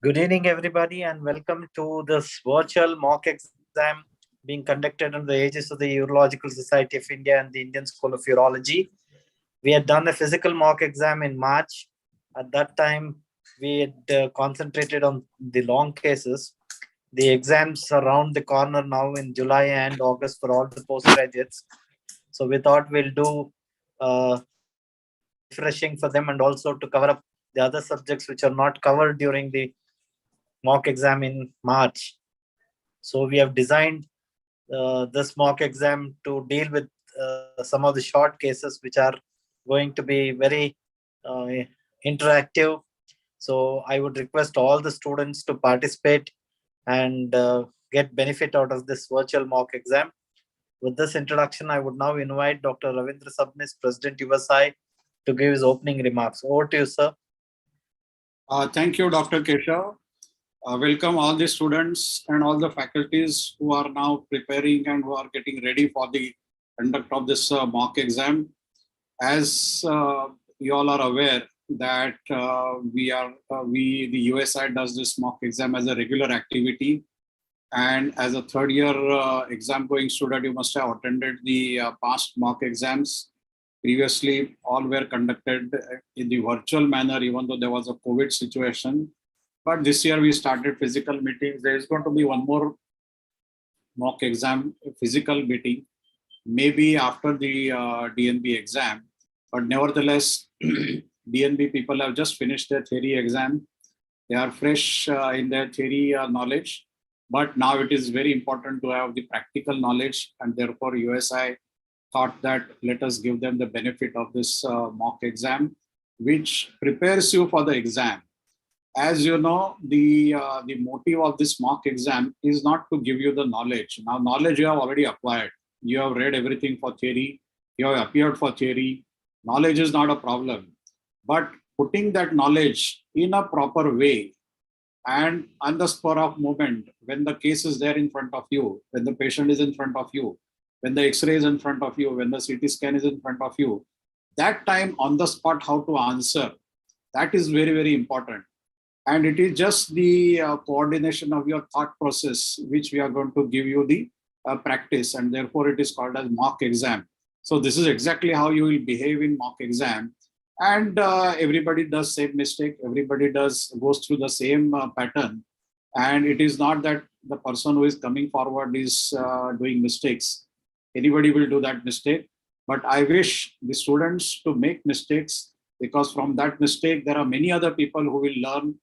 Good evening, everybody, and welcome to this virtual mock exam being conducted under the aegis of the Urological Society of India and the Indian School of Urology. We had done a physical mock exam in March. At that time, we had concentrated on the long cases. The exams are around the corner now in July and August for all the postgraduates. So we thought we'll do refreshing for them and also to cover up the other subjects which are not covered during the mock exam in March. So we have designed this mock exam to deal with some of the short cases which are going to be very uh, interactive. So I would request all the students to participate and get benefit out of this virtual mock exam. With this introduction, I would now invite Dr. Ravindra Sabnis, President USI, to give his opening remarks. Over to you, sir. Thank you, Dr. Keshav. Welcome all the students and all the faculties who are now preparing and who are getting ready for the conduct of this mock exam. As you all are aware that the USI does this mock exam as a regular activity. And as a third year exam going student, you must have attended the past mock exams. Previously, all were conducted in the virtual manner, even though there was a COVID situation. But this year we started physical meetings. There is going to be one more mock exam, physical meeting, maybe after the DNB exam. But nevertheless, DNB people have just finished their theory exam. They are fresh in their theory knowledge. But now it is very important to have the practical knowledge, and therefore USI thought that let us give them the benefit of this mock exam, which prepares you for the exam. As you know, the motive of this mock exam is not to give you the knowledge. Now, knowledge you have already acquired. You have read everything for theory. You have appeared for theory. Knowledge is not a problem. But putting that knowledge in a proper way and on the spur of moment, when the case is there in front of you, when the patient is in front of you, when the X-ray is in front of you, when the CT scan is in front of you, that time on the spot how to answer, that is very, very important. And it is just the coordination of your thought process, which we are going to give you the practice, and therefore it is called as mock exam. So this is exactly how you will behave in mock exam. And everybody does same mistake. Everybody goes through the same pattern. And it is not that the person who is coming forward is doing mistakes. Anybody will do that mistake. But I wish the students to make mistakes, because from that mistake, there are many other people who will learn.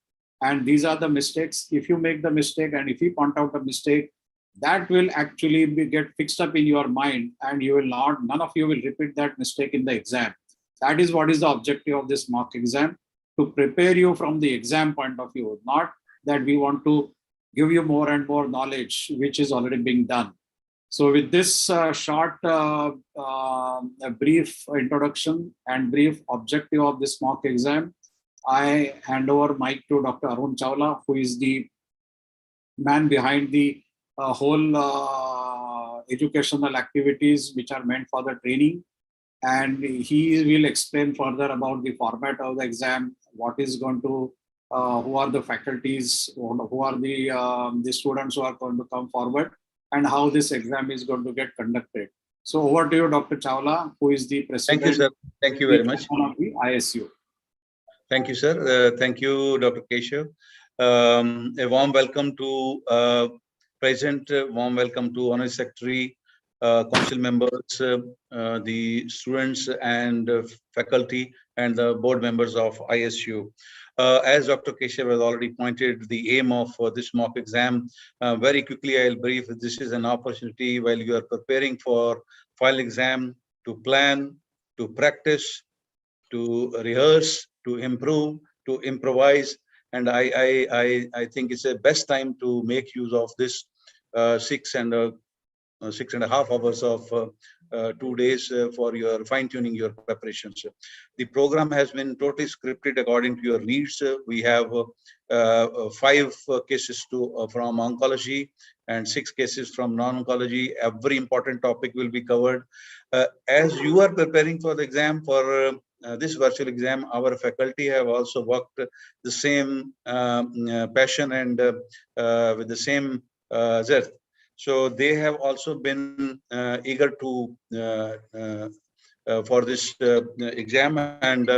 And these are the mistakes. If you make the mistake and if you point out a mistake, that will actually get fixed up in your mind, and you will not, none of you will repeat that mistake in the exam. That is what is the objective of this mock exam, to prepare you from the exam point of view, not that we want to give you more and more knowledge, which is already being done. So with this short brief introduction and brief objective of this mock exam, I hand over mic to Dr. Arun Chawla, who is the man behind the whole educational activities which are meant for the training. And he will explain further about the format of the exam, what is going to, who are the faculties, who are the students who are going to come forward, and how this exam is going to get conducted. So over to you, Dr. Chawla, who is the president. Thank you, sir. Thank you very much. Of the ISU. Thank you, sir. Thank you, Dr. Keshav. A warm welcome to President, warm welcome to Honorary Secretary, council members, the students and faculty, and the board members of ISU. As Dr. Keshav has already pointed, the aim of this mock exam, very quickly I'll brief. This is an opportunity while you are preparing for final exam to plan, to practice, to rehearse, to improve, to improvise. And I think it's the best time to make use of this 6.5 hours of 2 days for your fine-tuning your preparations. The program has been totally scripted according to your needs. We have 5 cases from oncology and 6 cases from non-oncology. Every important topic will be covered. As you are preparing for the exam, for this virtual exam, our faculty have also worked the same passion and with the same zest. So they have also been eager to for this exam, and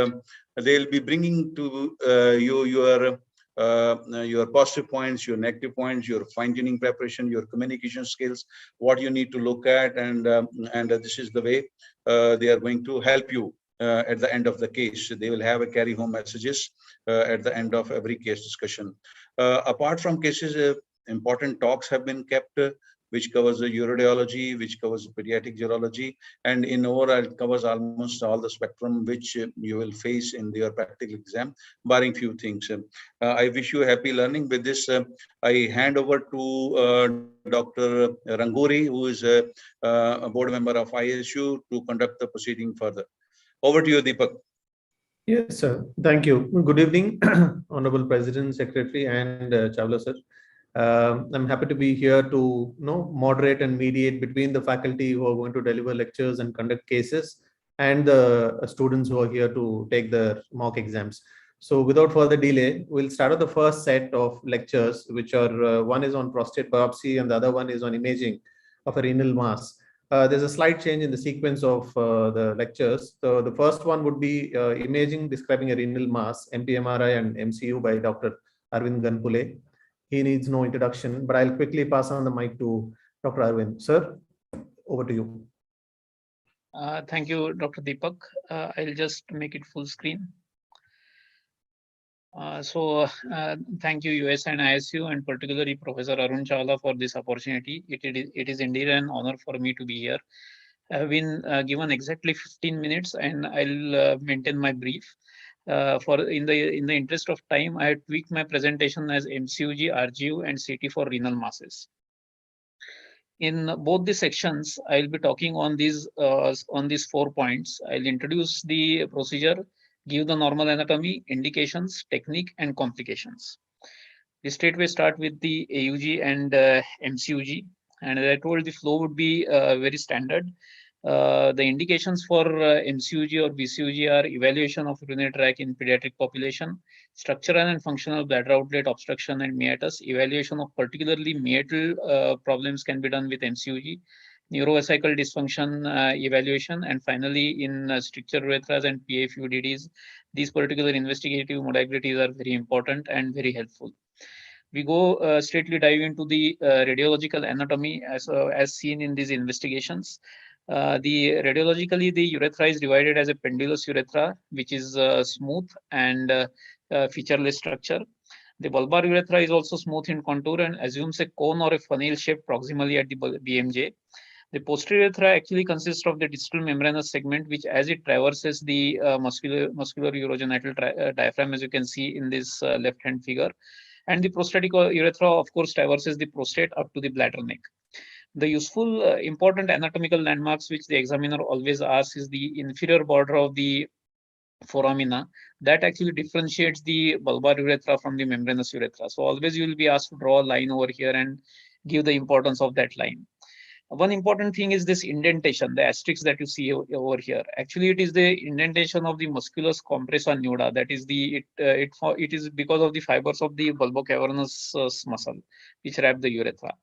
they'll be bringing to you your positive points, your negative points, your fine-tuning preparation, your communication skills, what you need to look at, and this is the way they are going to help you at the end of the case. They will have a carry-home messages at the end of every case discussion. Apart from cases, important talks have been kept, which covers the urology, which covers pediatric urology, and in overall it covers almost all the spectrum which you will face in your practical exam, barring few things. I wish you happy learning. With this, I hand over to Dr. Ranguri, who is a board member of ISU, to conduct the proceeding further. Over to you, Deepak. Yes, sir. Thank you. Good evening, Honorable President, Secretary, and Chawla, sir. I'm happy to be here to moderate and mediate between the faculty who are going to deliver lectures and conduct cases and the students who are here to take the mock exams. So without further delay, we'll start with the first set of lectures, which are one is on prostate biopsy and the other one is on imaging of a renal mass. There's a slight change in the sequence of the lectures. So the first one would be imaging describing a renal mass, MPMRI and MCU by Dr. Arvind Ganpule. He needs no introduction, but I'll quickly pass on the mic to Dr. Arvind. Sir, over to you. Thank you, Dr. Deepak. I'll just make it full screen. Thank you, USI and ISU, and particularly Professor Arun Chawla for this opportunity. It is indeed an honor for me to be here. I have been given exactly 15 minutes, and I'll maintain my brief. In the interest of time, I have tweaked my presentation as MCUG, RGU, and CT for renal masses. In both the sections, I'll be talking on these 4 points. I'll introduce the procedure, give the normal anatomy, indications, technique, and complications. We straightway start with the AUG and MCUG, and as I told, the flow would be very standard. The indications for MCUG or BCUG are evaluation of urinary tract in pediatric population, structural and functional bladder outlet obstruction and meatus. Evaluation of particularly meatal problems can be done with MCUG. Neurovesical dysfunction evaluation, and finally in stricture urethras and PFUDDs, these particular investigative modalities are very important and very helpful. We go straightly dive into the radiological anatomy as seen in these investigations. Radiologically, the urethra is divided as a pendulous urethra, which is smooth and featureless structure. The bulbar urethra is also smooth in contour and assumes a cone or a funnel shape proximally at the BMJ. The posterior urethra actually consists of the distal membranous segment, which as it traverses the muscular urogenital diaphragm, as you can see in this left-hand figure. And the prostatic urethra, of course, traverses the prostate up to the bladder neck. The useful, important anatomical landmarks which the examiner always asks is the inferior border of the foramina. That actually differentiates the bulbar urethra from the membranous urethra. So always you will be asked to draw a line over here and give the importance of that line. One important thing is this indentation, the asterisk that you see over here. Actually, it is the indentation of the musculus compressa nuda. That is it is because of the fibers of the bulbocavernous muscle which wrap the urethra.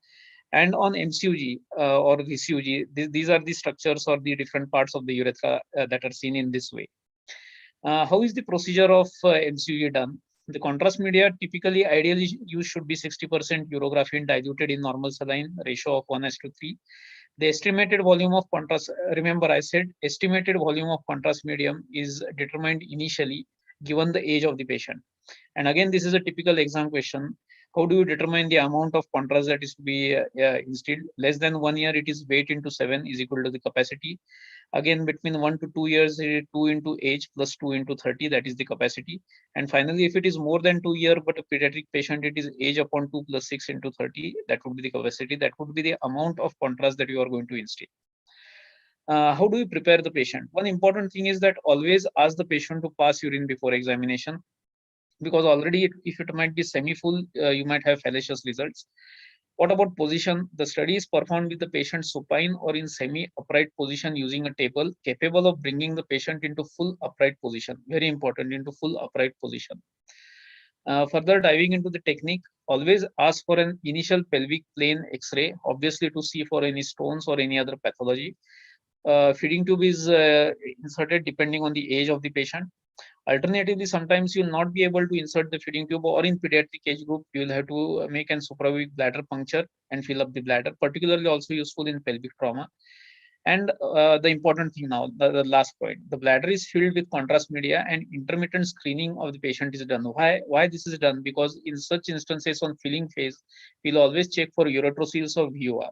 And on MCUG or VCUG, these are the structures or the different parts of the urethra that are seen in this way. How is the procedure of MCUG done? The contrast media typically, ideally used should be 60% urographin diluted in normal saline ratio of 1:3. The estimated volume of contrast, remember I said estimated volume of contrast medium is determined initially given the age of the patient. And again, this is a typical exam question. How do you determine the amount of contrast that is to be instilled? Less than 1 year, it is weight into 7 is equal to the capacity. Again, between 1 to 2 years, 2 into age plus 2 into 30, that is the capacity. And finally, if it is more than 2 years, but a pediatric patient, it is age upon 2 plus 6 into 30, that would be the capacity. That would be the amount of contrast that you are going to instill. How do you prepare the patient? One important thing is that always ask the patient to pass urine before examination, because already if it might be semi-full, you might have fallacious results. What about position? The study is performed with the patient supine or in semi-upright position using a table capable of bringing the patient into full upright position. Very important, into full upright position. Further diving into the technique, always ask for an initial pelvic plane X-ray, obviously to see for any stones or any other pathology. Feeding tube is inserted depending on the age of the patient. Alternatively, sometimes you'll not be able to insert the feeding tube, or in pediatric age group, you'll have to make an suprapubic bladder puncture and fill up the bladder, particularly also useful in pelvic trauma. And the important thing now, the last point, the bladder is filled with contrast media and intermittent screening of the patient is done. Why this is done? Because in such instances on filling phase, we'll always check for uretroceles or VOR.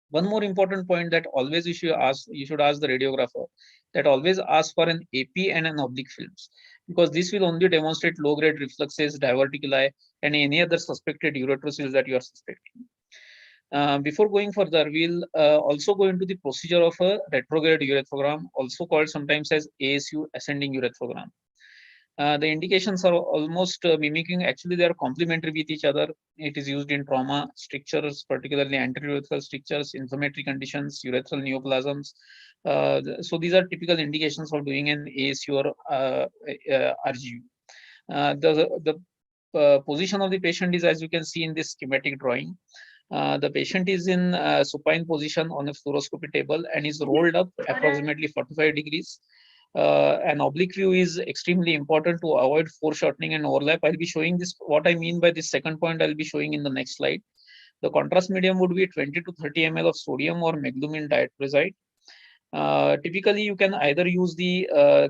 One more important point that always you should ask the radiographer, that always ask for an AP and an oblique films, because this will only demonstrate low-grade refluxes, diverticuli, and any other suspected uretroceles that you are suspecting. Before going further, we'll also go into the procedure of a retrograde urethrogram, also called sometimes as ASU, ascending urethrogram. The indications are almost mimicking, actually they are complementary with each other. It is used in trauma strictures, particularly anterior-urethral strictures, inflammatory conditions, urethral neoplasms. So these are typical indications for doing an ASU or RGU. The position of the patient is, as you can see in this schematic drawing. The patient is in supine position on a fluoroscopy table and is rolled up approximately 45 degrees. An oblique view is extremely important to avoid foreshortening and overlap. I'll be showing this, what I mean by this second point, I'll be showing in the next slide. The contrast medium would be 20 to 30 ml of sodium or meglumine diatrozide. Typically, you can either use the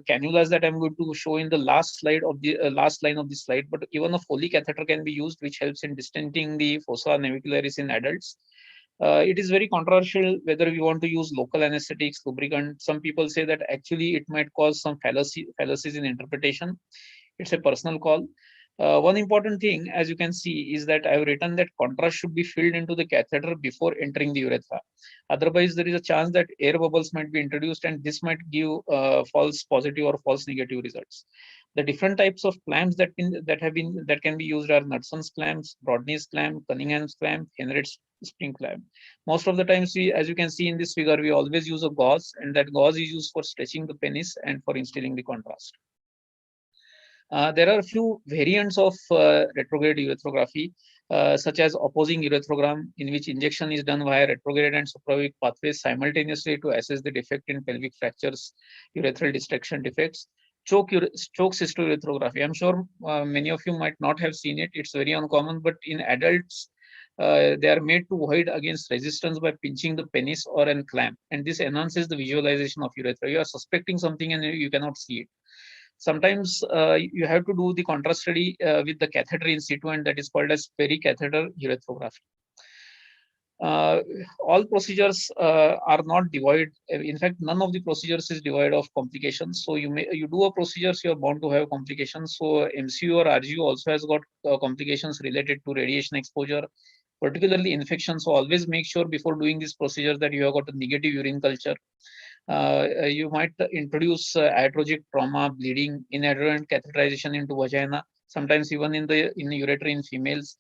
cannulas that I'm going to show in the last slide of the last line of the slide, but even a Foley catheter can be used, which helps in distenting the fossa navicularis in adults. It is very controversial whether we want to use local anesthetics, lubricant. Some people say that actually it might cause some fallacies in interpretation. It's a personal call. One important thing, as you can see, is that I've written that contrast should be filled into the catheter before entering the urethra. Otherwise, there is a chance that air bubbles might be introduced, and this might give false positive or false negative results. The different types of clamps that can be used are Knutson's clamps, Brodney's clamp, Cunningham's clamp, Henriette's spring clamp. Most of the times, as you can see in this figure, we always use a gauze, and that gauze is used for stretching the penis and for instilling the contrast. There are a few variants of retrograde urethrophy, such as opposing uretrogram, in which injection is done via retrograde and suprapubic pathways simultaneously to assess the defect in pelvic fractures, urethral distraction defects. Choke cystourethrophy. I'm sure many of you might not have seen it. It's very uncommon, but in adults, they are made to void against resistance by pinching the penis or a clamp, and this enhances the visualization of urethra. You are suspecting something and you cannot see it. Sometimes you have to do the contrast study with the catheter in situ, and that is called as pericatheter urethrophy. All procedures are not devoid. In fact, none of the procedures is devoid of complications. So you do a procedures, you are bound to have complications. So MCU or RGU also has got complications related to radiation exposure, particularly infection. So always make sure before doing this procedure that you have got a negative urine culture. You might introduce iatrogic trauma, bleeding, inadvertent catheterization into vagina, sometimes even in the ureter in females.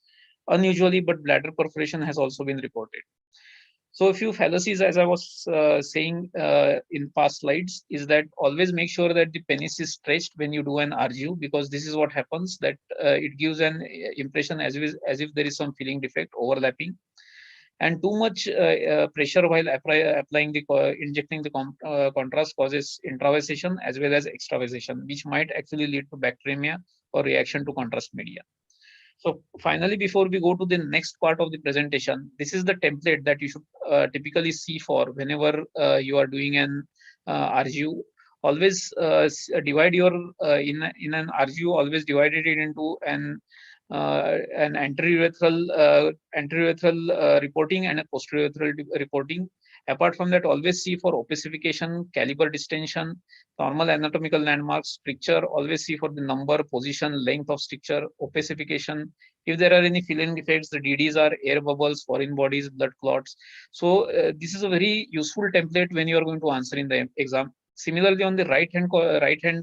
Unusually, but bladder perforation has also been reported. So a few fallacies, as I was saying in past slides, is that always make sure that the penis is stretched when you do an RGU, because this is what happens, that it gives an impression as if there is some filling defect overlapping. And too much pressure while injecting the contrast causes intravasation as well as extravasation, which might actually lead to bacteremia or reaction to contrast media. So finally, before we go to the next part of the presentation, this is the template that you should typically see for whenever you are doing an RGU. Always divide your in an RGU. Always divided it into an anterior-urethral reporting and a posterior-urethral reporting. Apart from that, always see for opacification, caliber distension, normal anatomical landmarks, stricture. Always see for the number, position, length of stricture, opacification. If there are any filling defects, the DDs are air bubbles, foreign bodies, blood clots. So this is a very useful template when you are going to answer in the exam. Similarly, on the right hand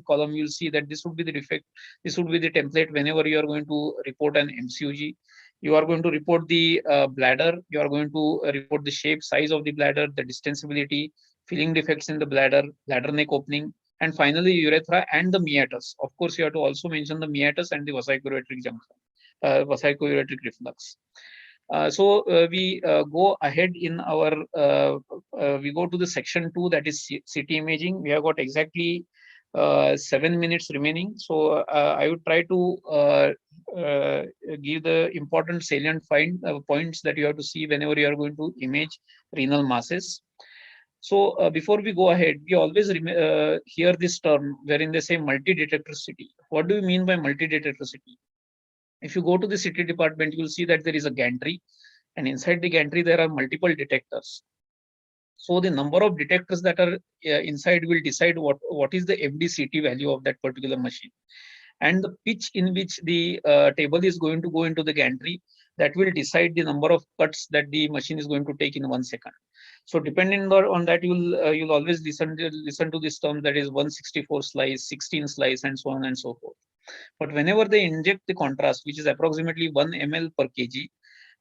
column, you'll see that this would be the defect. This would be the template whenever you are going to report an MCUG. You are going to report the bladder. You are going to report the shape, size of the bladder, the distensibility, filling defects in the bladder, bladder neck opening, and finally urethra and the meatus. Of course, you have to also mention the meatus and the vesiculoureteric junction, vesiculoureteric reflux. We go ahead in our, we go to the section 2, that is CT imaging. We have got exactly 7 minutes remaining. So I would try to give the important salient points that you have to see whenever you are going to image renal masses. So before we go ahead, we always hear this term wherein they say multi-detector CT. What do you mean by multi-detector CT? If you go to the CT department, you will see that there is a gantry, and inside the gantry there are multiple detectors. So the number of detectors that are inside will decide what is the FD-CT value of that particular machine. And the pitch in which the table is going to go into the gantry, that will decide the number of cuts that the machine is going to take in 1 second. So depending on that, you'll always listen to this term, that is 164 slice, 16 slice, and so on and so forth. But whenever they inject the contrast, which is approximately 1 ml per kg,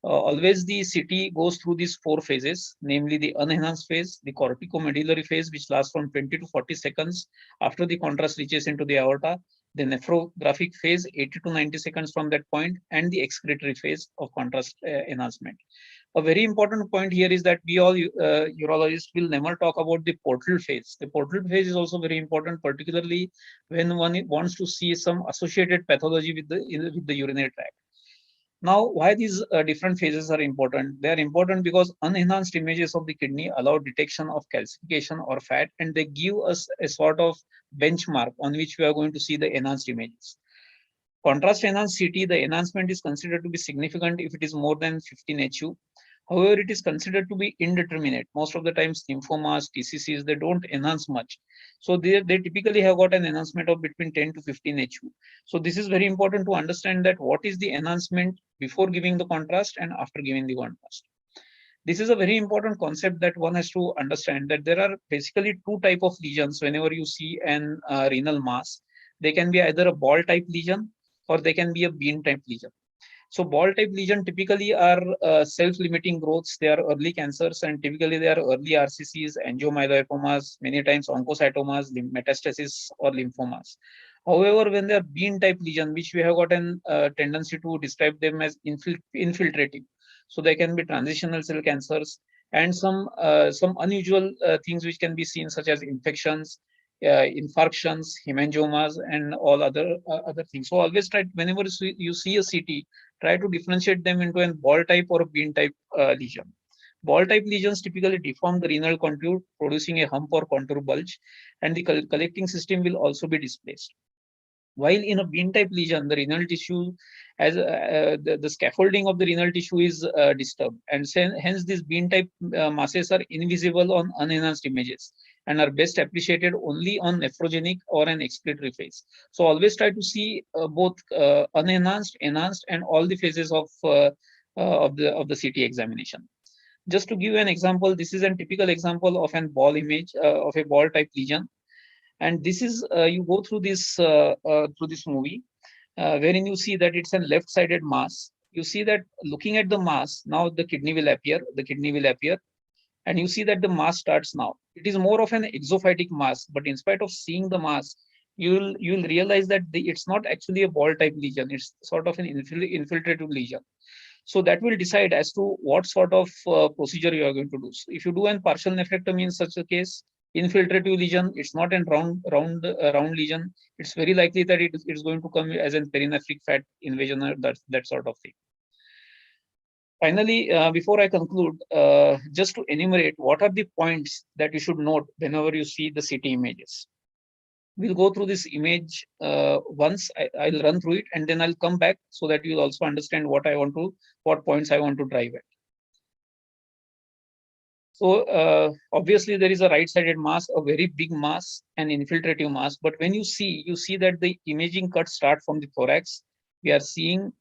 always the CT goes through these 4 phases, namely the unenhanced phase, the corticomedullary phase, which lasts from 20 to 40 seconds after the contrast reaches into the aorta, the nephrographic phase, 80 to 90 seconds from that point, and the excretory phase of contrast enhancement. A very important point here is that we all urologists will never talk about the portal phase. The portal phase is also very important, particularly when one wants to see some associated pathology with the urinary tract. Now, why these different phases are important? They are important because unenhanced images of the kidney allow detection of calcification or fat, and they give us a sort of benchmark on which we are going to see the enhanced images. Contrast enhanced CT, the enhancement is considered to be significant if it is more than 15 HU. However, it is considered to be indeterminate. Most of the times, lymphomas, TCCs, they don't enhance much. So they typically have got an enhancement of between 10 to 15 HU. So this is very important to understand that what is the enhancement before giving the contrast and after giving the contrast. This is a very important concept that one has to understand, that there are basically 2 types of lesions whenever you see an renal mass. They can be either a ball type lesion or they can be a bean type lesion. So ball type lesion typically are self-limiting growths. They are early cancers, and typically they are early RCCs, angiomyoliphomas, many times oncocytomas, metastasis, or lymphomas. However, when they are bean type lesion, which we have got a tendency to describe them as infiltrating, so they can be transitional cell cancers, and some unusual things which can be seen, such as infections, infarctions, hemangiomas, and all other things. So always try, whenever you see a CT, try to differentiate them into a ball type or a bean type lesion. Ball type lesions typically deform the renal contour, producing a hump or contour bulge, and the collecting system will also be displaced. While in a bean type lesion, the renal tissue, as the scaffolding of the renal tissue is disturbed, and hence these bean type masses are invisible on unenhanced images and are best appreciated only on nephrogenic or an excretory phase. So always try to see both unenhanced, enhanced, and all the phases of the CT examination. Just to give you an example, this is a typical example of an ball image of a ball type lesion. And this is you go through this movie wherein you see that it's a left-sided mass. You see that looking at the mass, now the kidney will appear. And you see that the mass starts now. It is more of an exophytic mass, but in spite of seeing the mass, you'll realize that it's not actually a ball type lesion. It's sort of an infiltrative lesion. So that will decide as to what sort of procedure you are going to do. So if you do a partial nephrectomy in such a case, infiltrative lesion, it's not a round lesion. It's very likely that it's going to come as a perinephric fat invasion or that sort of thing. Finally, before I conclude, just to enumerate what are the points that you should note whenever you see the CT images. We'll go through this image once. I'll run through it, and then I'll come back so that you'll also understand what points I want to drive at. So obviously there is a right-sided mass, a very big mass, an infiltrative mass. But when you see that the imaging cuts start from the thorax. We are seeing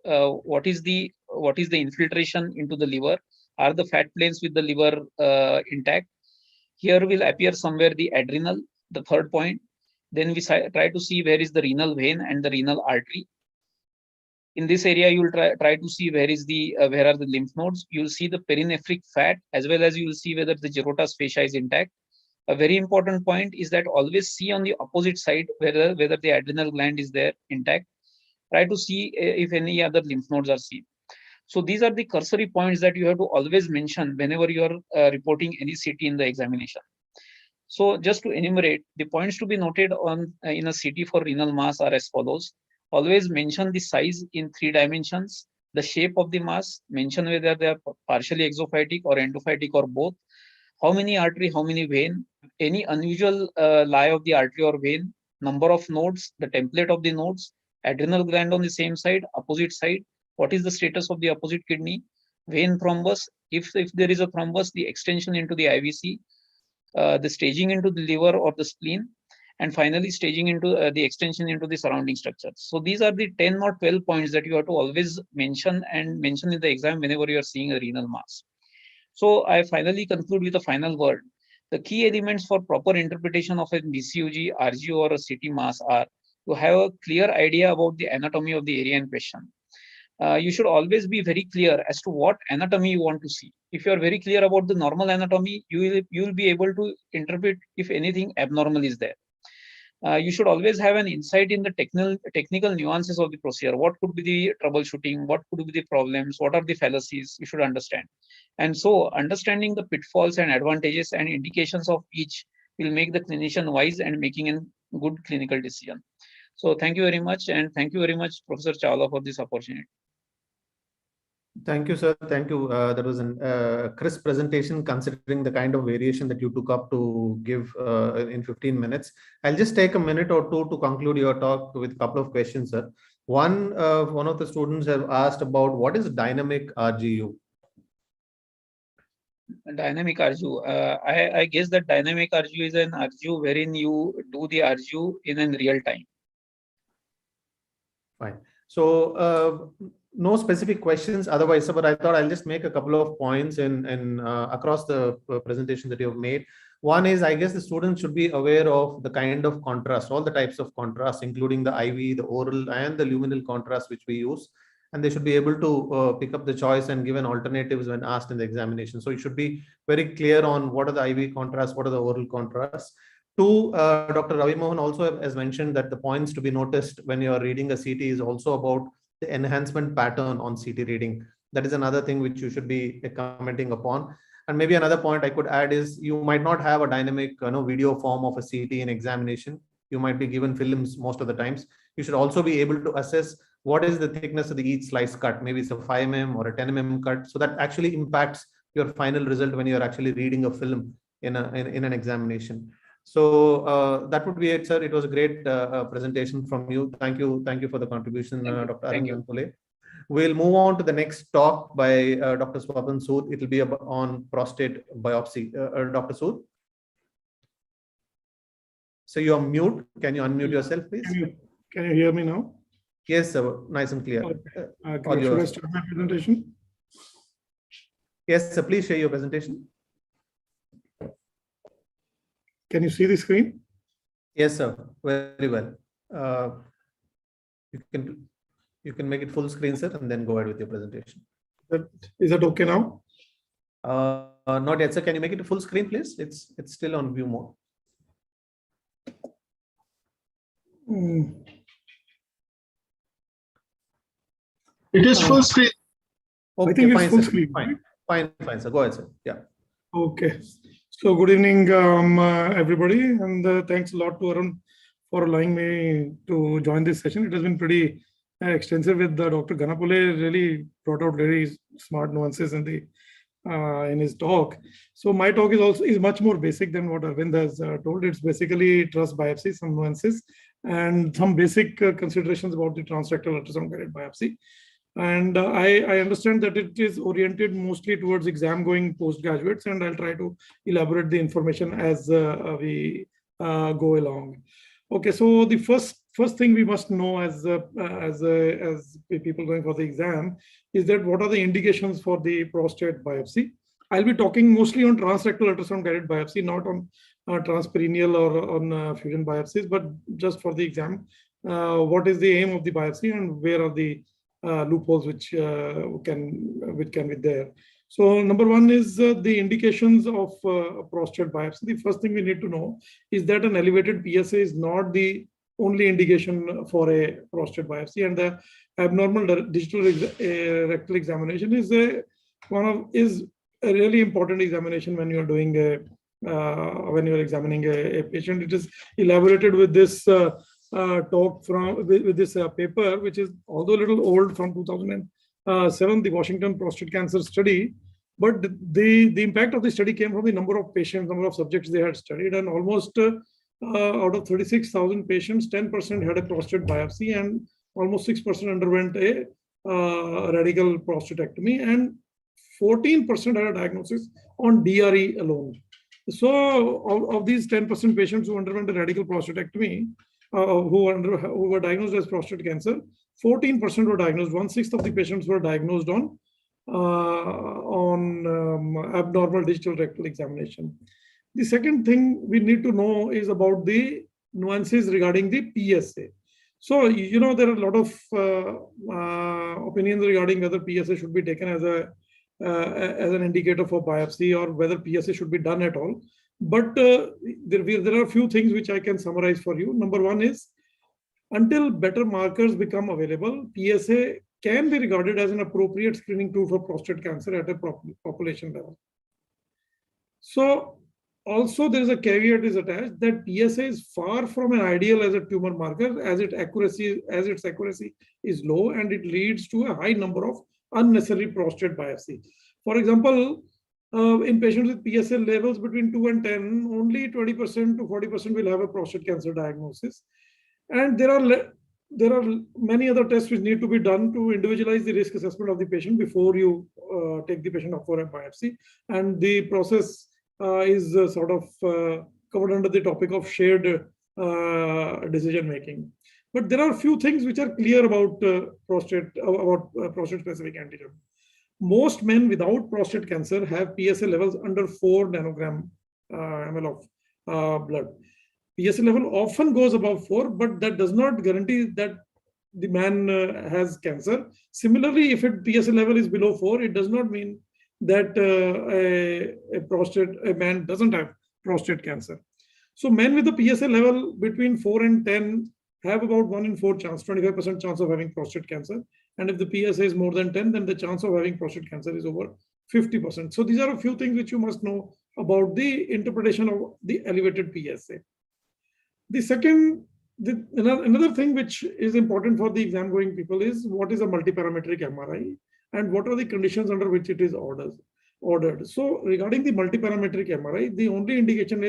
what is the infiltration into the liver. Are the fat planes with the liver intact? Here will appear somewhere the adrenal, the third point. Then we try to see where is the renal vein and the renal artery. In this area, you will try to see where are the lymph nodes. You'll see the perinephric fat, as well as you will see whether the Gerota's fascia is intact. A very important point is that always see on the opposite side whether the adrenal gland is there intact. Try to see if any other lymph nodes are seen. So these are the cursory points that you have to always mention whenever you are reporting any CT in the examination. So just to enumerate, the points to be noted on in a CT for renal mass are as follows. Always mention the size in 3 dimensions, the shape of the mass, mention whether they are partially exophytic or endophytic or both, how many artery, how many vein, any unusual lie of the artery or vein, number of nodes, the template of the nodes, adrenal gland on the same side, opposite side, what is the status of the opposite kidney, vein thrombus, if there is a thrombus, the extension into the IVC, the staging into the liver or the spleen, and finally staging into the extension into the surrounding structures. So these are the 10 or 12 points that you have to always mention in the exam whenever you are seeing a renal mass. So I finally conclude with a final word. The key elements for proper interpretation of a BCUG, RGO, or a CT mass are to have a clear idea about the anatomy of the area in question. You should always be very clear as to what anatomy you want to see. If you are very clear about the normal anatomy, you will be able to interpret if anything abnormal is there. You should always have an insight in the technical nuances of the procedure. What could be the troubleshooting? What could be the problems? What are the fallacies? You should understand. And so understanding the pitfalls and advantages and indications of each will make the clinician wise and making a good clinical decision. So thank you very much. And thank you very much, Professor Chawla, for this opportunity. Thank you, sir. Thank you. That was a crisp presentation considering the kind of variation that you took up to give in 15 minutes. I'll just take a minute or two to conclude your talk with a couple of questions, sir. One of the students have asked about what is dynamic RGU? Dynamic RGU. I guess that dynamic RGU is an RGU wherein you do the RGU in real time. Fine. So no specific questions otherwise, but I thought I'll just make a couple of points in across the presentation that you have made. One is, I guess the students should be aware of the kind of contrast, all the types of contrast, including the IV, the oral, and the luminal contrast which we use. And they should be able to pick up the choice and give an alternatives when asked in the examination. So you should be very clear on what are the IV contrasts, what are the oral contrasts. Two, Dr. Ravi Mohan also has mentioned that the points to be noticed when you are reading a CT is also about the enhancement pattern on CT reading. That is another thing which you should be commenting upon. And maybe another point I could add is you might not have a dynamic video form of a CT in examination. You might be given films most of the times. You should also be able to assess what is the thickness of each slice cut. Maybe it's a 5 mm or a 10 mm cut. So that actually impacts your final result when you're actually reading a film in an examination. So that would be it, sir. It was a great presentation from you. Thank you for the contribution, Dr. Arun Ganapule. We'll move on to the next talk by Dr. Swapan Sood. It will be on prostate biopsy. Dr. Sood? So you're mute. Can you unmute yourself, please? Can you hear me now? Yes, sir. Nice and clear. Okay. Should I start my presentation? Yes, sir. Please share your presentation. Can you see the screen? Yes, sir. Very well. You can make it full screen, sir, and then go ahead with your presentation. Is that okay now? Not yet, sir. Can you make it a full screen, please? It's still on view mode. It is full screen. Okay, I think fine, it's full sir. screen. Fine, sir. Go ahead, sir. Yeah. Okay. So good evening, everybody, and thanks a lot to Arun for allowing me to join this session. It has been pretty extensive with Dr. Ganapule. Really brought out very smart nuances in his talk. So my talk is much more basic than what Arvind has told. It's basically TRUS biopsy, some nuances, and some basic considerations about the transrectal ultrasound guided biopsy. And I understand that it is oriented mostly towards exam-going postgraduates, and I'll try to elaborate the information as we go along. Okay, so the first thing we must know as people going for the exam is that what are the indications for the prostate biopsy. I'll be talking mostly on transrectal ultrasound guided biopsy, not on transperineal or on fusion biopsies, but just for the exam. What is the aim of the biopsy and where are the loopholes which can be there. So number one is the indications of prostate biopsy. The first thing we need to know is that an elevated PSA is not the only indication for a prostate biopsy, and the abnormal digital rectal examination is a really important examination when you are doing when you are examining a patient. It is elaborated with this talk with this paper, which is although a little old, from 2007, the Washington Prostate Cancer Study. But the impact of the study came from the number of patients, number of subjects they had studied, and almost out of 36,000 patients, 10% had a prostate biopsy, and almost 6% underwent a radical prostatectomy, and 14% had a diagnosis on DRE alone. So of these 10% patients who underwent a radical prostatectomy, who were diagnosed as prostate cancer, 14% were diagnosed. 1/6 of the patients were diagnosed on abnormal digital rectal examination. The second thing we need to know is about the nuances regarding the PSA. So, you know, there are a lot of opinions regarding whether PSA should be taken as an indicator for biopsy, or whether PSA should be done at all. But there are a few things which I can summarize for you. Number one is, until better markers become available, PSA can be regarded as an appropriate screening tool for prostate cancer at a population level. So also there is a caveat is attached that PSA is far from an ideal as a tumor marker, as its accuracy is low, and it leads to a high number of unnecessary prostate biopsy. For example, in patients with PSA levels between 2 and 10, only 20% to 40% will have a prostate cancer diagnosis. And there are many other tests which need to be done to individualize the risk assessment of the patient before you take the patient up for a biopsy. And the process is sort of covered under the topic of shared decision making. But there are a few things which are clear about prostate-specific antigen. Most men without prostate cancer have PSA levels under 4 nanogram ml of blood. PSA level often goes above 4, but that does not guarantee that the man has cancer. Similarly, if PSA level is below 4, it does not mean that a man doesn't have prostate cancer. So men with the PSA level between 4 and 10 have about 1 in 4 chance, 25% chance of having prostate cancer. And if the PSA is more than 10, then the chance of having prostate cancer is over 50%. So these are a few things which you must know about the interpretation of the elevated PSA. The second, another thing which is important for the exam going people is what is a multiparametric MRI and what are the conditions under which it is ordered. So regarding the multiparametric MRI, the only indication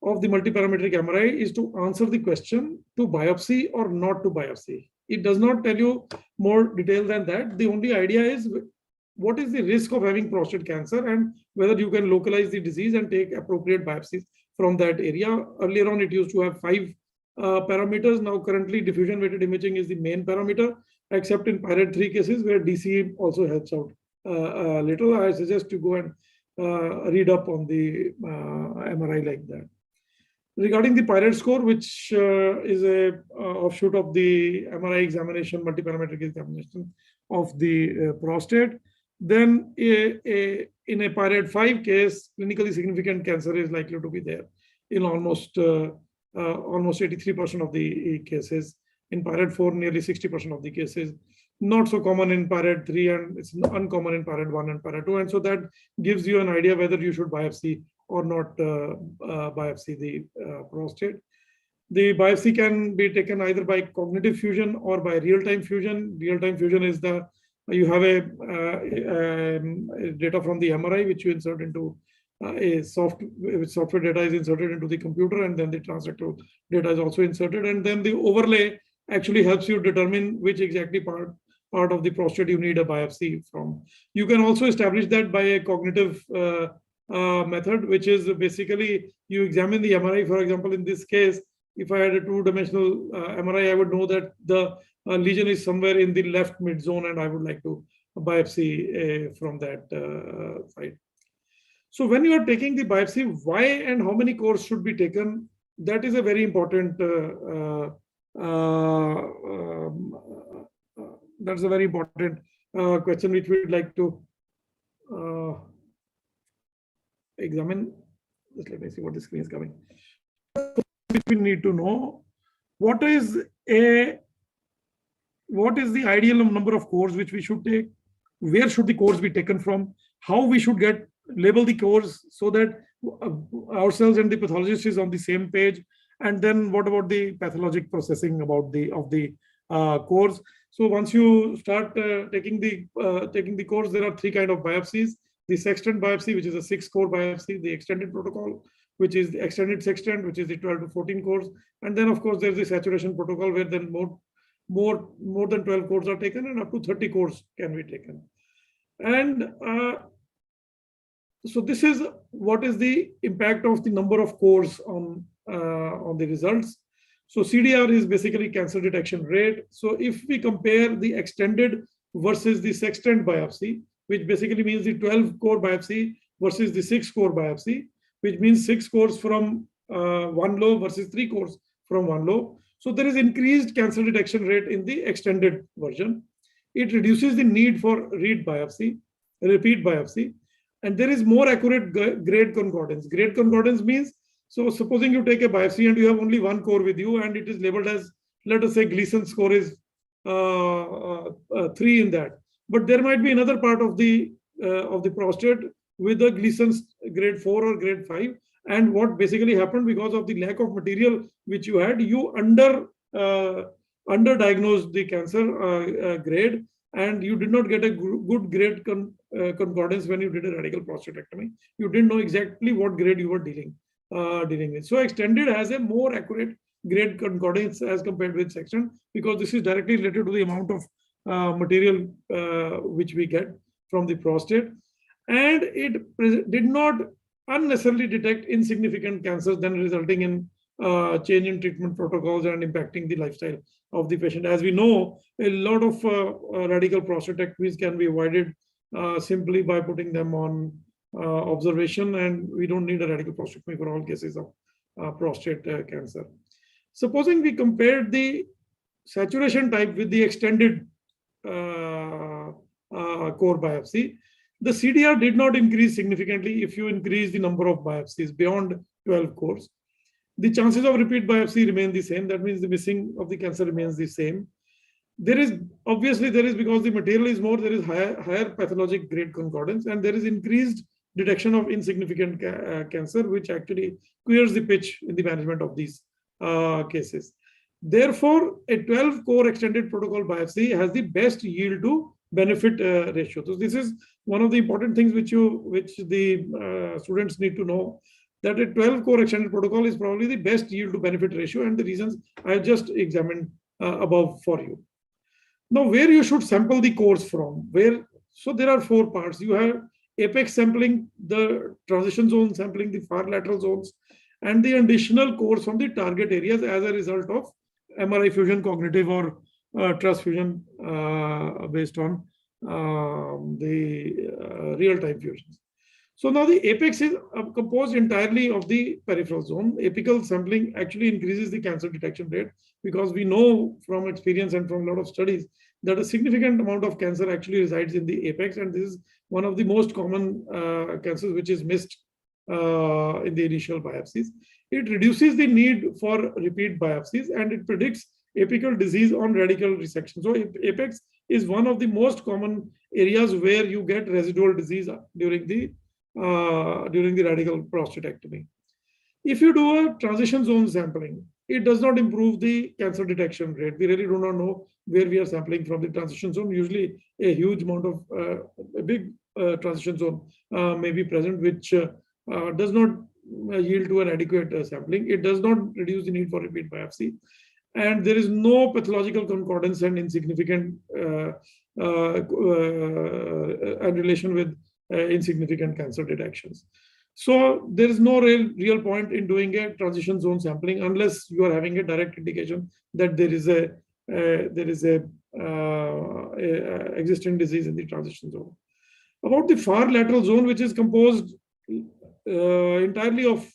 of the multiparametric MRI is to answer the question to biopsy or not to biopsy. It does not tell you more detail than that. The only idea is what is the risk of having prostate cancer and whether you can localize the disease and take appropriate biopsies from that area. Earlier on, it used to have 5 parameters. Now, currently, diffusion weighted imaging is the main parameter, except in PIRATE 3 cases where DCE also helps out a little. I suggest you go and read up on the MRI like that. Regarding the PIRATE score, which is a offshoot of the MRI examination, multiparametric examination of the prostate, then in a PIRATE 5 case, clinically significant cancer is likely to be there in almost 83% of the cases. In PIRATE 4, nearly 60% of the cases. Not so common in PIRATE 3, and it's uncommon in PIRATE 1 and PIRATE 2. And so that gives you an idea whether you should biopsy or not biopsy the prostate. The biopsy can be taken either by cognitive fusion or by real-time fusion. Real-time fusion is you have a data from the MRI which you insert into software data is inserted into the computer, and then the transrectal data is also inserted, and then the overlay actually helps you determine which exactly part of the prostate you need a biopsy from. You can also establish that by a cognitive method, which is basically you examine the MRI. For example, in this case, if I had a 2-dimensional MRI, I would know that the lesion is somewhere in the left mid zone, and I would like to biopsy from that side. So when you are taking the biopsy, why and how many cores should be taken? That is a very important that's a very important question which we'd like to examine. Just let me see what the screen is coming. Which we need to know what is the ideal number of cores which we should take, where should the cores be taken from, how we should label the cores so that ourselves and the pathologist is on the same page, and then what about the pathologic processing of the cores. So once you start taking the cores, there are three kind of biopsies: the sextant biopsy, which is a 6-core biopsy; the extended protocol, which is the extended sextant, which is the 12 to 14 cores; and then of course there's the saturation protocol, where then more than 12 cores are taken, and up to 30 cores can be taken. And so this is what is the impact of the number of cores on the results. So CDR is basically cancer detection rate. So if we compare the extended versus the sextant biopsy, which basically means the 12-core biopsy versus the 6-core biopsy, which means 6 cores from one lobe versus 3 cores from one lobe. So there is increased cancer detection rate in the extended version. It reduces the need for repeat biopsy, and there is more accurate grade concordance. Grade concordance means, so supposing you take a biopsy and you have only 1 core with you, and it is labeled as, let us say, Gleason score is 3 in that, but there might be another part of the prostate with a Gleason grade 4 or grade 5. And what basically happened, because of the lack of material which you had, you underdiagnosed the cancer grade, and you did not get a good grade concordance when you did a radical prostatectomy. You didn't know exactly what grade you were dealing with. So extended has a more accurate grade concordance as compared with sextant, because this is directly related to the amount of material which we get from the prostate, and it did not unnecessarily detect insignificant cancers, then resulting in change in treatment protocols and impacting the lifestyle of the patient. As we know, a lot of radical prostatectomies can be avoided simply by putting them on observation, and we don't need a radical prostatectomy for all cases of prostate cancer. Supposing we compared the saturation type with the extended core biopsy, the CDR did not increase significantly if you increase the number of biopsies beyond 12 cores. The chances of repeat biopsy remain the same. That means the missing of the cancer remains the same. There is because the material is more, there is higher pathologic grade concordance, and there is increased detection of insignificant cancer, which actually queers the pitch in the management of these cases. Therefore, a 12-core extended protocol biopsy has the best yield to benefit ratio. So this is one of the important things which the students need to know, that a 12-core extended protocol is probably the best yield to benefit ratio, and the reasons I just examined above for you. Now, where you should sample the cores from? So there are 4 parts. You have apex sampling, the transition zone sampling, the far lateral zones, and the additional cores from the target areas as a result of MRI fusion, cognitive, or trust fusion based on the real-time fusions. So now the apex is composed entirely of the peripheral zone. Apical sampling actually increases the cancer detection rate, because we know from experience and from a lot of studies that a significant amount of cancer actually resides in the apex, and this is one of the most common cancers which is missed in the initial biopsies. It reduces the need for repeat biopsies, and it predicts apical disease on radical resection. So apex is one of the most common areas where you get residual disease during the radical prostatectomy. If you do a transition zone sampling, it does not improve the cancer detection rate. We really do not know where we are sampling from the transition zone. Usually a huge amount of a big transition zone may be present, which does not yield to an adequate sampling. It does not reduce the need for repeat biopsy, and there is no pathological concordance and insignificant and relation with insignificant cancer detections. So there is no real point in doing a transition zone sampling unless you are having a direct indication that there is a existing disease in the transition zone. About the far lateral zone, which is composed entirely of,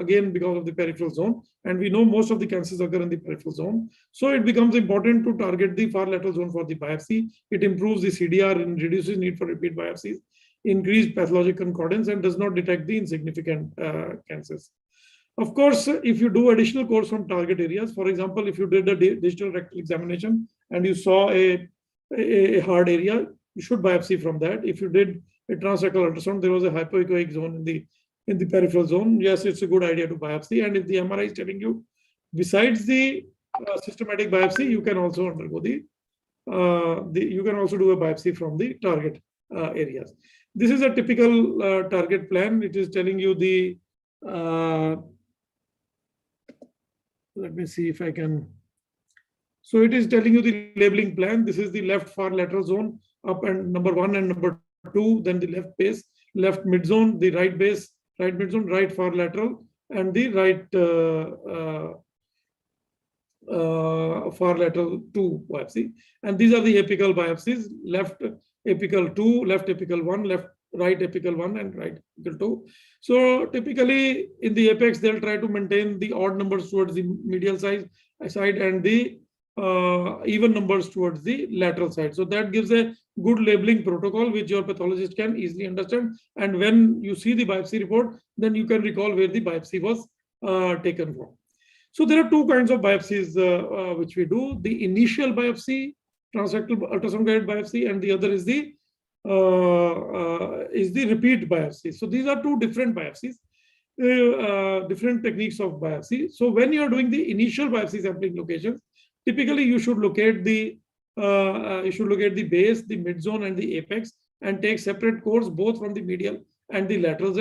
again, because of the peripheral zone. And we know most of the cancers occur in the peripheral zone. So it becomes important to target the far lateral zone for the biopsy. It improves the CDR and reduces need for repeat biopsies, increased pathologic concordance, and does not detect the insignificant cancers. Of course, if you do additional course from target areas, for example, if you did a digital rectal examination and you saw a hard area, you should biopsy from that. If you did a transrectal ultrasound, there was a hypoechoic zone in the peripheral zone, yes, it's a good idea to biopsy. And if the MRI is telling you, besides the systematic biopsy, you can also undergo you can also do a biopsy from the target areas. This is a typical target plan. It is telling you the let me see if I can. So it is telling you the labeling plan. This is the left far lateral zone, up and number 1 and number 2, then the left base, left mid zone, the right base, right mid zone, right far lateral, and the right far lateral 2 biopsy. And these are the apical biopsies: left apical 2, left apical 1, right apical 1, and right apical 2. So typically in the apex, they'll try to maintain the odd numbers towards the medial side and the even numbers towards the lateral side. So that gives a good labeling protocol, which your pathologist can easily understand. And when you see the biopsy report, then you can recall where the biopsy was taken from. So there are 2 kinds of biopsies which we do: the initial biopsy, transrectal ultrasound guided biopsy, and the other is the repeat biopsy. So these are 2 different biopsies, different techniques of biopsy. So when you are doing the initial biopsy sampling locations, typically you should locate the base, the mid zone, and the apex, and take separate course both from the medial and the lateral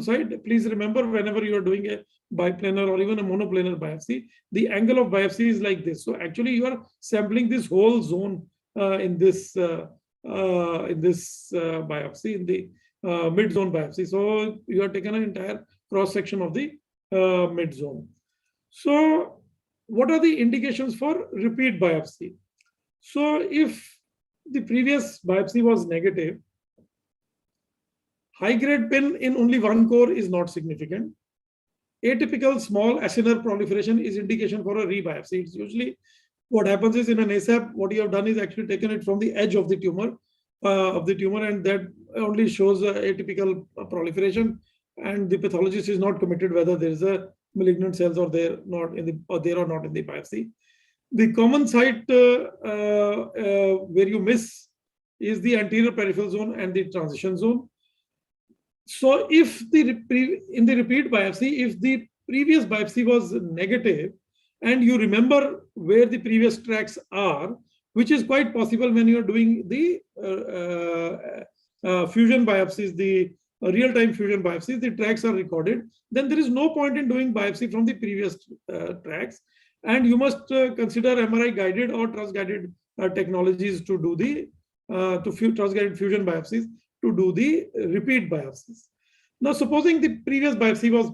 side. Please remember, whenever you are doing a biplanar or even a monoplanar biopsy, the angle of biopsy is like this. So actually you are sampling this whole zone in this biopsy, in the mid zone biopsy. So you are taken an entire cross section of the mid zone. So what are the indications for repeat biopsy? So if the previous biopsy was negative, high-grade pin in only 1 core is not significant. Atypical small acinar proliferation is indication for a rebiopsy. It's usually what happens is, in an ASAP, what you have done is actually taken it from the edge of the tumor, and that only shows atypical proliferation, and the pathologist is not committed whether there is a malignant cells or there or not in the biopsy. The common site where you miss is the anterior peripheral zone and the transition zone. So if in the repeat biopsy, if the previous biopsy was negative and you remember where the previous tracks are, which is quite possible when you are doing the fusion biopsies, the real-time fusion biopsies, the tracks are recorded, then there is no point in doing biopsy from the previous tracks. And you must consider MRI guided or trans-guided technologies to do the trans-guided fusion biopsies to do the repeat biopsies. Now, supposing the previous biopsy was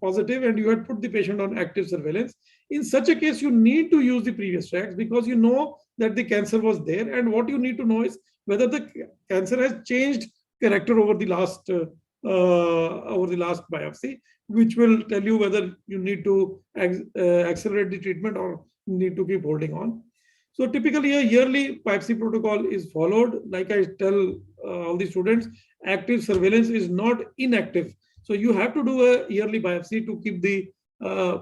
positive and you had put the patient on active surveillance, in such a case, you need to use the previous tracks because you know that the cancer was there. And what you need to know is whether the cancer has changed character over the last biopsy, which will tell you whether you need to accelerate the treatment or need to keep holding on. So typically a yearly biopsy protocol is followed. Like I tell all the students, active surveillance is not inactive. So you have to do a yearly biopsy to keep the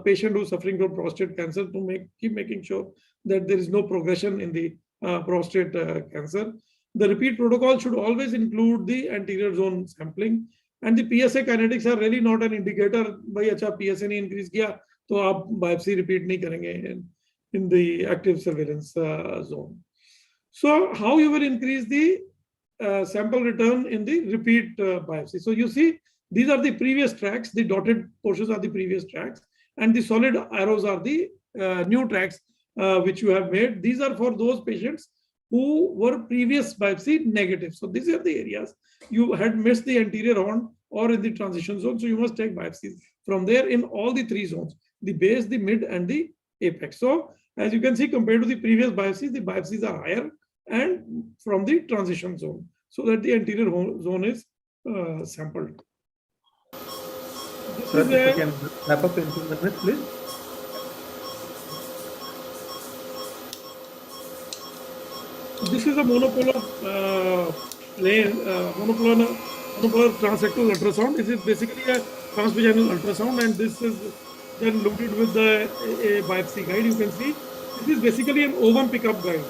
patient who's suffering from prostate cancer, to keep making sure that there is no progression in the prostate cancer. The repeat protocol should always include the anterior zone sampling, and the PSA kinetics are really not an indicator. Bhai, acha PSA ne increase kiya, to aap biopsy repeat nahi karenge in the active surveillance zone. So how you will increase the sample return in the repeat biopsy? So you see, these are the previous tracks. The dotted portions are the previous tracks, and the solid arrows are the new tracks which you have made. These are for those patients who were previous biopsy negative. So these are the areas you had missed the anterior horn or in the transition zone. So you must take biopsies from there in all the 3 zones: the base, the mid, and the apex. So as you can see, compared to the previous biopsies, the biopsies are higher and from the transition zone, so that the anterior zone is sampled. Sir, if you can wrap up in 2 minutes, please. This is a monopolar monopolar transrectal ultrasound. This is basically a transvaginal ultrasound, and this is then loaded with a biopsy guide. You can see this is basically an ovum pickup guide,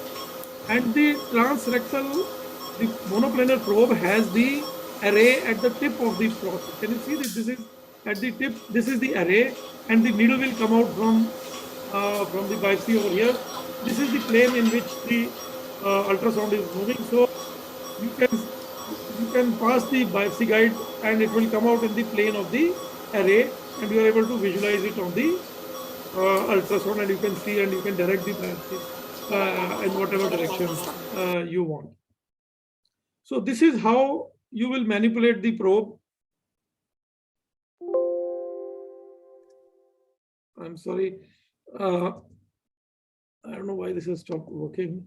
and the transrectal, the monoplanar probe has the array at the tip of the prostate. Can you see this? This is at the tip. This is the array, and the needle will come out from the biopsy over here. This is the plane in which the ultrasound is moving. So you can pass the biopsy guide, and it will come out in the plane of the array, and you are able to visualize it on the ultrasound, and you can see and you can direct the biopsy in whatever direction you want. So this is how you will manipulate the probe. I'm sorry. I don't know why this has stopped working.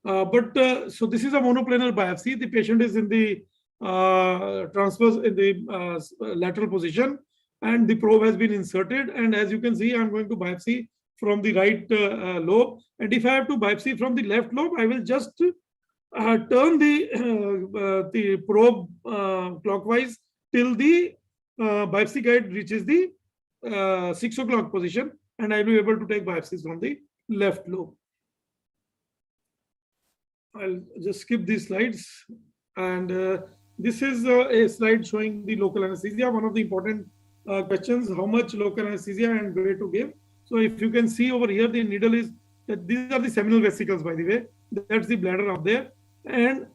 So this is a monoplanar biopsy. The patient is in the transverse, in the lateral position, and the probe has been inserted. And as you can see, I'm going to biopsy from the right lobe. And if I have to biopsy from the left lobe, I will just turn the probe clockwise till the biopsy guide reaches the 6 o'clock position, and I'll be able to take biopsies from the left lobe. I'll just skip these slides, and this is a slide showing the local anesthesia. One of the important questions: how much local anesthesia and where to give. So if you can see over here, the needle is, these are the seminal vesicles, by the way. That's the bladder up there, and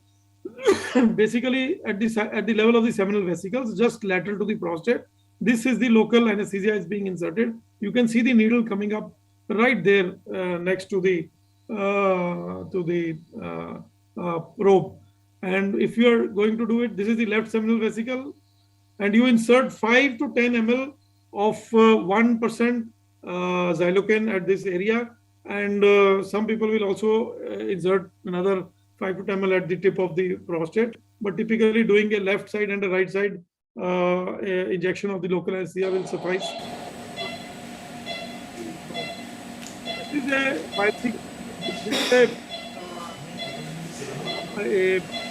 basically at the level of the seminal vesicles, just lateral to the prostate, this is the local anesthesia is being inserted. You can see the needle coming up right there next to the probe. And if you are going to do it, this is the left seminal vesicle, and you insert 5 to 10 ml of 1% xylocaine at this area, and some people will also insert another 5 to 10 ml at the tip of the prostate, but typically doing a left side and a right side injection of the local anesthesia will suffice. This is a biopsy. This is a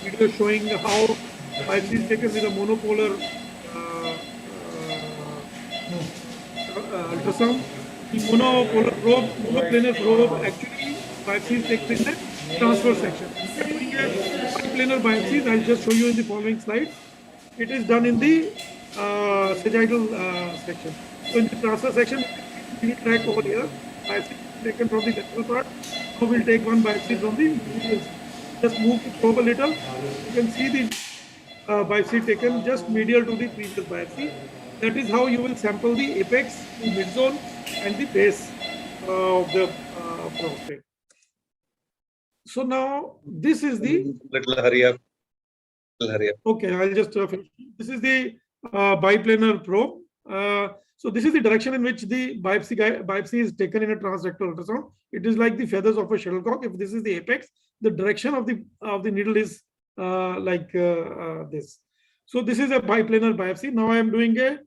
video showing how biopsy is taken with a monopolar ultrasound. The monoplanar probe, actually biopsy is taken in the transverse section. Biplanar biopsies, I'll just show you in the following slide. It is done in the sagittal section. So in the transverse section, we track over here, biopsy taken from the lateral part. Now we'll take one biopsy from the medial. Just move the probe a little. You can see the biopsy taken just medial to the previous biopsy. That is how you will sample the apex, the midzone, and the base of the prostate. So now this is the. Little hurry up. Okay, I'll just finish. This is the biplanar probe. So this is the direction in which the biopsy is taken in a transrectal ultrasound. It is like the feathers of a shuttlecock. If this is the apex, the direction of the needle is like this. So this is a biplanar biopsy. Now I am doing a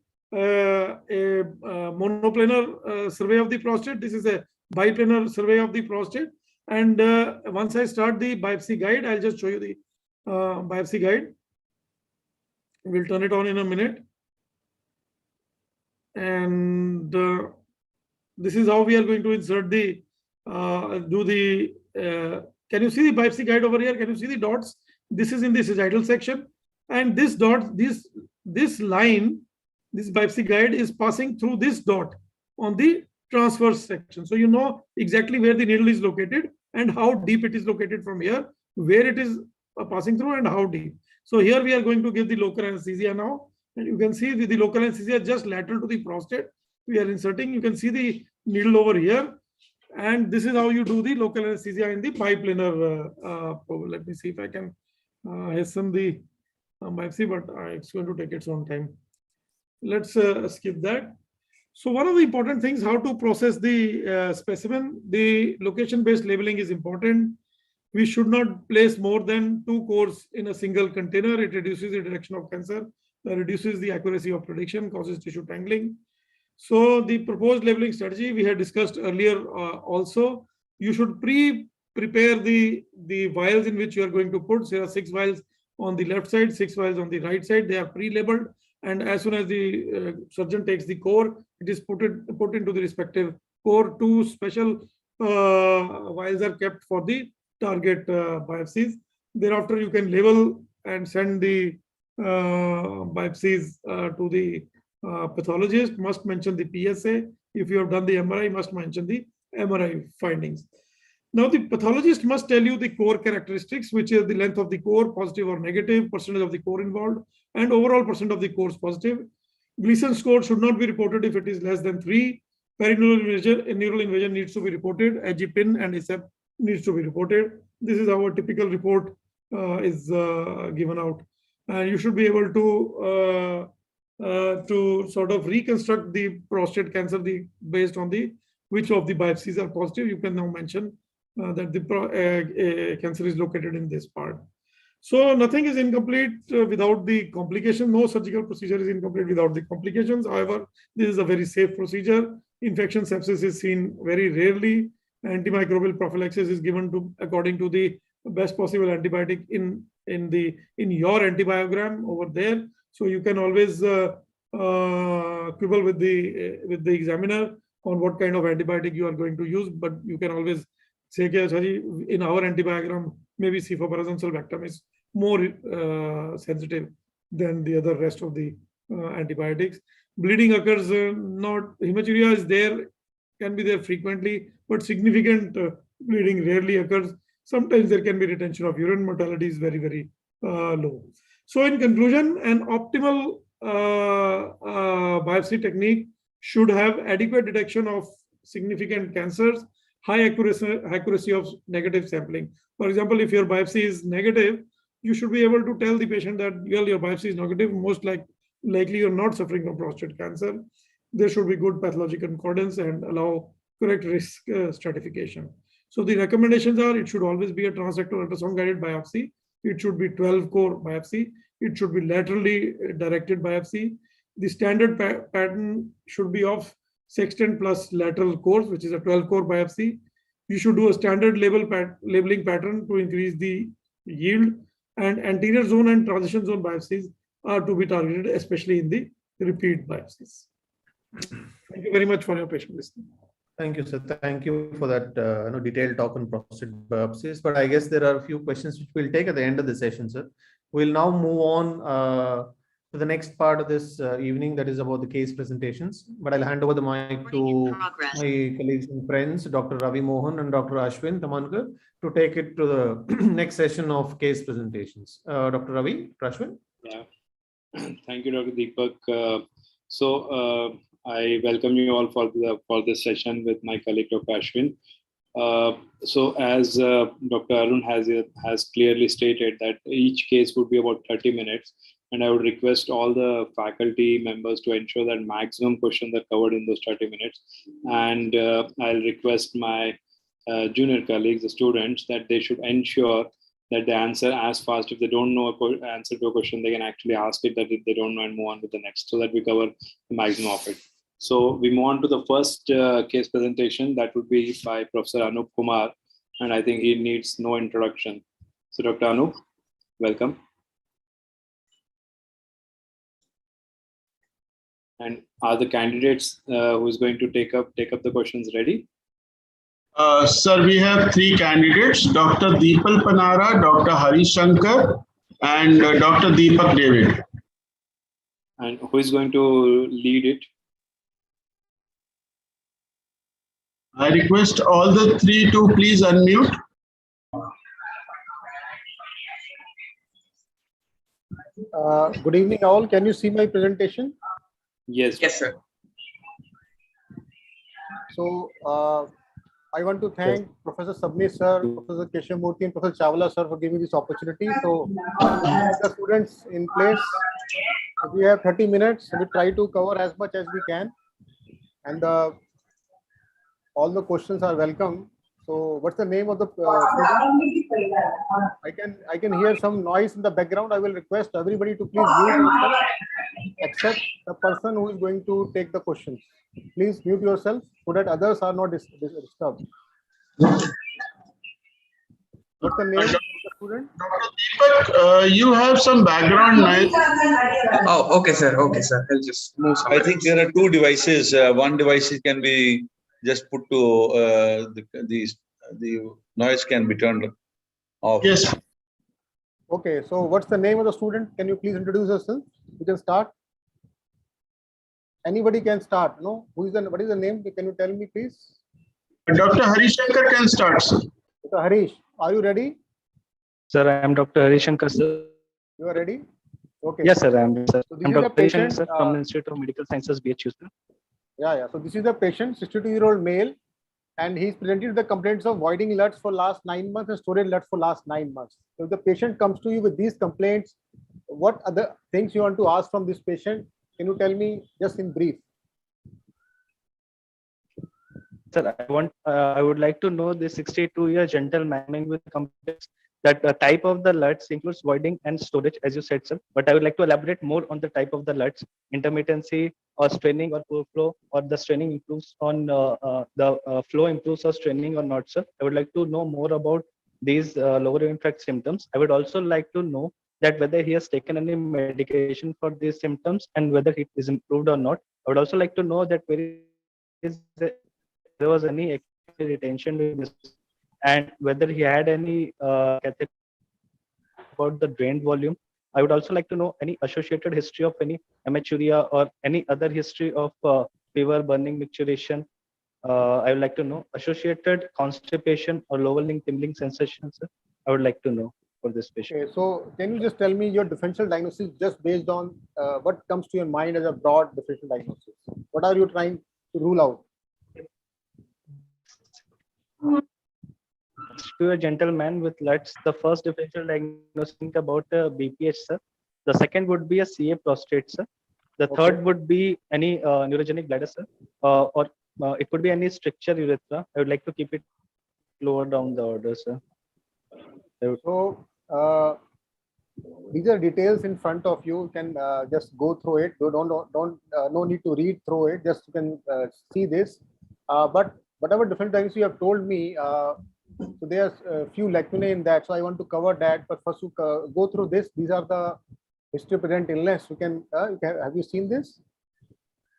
monoplanar survey of the prostate. This is a biplanar survey of the prostate. And once I start the biopsy guide, I'll just show you the biopsy guide. We'll turn it on in a minute. And this is how we are going to insert the, can you see the biopsy guide over here? Can you see the dots? This is in the sagittal section. And this dot, this line, this biopsy guide is passing through this dot on the transverse section. So you know exactly where the needle is located and how deep it is located from here, where it is passing through and how deep. So here we are going to give the local anesthesia now. And you can see the local anesthesia just lateral to the prostate. We are inserting, you can see the needle over here. And this is how you do the local anesthesia in the biplanar probe. Let me see if I can hasten the biopsy, but it's going to take its own time. Let's skip that. So one of the important things, how to process the specimen, the location-based labeling is important. We should not place more than 2 cores in a single container. It reduces the detection of cancer. reduces the accuracy of prediction, causes tissue tangling. So the proposed labeling strategy we had discussed earlier also, you should prepare the vials in which you are going to put. There are 6 vials on the left side, 6 vials on the right side. They are pre-labeled, and as soon as the surgeon takes the core, it is put into the respective core. 2 special vials are kept for the target biopsies. Thereafter, you can label and send the biopsies to the pathologist. Must mention the PSA. If you have done the MRI, must mention the MRI findings. Now, the pathologist must tell you the core characteristics, which is the length of the core, positive or negative, percentage of the core involved, and overall percent of the core is positive. Gleason score should not be reported if it is less than 3. Perineural invasion needs to be reported. AG-PIN and ISEP needs to be reported. This is how a typical report is given out. And you should be able to sort of reconstruct the prostate cancer based on which of the biopsies are positive. You can now mention that the cancer is located in this part. So nothing is incomplete without the complication. No surgical procedure is incomplete without the complications. However, this is a very safe procedure. Infection sepsis is seen very rarely. Antimicrobial prophylaxis is given according to the best possible antibiotic in your antibiogram over there. So you can always quibble with the examiner on what kind of antibiotic you are going to use, but you can always say, in our antibiogram, maybe cefoperazone sulbactam is more sensitive than the other rest of the antibiotics. Bleeding occurs, hematuria is there, can be there frequently, but significant bleeding rarely occurs. Sometimes there can be retention of urine. Mortality is very, very low. So in conclusion, an optimal biopsy technique should have adequate detection of significant cancers, high accuracy of negative sampling. For example, if your biopsy is negative, you should be able to tell the patient that, well, your biopsy is negative, most likely you're not suffering from prostate cancer. There should be good pathologic concordance and allow correct risk stratification. So the recommendations are, it should always be a transrectal ultrasound guided biopsy. It should be 12-core biopsy. It should be laterally directed biopsy. The standard pattern should be of sextant plus lateral cores, which is a 12-core biopsy. You should do a standard labeling pattern to increase the yield, and anterior zone and transition zone biopsies are to be targeted, especially in the repeat biopsies. Thank you very much for your patient listening. Thank you, sir. Thank you for that detailed talk on prostate biopsies. But I guess there are a few questions which we'll take at the end of the session, sir. We'll now move on to the next part of this evening, that is about the case presentations. But I'll hand over the mic to my colleagues and friends, Dr. Ravi Mohan and Dr. Ashwin Tamankar, to take it to the next session of case presentations. Dr. Ravi, Ashwin? Yeah. Thank you, Dr. Deepak. I welcome you all for this session with my colleague, Dr. Ashwin. So as Dr. Arun has clearly stated that each case would be about 30 minutes. And I would request all the faculty members to ensure that maximum questions are covered in those 30 minutes. And I'll request my junior colleagues, the students, that they should ensure that they answer as fast. If they don't know an answer to a question, they can actually ask it that if they don't know and move on with the next, so that we cover the maximum of it. So we move on to the first case presentation. That would be by Professor Anup Kumar, and I think he needs no introduction. So Dr. Anup, welcome. And are the candidates who is going to take up the questions ready? Sir, we have 3 candidates, Dr. Deepal Panara, Dr. Hari Shankar, and Dr. Deepak David. And who is going to lead it? I request all the 3 to please unmute. Good evening, all. Can you see my presentation? Yes. Yes, sir. So I want to thank Professor Sabnis sir, Professor Keshavmurthy, and Professor Chawla sir for giving this opportunity. So the students in place, we have 30 minutes. We try to cover as much as we can, and all the questions are welcome. So what's the name of the student? I can hear some noise in the background. I will request everybody to please mute yourself, except the person who is going to take the questions. Please mute yourself so that others are not disturbed. What's the name of the student? Dr. Deepak, you have some background noise. Oh, okay, sir. Okay, sir. I'll just move. I think there are two devices. One device can be just put to the noise can be turned off. Yes. Okay, so what's the name of the student? Can you please introduce yourself? You can start. Anybody can start. No? What is the name? Can you tell me, please? Dr. Harishankar can start, sir. Dr. Harish, are you ready? Sir, I am Dr. Harishankar, sir. You are ready? Okay. Yes, sir, I am, sir. So this I'm is a Dr. patient, Harishankar, sir, from the Institute of Medical Sciences, BHU, sir. Yeah. So this is a patient, 62-year-old male, and he's presented with the complaints of voiding LUTs for last 9 months and storage LUTs for last 9 months. So if the patient comes to you with these complaints, what other things you want to ask from this patient? Can you tell me just in brief? Sir, I would like to know this 62-year gentleman with complaints that the type of the LUTs includes voiding and storage, as you said, sir. But I would like to elaborate more on the type of the LUTs, intermittency or straining or poor flow, or the straining improves on the flow improves or straining or not, sir. I would like to know more about these lower limb tract symptoms. I would also like to know that whether he has taken any medication for these symptoms and whether it is improved or not. I would also like to know that there was any retention with this, and whether he had any about the drained volume. I would also like to know any associated history of any hematuria or any other history of fever, burning, micturition. I would like to know associated constipation or lower limb tingling sensations. I would like to know for this patient. Okay, so can you just tell me your differential diagnosis just based on what comes to your mind as a broad differential diagnosis? What are you trying to rule out? To a gentleman with LUTs, the first differential diagnosis about a BPH, sir. The second would be a CA prostate, sir. The third would be any neurogenic bladder, sir, or it could be any stricture urethra. I would like to keep it lower down the order, sir. So these are details in front of you. You can just go through it. No need to read through it. Just you can see this. But whatever different diagnosis you have told me, so there's a few lacunae in that. So I want to cover that. But first, to go through this. These are the history of present illness. You can have you seen this?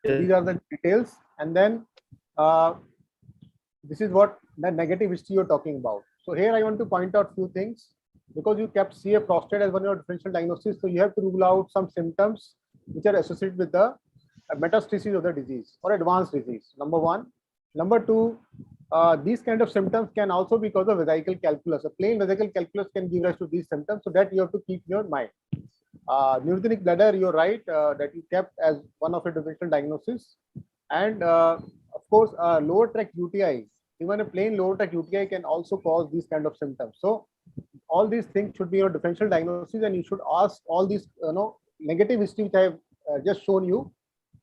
Yes. These are the details, and then this is what the negative history you're talking about. So here I want to point out few things, because you kept CA prostate as one of your differential diagnosis. So you have to rule out some symptoms which are associated with the metastasis of the disease or advanced disease. Number one. Number two, these kind of symptoms can also be because of vesical calculus. A plain vesical calculus can give rise to these symptoms. So that you have to keep in your mind. Neurogenic bladder, you're right, that you kept as one of your differential diagnosis. And of course, lower tract UTI, even a plain lower tract UTI can also cause these kind of symptoms. So all these things should be your differential diagnosis, and you should ask all these negative history which I have just shown you,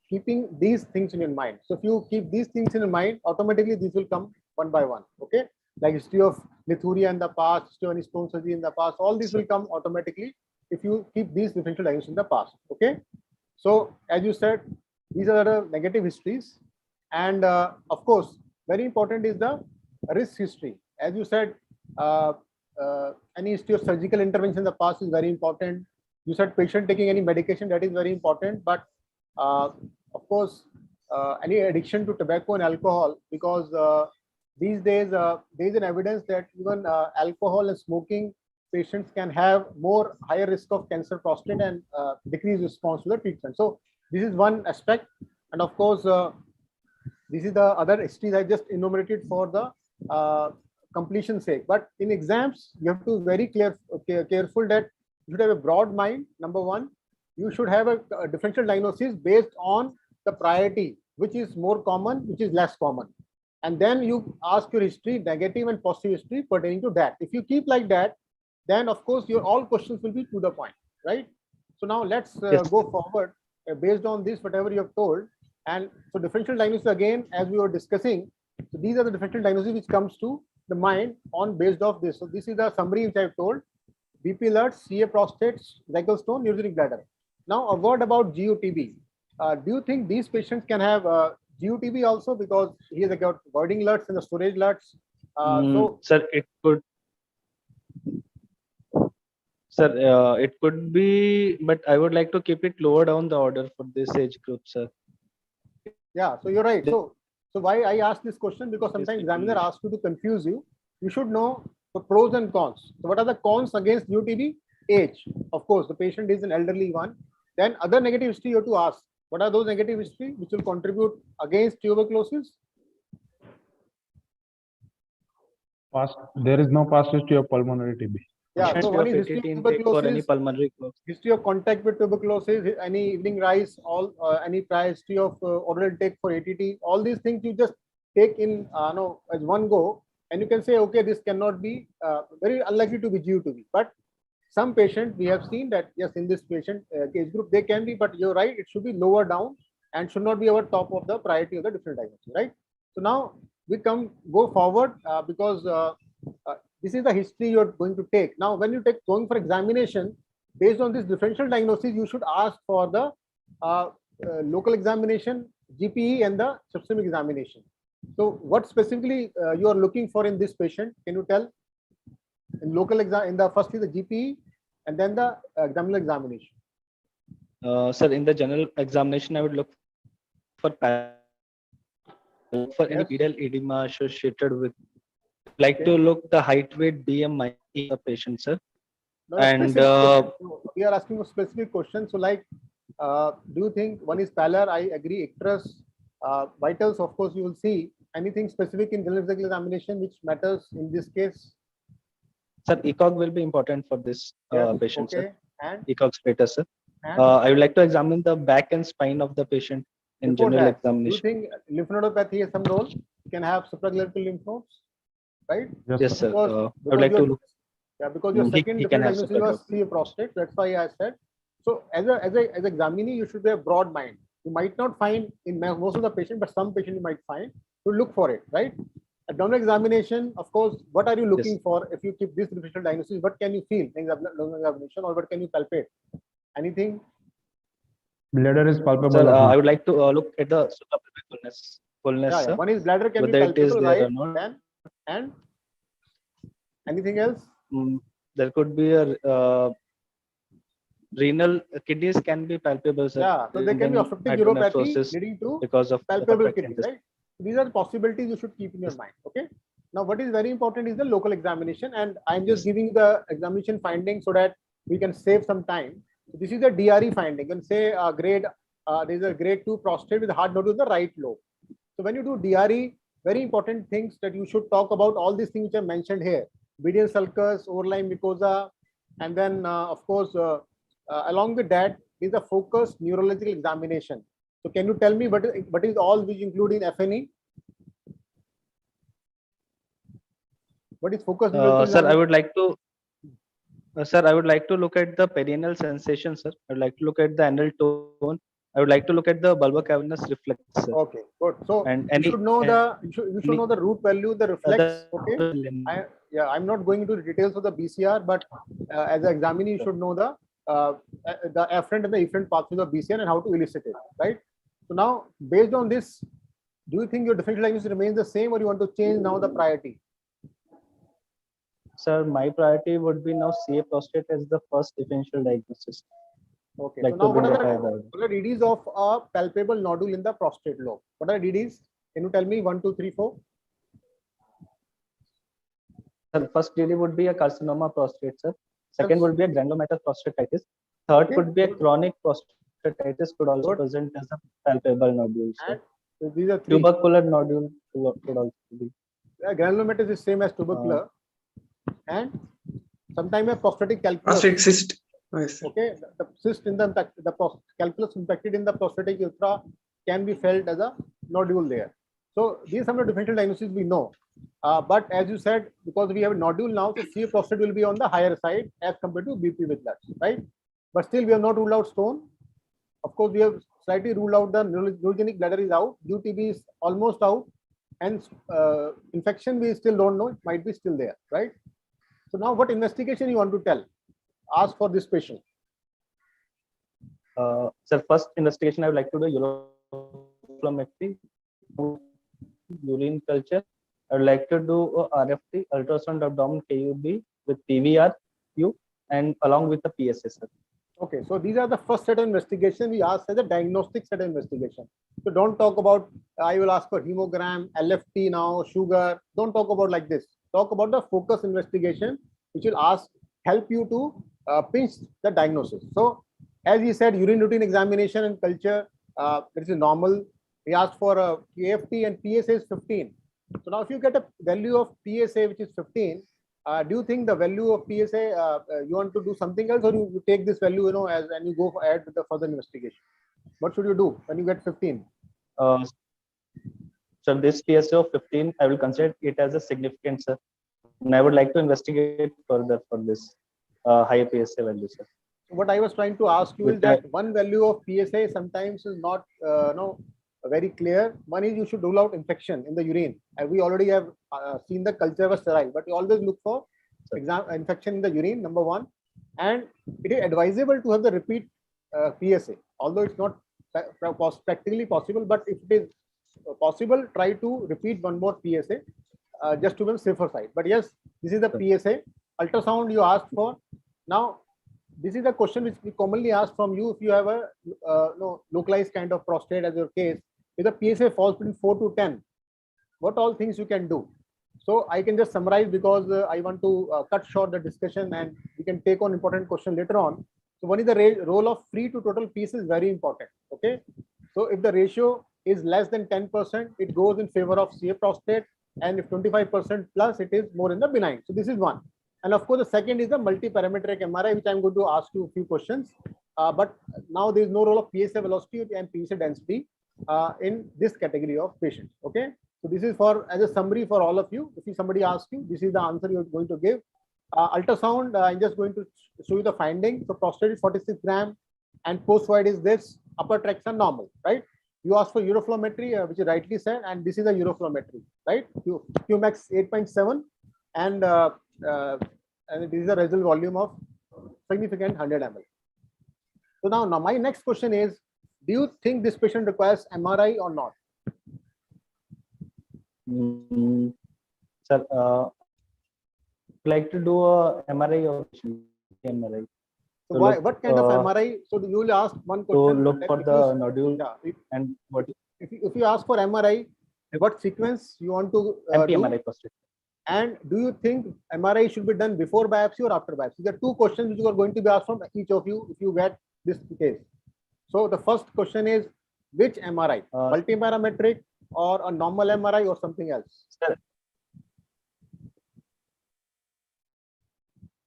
keeping these things in your mind. So if you keep these things in your mind, automatically these will come one by one. Okay, like history of lithuria in the past, history of any stone surgery in the past, all these will come automatically if you keep these differential diagnosis in the past. Okay, so as you said, these are the negative histories, and of course, very important is the risk history. As you said, any history of surgical intervention in the past is very important. You said patient taking any medication, that is very important, but of course, any addiction to tobacco and alcohol, because these days there is an evidence that even alcohol and smoking patients can have higher risk of cancer prostate and decreased response to the treatment. So this is one aspect, and of course, this is the other histories I just enumerated for the completion sake. But in exams, you have to be very careful that you should have a broad mind. Number one, you should have a differential diagnosis based on the priority, which is more common, which is less common. And then you ask your history, negative and positive history pertaining to that. If you keep like that, then of course your all questions will be to the point, right? So now let's go forward based on this, whatever you have told. And so differential diagnosis, again, as we were discussing, so these are the differential diagnoses which comes to the mind on based off this. So this is the summary which I have told. BP LUTs, CA prostate, rectal stone, neurogenic bladder. Now a word about GUTB. Do you think these patients can have GUTB also, because he has got voiding LUTs and the storage LUTs? Sir, it could. Sir, it could be, but I would like to keep it lower down the order for this age group, sir. Yeah, so you're right. So why I ask this question, because sometimes examiner asks you to confuse you. You should know the pros and cons. So what are the cons against UTB? Age. Of course, the patient is an elderly one. Then other negative history you have to ask. What are those negative history which will contribute against tuberculosis? There is no past history of pulmonary TB. Yeah, so one is history of tuberculosis, pulmonary history of contact with tuberculosis, any evening rise, all any prior history of oral intake for ATT. All these things you just take in as one go, and you can say, okay, this cannot be very unlikely to be GUTB. But some patients we have seen that yes, in this patient case group they can be, but you're right, it should be lower down and should not be our top of the priority of the different diagnosis, right? So now we go forward because this is the history you're going to take. Now, when you going for examination, based on this differential diagnosis, you should ask for the local examination, GPE, and the systemic examination. So, what specifically you are looking for in this patient? Can you tell? In local exam, in the first is the GPE, and then the examiner examination. Sir, in the general examination, I would look for any pedal edema associated with. Like to look the height, weight, BMI in the patient, sir. No, and we are asking a specific question. So, like, do you think one is pallor? I agree. Icterus, vitals, of course, you will see. Anything specific in general physical examination which matters in this case? Sir, ECOG will be important for this patient, okay. Sir. And ECOG status, sir. I would like to examine the back and spine of the patient in general examination. Do you think lymph nodopathy has some role? You can have supraclavicular lymph nodes, right? Yes, sir. Because I would like to look. Yeah, because your second different diagnosis was CA prostate. That's why I said. So as an examinee, you should be a broad mind. You might not find in most of the patient, but some patient you might find. To look for it, right? Abdominal examination, of course, what are you looking for? If you keep this differential diagnosis, what can you feel in abdominal examination, or what can you palpate? Anything? Bladder is palpable. Sir, I would like to look at the fullness. Yeah, sir. One is bladder can be palpable, right? Then, and anything else? There could be a renal kidneys can be palpable, sir. Yeah, so there can be obstructive uropathy leading to because of palpable kidneys, right? These are the possibilities you should keep in your mind. Okay. Now, what is very important is the local examination, and I'm just giving the examination findings so that we can save some time. So this is the DRE finding. You can say there is a grade 2 prostate with hard nodule in the right lobe. So when you do DRE, very important things that you should talk about all these things which I mentioned here: median sulcus, overlying mucosa, and then of course along with that is a focused neurological examination. So can you tell me what is all which include in FNE? What is focused? Sir, I would like to. Sir, I would like to look at the perineal sensation, sir. I would like to look at the anal tone. I would like to look at the bulbocavernous reflex, sir. Okay, good. So and you should know you should know the root value, the reflex. Okay. I'm not going into the details of the BCR, but as an examiner, you should know the afferent and the efferent pathways of BCR and how to elicit it, right? So now, based on this, do you think your differential diagnosis remains the same, or you want to change now the priority? Sir, my priority would be now CA prostate as the first differential diagnosis. Okay. Like so now, what are the DDs of a palpable nodule in the prostate lobe? What are DDs? Can you tell me 1, 2, 3, 4? Sir, first DD would be a carcinoma prostate, sir. Second would be a granulomatous prostatitis. Third could be a chronic prostatitis, could also present as a palpable nodule. Sir. So these are three. Tubercular nodule could also be. Granulomatous is same as tubercular, and sometimes a prostatic calculus. Prostate cyst. Okay, the cyst in the calculus impacted in the prostatic urethra can be felt as a nodule there. So these are some of the differential diagnoses we know. But as you said, because we have a nodule now, so CA prostate will be on the higher side as compared to BP with LUTs, right? But still, we have not ruled out stone. Of course, we have slightly ruled out the neurogenic bladder is out. UTB is almost out. and infection we still don't know, it might be still there, right? So now what investigation you want to ask for this patient? Sir, first investigation I would like to do uroflowmetry, urine culture. I would like to do RFT, ultrasound abdomen KUB with PVR, and along with the PSA, sir. Okay, so these are the first set of investigation we ask as a diagnostic set of investigation. So don't talk about, I will ask for hemogram, LFT now, sugar. Don't talk about like this. Talk about the focus investigation, which will help you to pinch the diagnosis. So as he said, urine routine examination and culture, this is normal. We asked for a AFT and PSA is 15. So now if you get a value of PSA, which is 15, do you think the value of PSA, you want to do something else, or you take this value, as and you go ahead with the further investigation? What should you do when you get 15? So this PSA of 15, I will consider it as a significant, sir. And I would like to investigate further for this higher PSA value, sir. What I was trying to ask you is that one value of PSA sometimes is not very clear. One is you should rule out infection in the urine. And we already have seen the culture was sterile, but you always look for infection in the urine, number one. And it is advisable to have the repeat PSA, although it's not practically possible, but if it is possible, try to repeat one more PSA just to be on the safer side. But yes, this is the PSA. Ultrasound you asked for. Now, this is the question which we commonly ask from you if you have a localized kind of prostate as your case. If the PSA falls between 4 to 10, what all things you can do? So I can just summarize because I want to cut short the discussion and we can take on important question later on. So one is the role of free to total PSA is very important. Okay. So if the ratio is less than 10%, it goes in favor of CA prostate, and if 25% plus, it is more in the benign. So this is one. And of course, the second is the multi-parametric MRI, which I'm going to ask you a few questions. But now there is no role of PSA velocity and PSA density in this category of patients. Okay. So this is for as a summary for all of you. If somebody asks you, this is the answer you're going to give. Ultrasound, I'm just going to show you the finding. So prostate is 46 gram and post-void is this. Upper tracts are normal, right? You asked for uroflowmetry, which is rightly said, and this is a uroflowmetry, right? Qmax 8.7 and this is a residual volume of significant 100 ml. So now my next question is, do you think this patient requires MRI or not? Sir, like to do a MRI or MRI. So what kind of MRI? So you will ask one question. To look for the nodule and what? If you ask for MRI, what sequence you want to MRI prostate. And do you think MRI should be done before biopsy or after biopsy? There are two questions which are going to be asked from each of you if you get this case. So the first question is, which MRI? Multiparametric or a normal MRI or something else? Sir.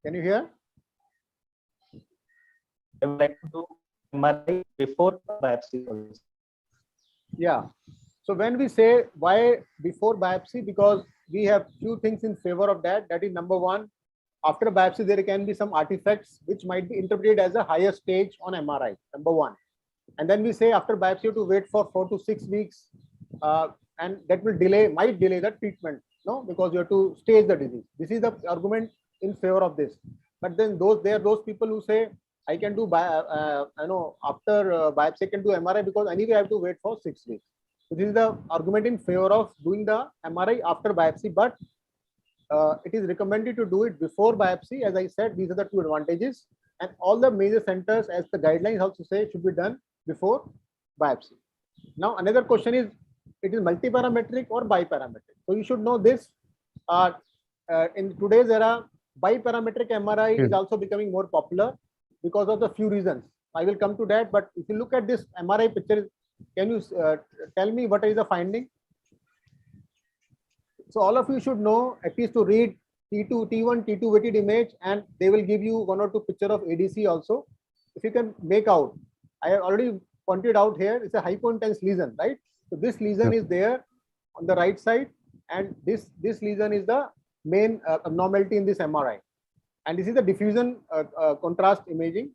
Can you hear? I would like to do MRI before biopsy. Yeah. So when we say why before biopsy, because we have few things in favor of that. That is number one, after biopsy, there can be some artifacts which might be interpreted as a higher stage on MRI, number one. And then we say after biopsy, you have to wait for 4 to 6 weeks. And that will might delay the treatment, because you have to stage the disease. This is the argument in favor of this. But then there are those people who say, I can do, after biopsy, I can do MRI because anyway I have to wait for 6 weeks. So this is the argument in favor of doing the MRI after biopsy, but it is recommended to do it before biopsy. As I said, these are the two advantages, and all the major centers, as the guidelines also say, should be done before biopsy. Now, another question is, it is multiparametric or biparametric. So you should know this. In today's era, biparametric MRI is also becoming more popular because of the few reasons. I will come to that, but if you look at this MRI picture, can you tell me what is the finding? So all of you should know at least to read T2, T1, T2 weighted image, and they will give you 1 or 2 picture of ADC also. If you can make out, I have already pointed out here, it's a hypointense lesion, right? So this lesion is there on the right side, and this lesion is the main abnormality in this MRI. And this is the diffusion contrast imaging.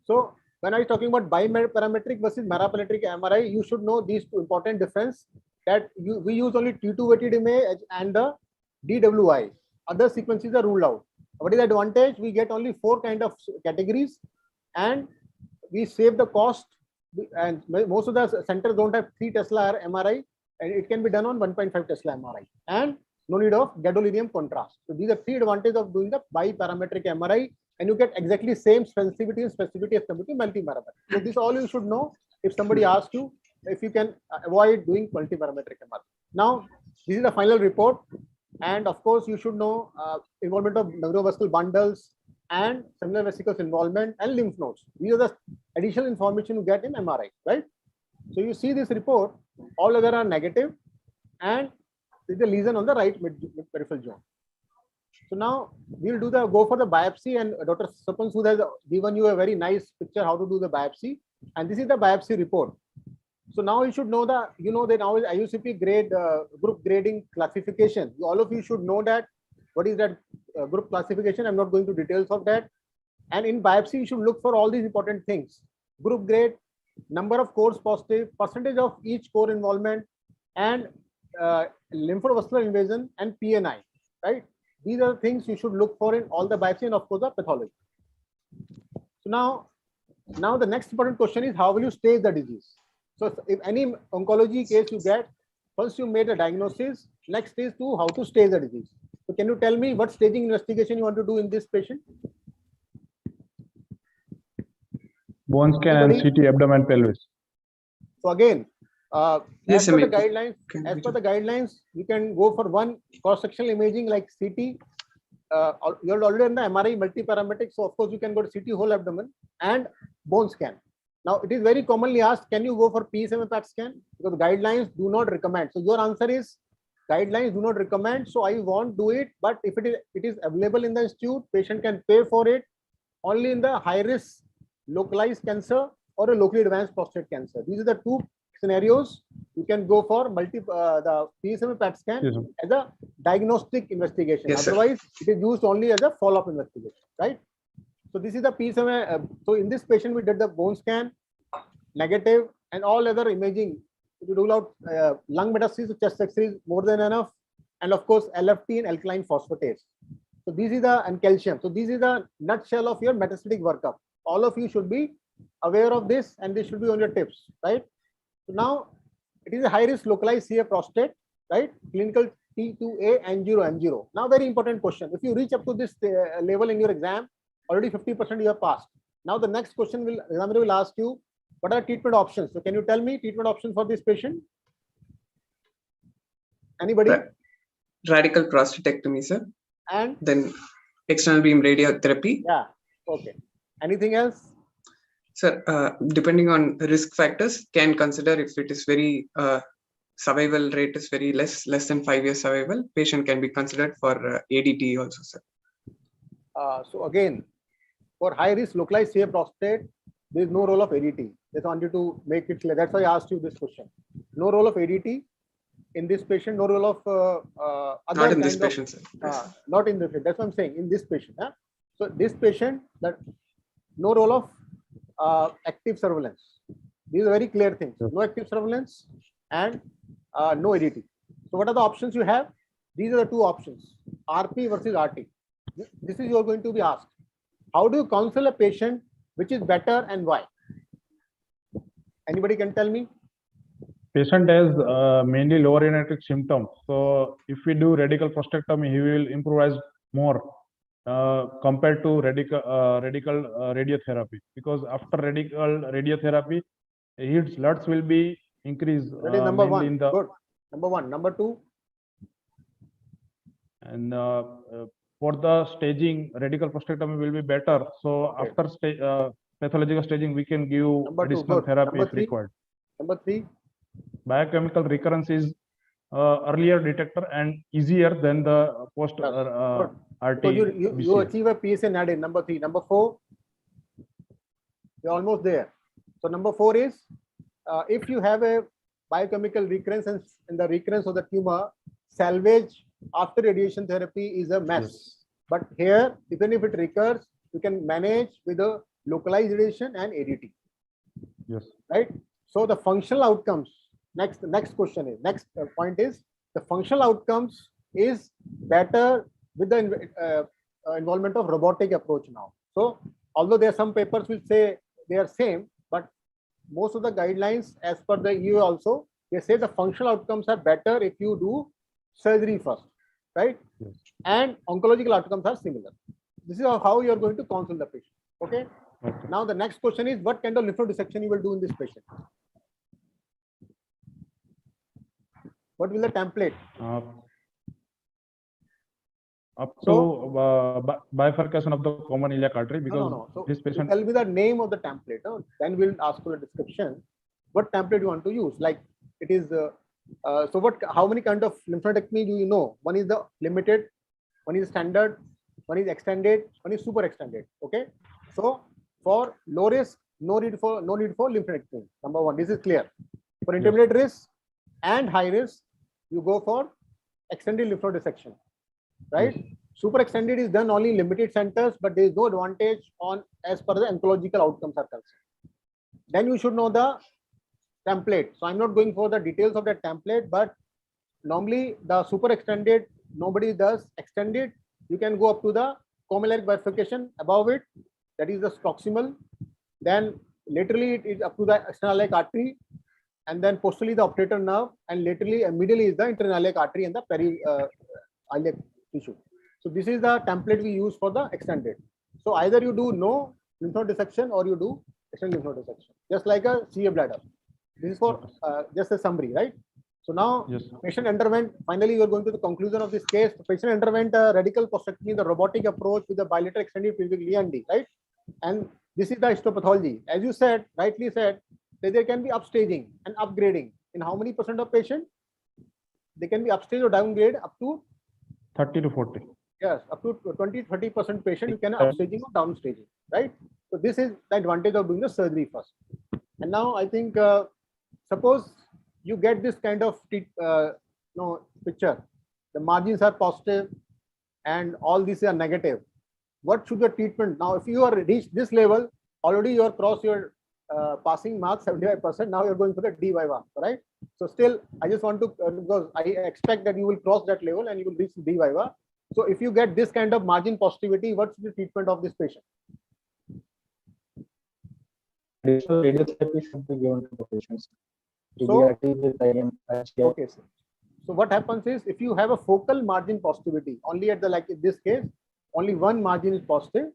So when I was talking about biparametric versus paraparametric MRI, you should know these two important difference. that we use only T2-weighted image and the DWI. Other sequences are ruled out. What is the advantage? We get only 4 kind of categories, and we save the cost. And most of the centers don't have 3 Tesla MRI, and it can be done on 1.5 Tesla MRI, and no need of gadolinium contrast. So these are 3 advantages of doing the biparametric MRI, and you get exactly same sensitivity and specificity as compared to multiparametric. So this all you should know if somebody asks you if you can avoid doing multiparametric MRI. Now this is the final report, and of course you should know involvement of neurovascular bundles and seminal vesicles involvement and lymph nodes. These are the additional information you get in MRI, right? So you see this report, all other are negative, and there is a lesion on the right mid peripheral zone. So now we'll go for the biopsy, and Dr. Sapan Sood has given you a very nice picture how to do the biopsy, and this is the biopsy report. So now you should know that now is IUCP grade group grading classification. All of you should know that what is that group classification. I'm not going to details of that. And in biopsy, you should look for all these important things: group grade, number of cores positive, percentage of each core involvement, and lymphodvascular invasion and PNI, right? These are the things you should look for in all the biopsy, and of course the pathology. So now the next important question is, how will you stage the disease? So if any oncology case you get, first you made a diagnosis, next is to how to stage the disease. So can you tell me what staging investigation you want to do in this patient? Bone scan and CT abdomen pelvis. So again, Yes, as per the guidelines, you can go for one cross-sectional imaging like CT. You're already in the MRI multiparametric, so of course you can go to CT whole abdomen and bone scan. Now it is very commonly asked, can you go for PSMA PET scan? Because guidelines do not recommend. So your answer is guidelines do not recommend. So I won't do it. But if it is available in the institute, patient can pay for it only in the high risk localized cancer or a locally advanced prostate cancer. These are the 2 scenarios you can go for the PSMA PET scan as a diagnostic investigation. Yes, otherwise it is used only as a follow-up investigation, right? So this is the PSMA. So in this patient we did the bone scan, negative, and all other imaging to rule out lung metastasis, chest X-rays more than enough, and of course LFT and alkaline phosphatase. So this is and calcium. So this is the nutshell of your metastatic workup. All of you should be aware of this, and this should be on your tips, right? So now it is a high risk localized CA prostate, right? Clinical T2A angio M0. Now very important question. If you reach up to this level in your exam, already 50% you have passed. Now the next question examiner will ask you, what are treatment options? So can you tell me treatment options for this patient? Anybody? Radical prostatectomy, sir. And then external beam radiotherapy. Yeah. Okay. Anything else? Sir, depending on risk factors, can consider if it is very survival rate is very less than 5 years survival, patient can be considered for ADT also, sir. So again, for high risk localized CA prostate, there is no role of ADT. Just wanted to make it clear. That's why I asked you this question. No role of ADT in this patient. No role of other not in this patient, sir. Not in this patient. That's what I'm saying. In this patient. So this patient, that no role of active surveillance. These are very clear things. No active surveillance and no ADT. So what are the options you have? These are the 2 options: RP versus RT. This is you're going to be asked. How do you counsel a patient which is better and why? Anybody can tell me? Patient has mainly lower genetic symptoms. So if we do radical prostatectomy, he will improve more compared to radical radiotherapy. Because after radical radiotherapy, his LUTs will be increased. That is number 1. Good. Number 1. Number 2. And for the staging, radical prostatectomy will be better. So after pathological staging, we can give additional therapy if required. Number 3. Biochemical recurrence is earlier detector and easier than the post RT. So you achieve a PSA NAD. Number 3. Number 4. You're almost there. So number 4 is if you have a biochemical recurrence and in the recurrence of the tumor, salvage after radiation therapy is a mess. Yes. But here, even if it recurs, you can manage with a localized radiation and ADT. Yes. Right. So the functional outcomes next question is, next point is, the functional outcomes is better with the involvement of robotic approach now. So although there are some papers which say they are same, but most of the guidelines as per the EU also, they say the functional outcomes are better if you do surgery first, right? Yes. And oncological outcomes are similar. This is how you are going to counsel the patient. Okay. Okay. Now the next question is, what kind of lymph node dissection you will do in this patient? What will the template? Up So- to bifurcation of the common iliac artery, because No. So this you patient. tell me the name of the template. No? Then we'll ask for a description. What template you want to use? Like it is. So what? How many kind of lymphodectomy do you know? One is the limited, one is standard, one is extended, one is super extended. Okay. So for low risk, no need for lymphodectomy. Number one, this is clear. For intermediate risk and high risk, you go for extended lymph node dissection, right? Yes. Super extended is done only in limited centers, but there is no advantage on as per the oncological outcomes are concerned. Then you should know the template. So I'm not going for the details of that template, but normally the super extended, nobody does. Extended, you can go up to the common bifurcation above it, that is the proximal. Then laterally it is up to the external iliac artery, and then posteriorly the obturator nerve, and laterally and medially is the internal iliac artery and the peri-iliac tissue. So this is the template we use for the extended. So either you do no lymph node dissection or you do extended lymph node dissection, just like a CA bladder. This is for just a summary, right? So now Yes. patient underwent, finally you are going to the conclusion of this case. The patient underwent a radical prostatectomy, the robotic approach with the bilateral extended pelvic leandi, right? And this is the histopathology. As you said, rightly said, that there can be upstaging and upgrading. In how many % of patient? They can be upstage or downgrade up to 30 to 40. Yes, up to 20-30% patient you can upstaging or downstaging, right? So this is the advantage of doing the surgery first. And now I think suppose you get this kind of picture. The margins are positive and all these are negative. What should the treatment? Now, if you are reached this level, already you are crossed your passing mark 75%. Now you're going for the D viva, right? So still, I just want to, because I expect that you will cross that level and you will reach D viva. So if you get this kind of margin positivity, what's the treatment of this patient? Radiotherapy should be given to the patients. So, Okay, okay, sir. So what happens is, if you have a focal margin positivity, only at the, like in this case, only one margin is positive.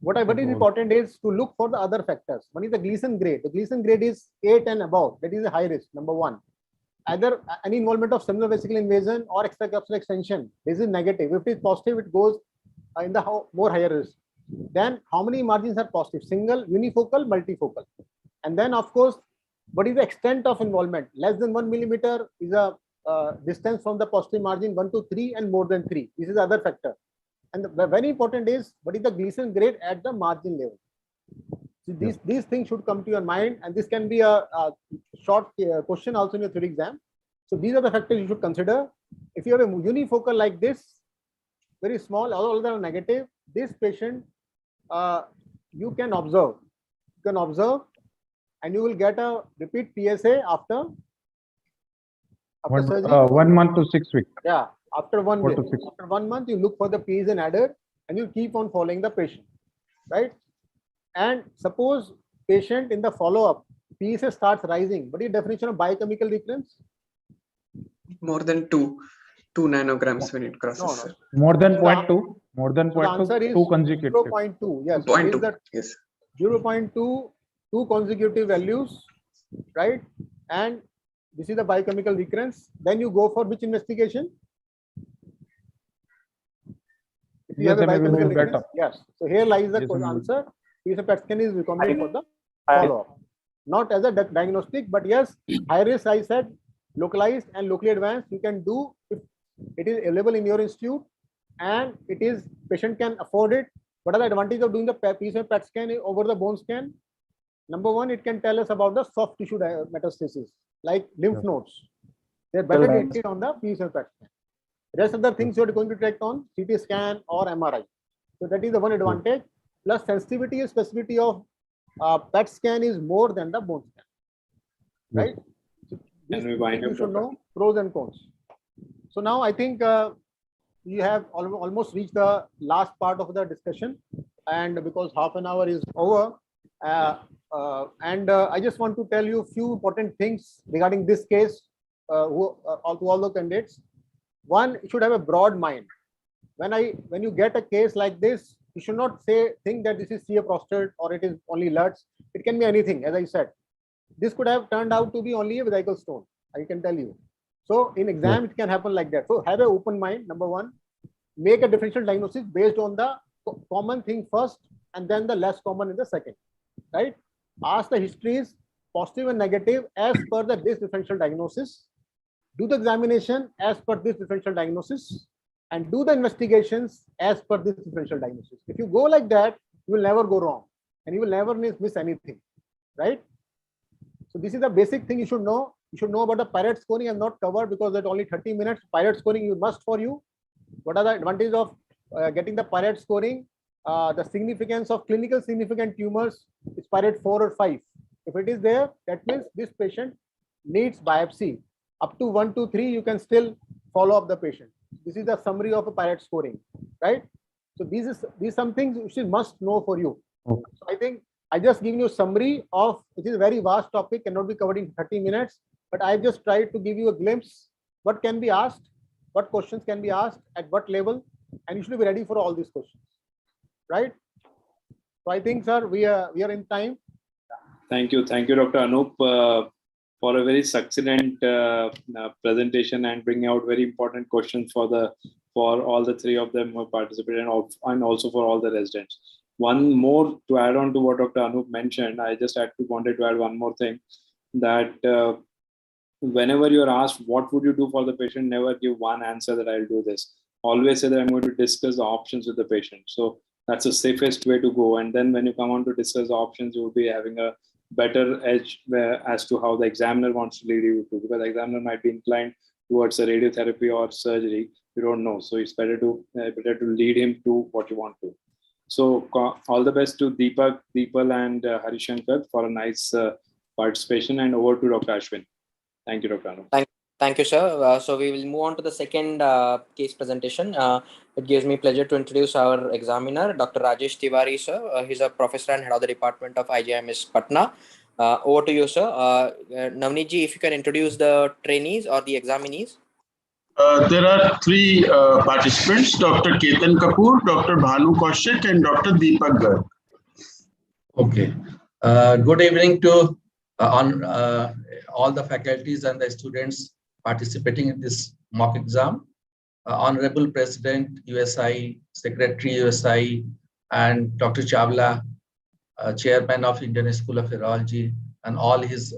What is important is to look for the other factors. One is the Gleason grade. The Gleason grade is 8 and above. That is a high risk, number one. Either any involvement of seminal vesicle invasion or extracapsular extension. This is negative. If it is positive, it goes in the more higher risk. Then how many margins are positive? Single, unifocal, multifocal. And then of course, what is the extent of involvement? Less than 1 millimeter is a distance from the positive margin, 1 to 3 and more than 3. This is the other factor. And the very important is, what is the Gleason grade at the margin level? So these things should come to your mind, and this can be a short question also in your theory exam. So these are the factors you should consider. If you have a unifocal like this, very small, all of them are negative, this patient, you can observe. You can observe, and you will get a repeat PSA after surgery. 1 month to 6 weeks. Yeah, after 1 4 week. to 6. After 1 month, you look for the P's and adder, and you keep on following the patient, right? And suppose patient in the follow-up, PSA starts rising. What is the definition of biochemical recurrence? More than 2 nanograms when it crosses. No. Sir. More than So 0.2. More than So the answer 0.2. is 2 consecutive. 0.2. Yes. 0.2. Yes. 0.2, 2 consecutive values, right? And this is the biochemical recurrence. Then you go for which investigation? If you have a biochemical recurrence, yes. So here lies the answer. PSA PET scan is recommended for the follow-up. Not as a diagnostic, but yes, high risk, I said, localized and locally advanced, you can do if it is available in your institute and it is patient can afford it. What are the advantages of doing the PSA PET scan over the bone scan? Number one, it can tell us about the soft tissue metastasis, like lymph nodes. They're better detected on the PSA PET scan. Rest of the things you are going to detect on CT scan or MRI. So that is the one advantage. Plus sensitivity and specificity of PET scan is more than the bone scan, right? So Can we wind up? You should know pros and cons. So now I think you have almost reached the last part of the discussion, and because half an hour is over, I just want to tell you a few important things regarding this case to all the candidates. One, you should have a broad mind. When you get a case like this, you should not think that this is CA prostate or it is only LUTS. It can be anything, as I said. This could have turned out to be only a vesicle stone, I can tell you. So in exam, it can happen like that. So have an open mind, number one. Make a differential diagnosis based on the common thing first and then the less common in the second, right? Ask the histories, positive and negative, as per this differential diagnosis. Do the examination as per this differential diagnosis and do the investigations as per this differential diagnosis. If you go like that, you will never go wrong and you will never miss anything, right? So this is the basic thing you should know. You should know about the Pirate scoring. I'm not covered because at only 30 minutes. Pirate scoring you must for you. What are the advantages of getting the Pirate scoring? The significance of clinical significant tumors is Pirate 4 or 5. If it is there, that means this patient needs biopsy. Up to 1, 2, 3, you can still follow up the patient. This is the summary of a Pirate scoring, right? So these some things which is must know for you. Okay. So I think I just given you a summary of, it is a very vast topic, cannot be covered in 30 minutes, but I just tried to give you a glimpse what can be asked, what questions can be asked, at what level, and you should be ready for all these questions, right? So I think, sir, we are in time. Thank you, Dr. Anup, for a very succinct presentation and bringing out very important questions for all the three of them who participated and also for all the residents. One more to add on to what Dr. Anup mentioned, I just wanted to add one more thing, that whenever you're asked, what would you do for the patient, never give one answer that I'll do this. Always say that I'm going to discuss the options with the patient. So that's the safest way to go. And then when you come on to discuss the options, you'll be having a better edge as to how the examiner wants to lead you to, because the examiner might be inclined towards a radiotherapy or surgery. You don't know. So it's better to lead him to what you want to. So all the best to Deepak, Deepal and Harishankar for a nice participation, and over to Dr. Ashwin. Thank you, Dr. Anup. Thank you, sir. So we will move on to the second case presentation. It gives me pleasure to introduce our examiner, Dr. Rajesh Tiwari, sir. He's a professor and head of the department of IGIMS Patna. Over to you, sir. Navneet ji, if you can introduce the trainees or the examinees. There are three participants, Dr. Ketan Kapoor, Dr. Bhanu Kaushik, and Dr. Deepak Garg. Okay. Good evening to all the faculties and the students participating in this mock exam. Honorable President, USI, Secretary, USI, and Dr. Chawla, Chairman of Indian School of Urology, and all his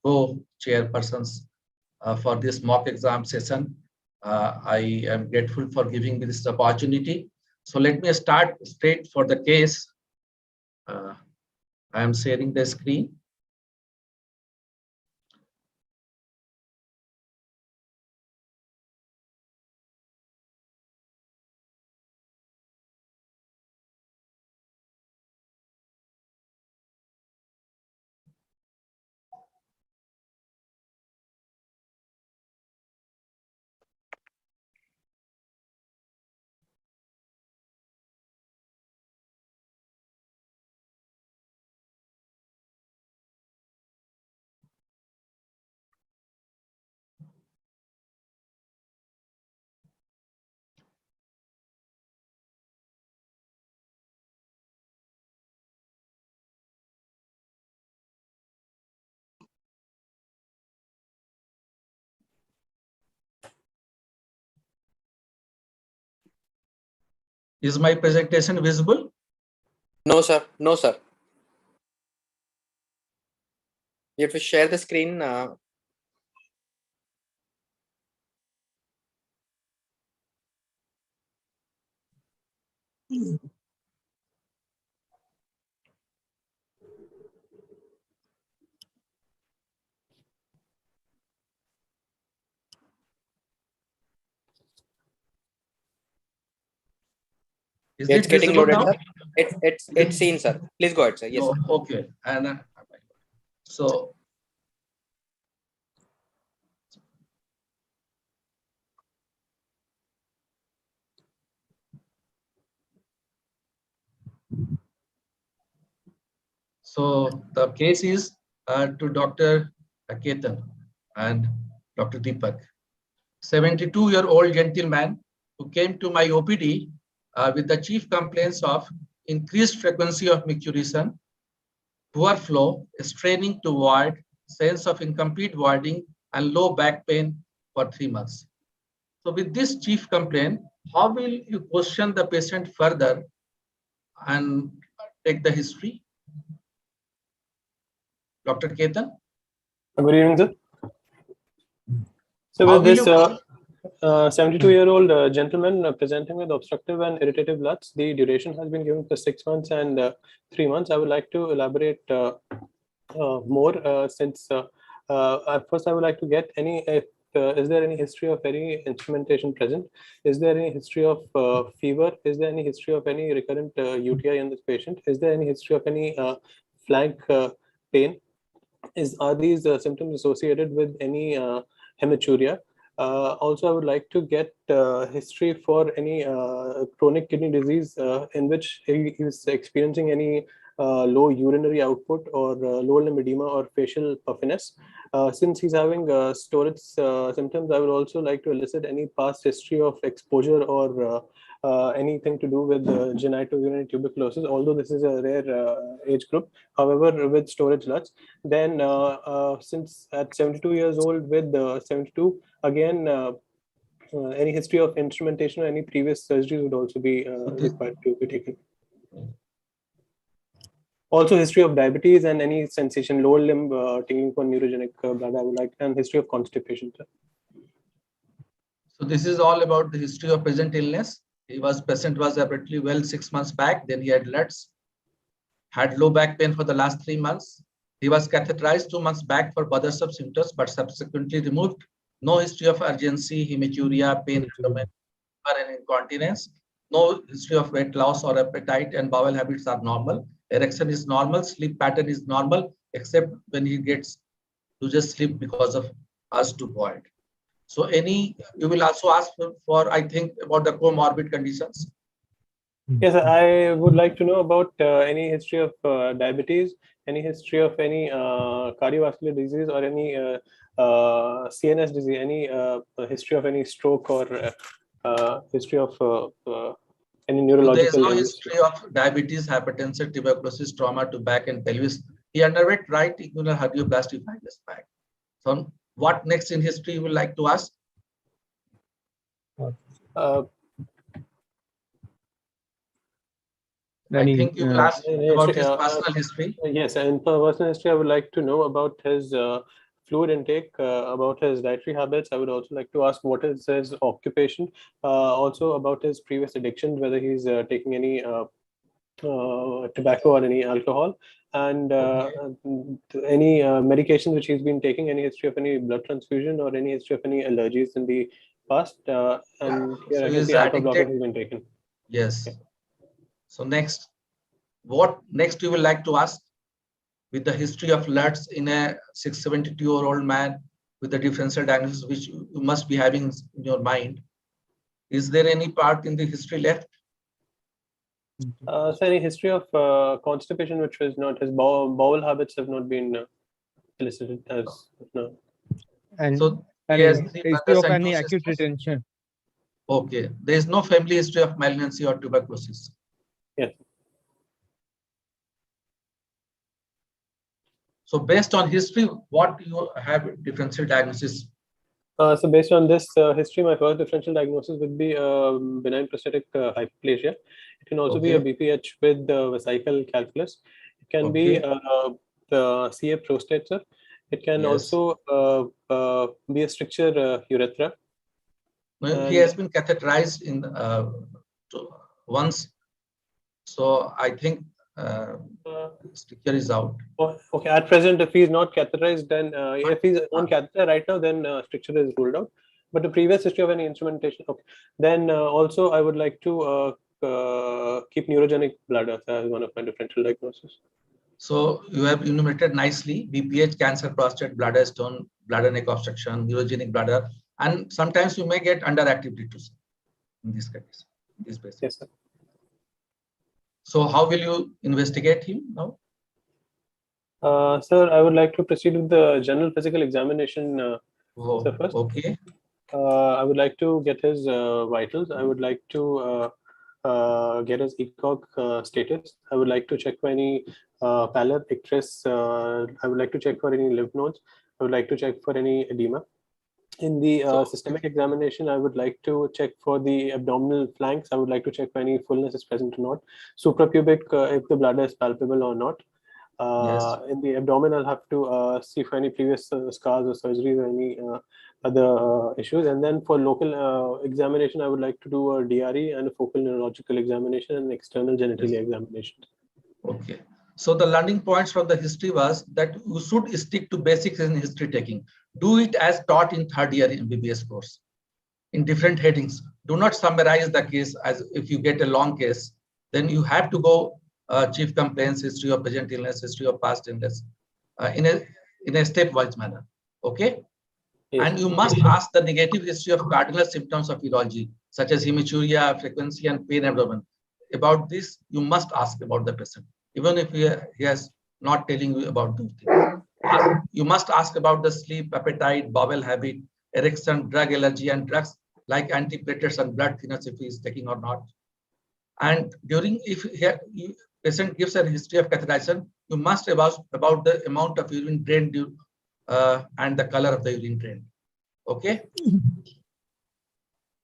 co-chairpersons for this mock exam session. I am grateful for giving me this opportunity. So let me start straight for the case. I am sharing the screen. Is my presentation visible? No, sir. No, sir. You have to share the screen. It's getting loaded, sir. It's seen, sir. Please go ahead, sir. Yes, sir. Okay. And so So the case is to Dr. Ketan and Dr. Deepak. 72-year-old gentleman who came to my OPD with the chief complaints of increased frequency of micturition, poor flow, straining to void, sense of incomplete voiding, and low back pain for 3 months. So with this chief complaint, how will you question the patient further and take the history? Dr. Ketan? Good evening, sir. So with this 72-year-old gentleman presenting with obstructive and irritative LUTs, the duration has been given for 6 months and 3 months. I would like to elaborate more since first I would like to get is there any history of any instrumentation present? Is there any history of fever? Is there any history of any recurrent UTI in this patient? Is there any history of any flank pain? Are these symptoms associated with any hematuria? Also, I would like to get history for any chronic kidney disease in which he is experiencing any low urinary output or lower limb edema or facial puffiness. Since he's having storage symptoms, I would also like to elicit any past history of exposure or anything to do with genitourinary tuberculosis, although this is a rare age group. However, with storage LUTs, then since at 72 years old with 72, again, any history of instrumentation or any previous surgeries would also be required to be taken. Also, history of diabetes and any sensation, lower limb tingling for neurogenic blood, I would like, and history of constipation. So this is all about the history of present illness. Patient was apparently well 6 months back. Then he had LUTs, had low back pain for the last 3 months. He was catheterized 2 months back for bothersome symptoms, but subsequently removed. No history of urgency, hematuria, pain, abdomen, and incontinence. No history of weight loss or appetite, and bowel habits are normal. Erection is normal, sleep pattern is normal, except when he loses sleep because of urge to void. So you will also ask for, I think, about the comorbid conditions. Yes, I would like to know about any history of diabetes, any history of any cardiovascular disease or any CNS disease, any history of any stroke or history of any neurological. There is no history of diabetes, hypertension, tuberculosis, trauma to back and pelvis. He underwent right inguinal hernioplasty 5 years back. So what next in history you would like to ask? I think you will ask about his personal history. Yes, and for personal history, I would like to know about his fluid intake, about his dietary habits. I would also like to ask what is his occupation, also about his previous addictions, whether he's taking any tobacco or any alcohol, and any medications which he's been taking, any history of any blood transfusion or any history of any allergies in the past, and here I can see alpha blocker has been taken. Yes. Okay. So next, what next you would like to ask with the history of LUTs in a 72-year-old man with the differential diagnosis which you must be having in your mind? Is there any part in the history left? So any history of constipation which was not, his bowel habits have not been elicited as no. And, so history of any acute retention. Okay, there is no family history of malignancy or tuberculosis. Yes. So based on history, what do you have differential diagnosis? So based on this history, my first differential diagnosis would be benign prostatic hyperplasia. It can also be a BPH with vesical calculus. It can be the CA prostate, sir. It can also be a stricture urethra. Well, he has been catheterized in once, so I think stricture is out. Okay, at present, if he's not catheterized, then if he's on catheter right now, then stricture is ruled out. But the previous history of any instrumentation, okay. Then also I would like to keep neurogenic bladder as one of my differential diagnoses. So you have enumerated nicely: BPH, cancer, prostate, bladder stone, bladder neck obstruction, neurogenic bladder, and sometimes you may get underactivity too in this case. This basis. Yes, sir. So how will you investigate him now? Sir, I would like to proceed with the general physical examination. Sir, first. Okay. I would like to get his vitals. I would like to get his ECOG status. I would like to check for any pallor, icterus. I would like to check for any lymph nodes. I would like to check for any edema. In the systemic examination, I would like to check for the abdominal flanks. I would like to check for any fullness is present or not. Suprapubic, if the bladder is palpable or not. In the abdomen, I'll have to see for any previous scars or surgeries or any other issues. And then for local examination, I would like to do a DRE and a focal neurological examination and external genitalia examination. Okay. So the learning points from the history was that you should stick to basics in history taking. Do it as taught in third year MBBS course in different headings. Do not summarize the case as if you get a long case, then you have to go chief complaints, history of present illness, history of past illness in a stepwise manner. Okay. Yes. And you must ask the negative history of cardinal symptoms of urology, such as hematuria, frequency, and pain abdomen. About this, you must ask about the patient, even if he has not telling you about those things. You must ask about the sleep, appetite, bowel habit, erection, drug allergy, and drugs like antiplatelets and blood thinners if he is taking or not. And during, if patient gives a history of catheterization, you must about the amount of urine drained and the color of the urine drained. Okay.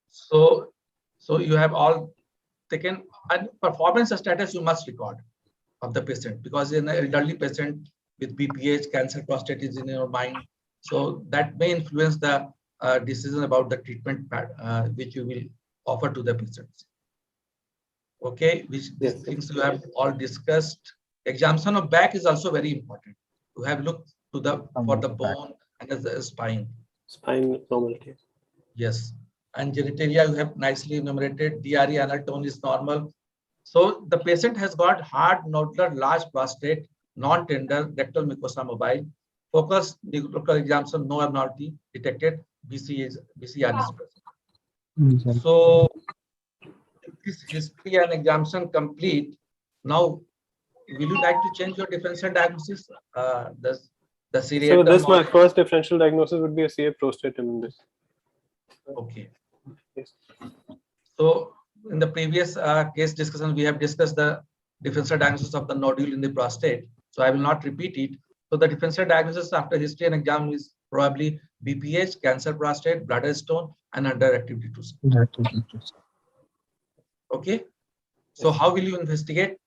So you have all taken, and performance status you must record of the patient, because in an elderly patient with BPH, cancer, prostate is in your mind. So that may influence the decision about the treatment which you will offer to the patients. Okay, which these things you have all discussed. Examination of back is also very important. You have looked to the for the bone and the spine. Spine normality. Yes, and genitalia you have nicely enumerated. DRE anal tone is normal. So the patient has got hard nodular large prostate, non-tender, rectal mucosa mobile. Focus local examination, no abnormality detected. BCR is present. So this history and examination complete. Now, will you like to change your differential diagnosis? The So this my first differential diagnosis would be a CA prostate in this. Okay. Yes. So in the previous case discussion, we have discussed the differential diagnosis of the nodule in the prostate. So I will not repeat it. So the differential diagnosis after history and exam is probably BPH, cancer prostate, bladder stone, and underactive T2. Okay. So how will you investigate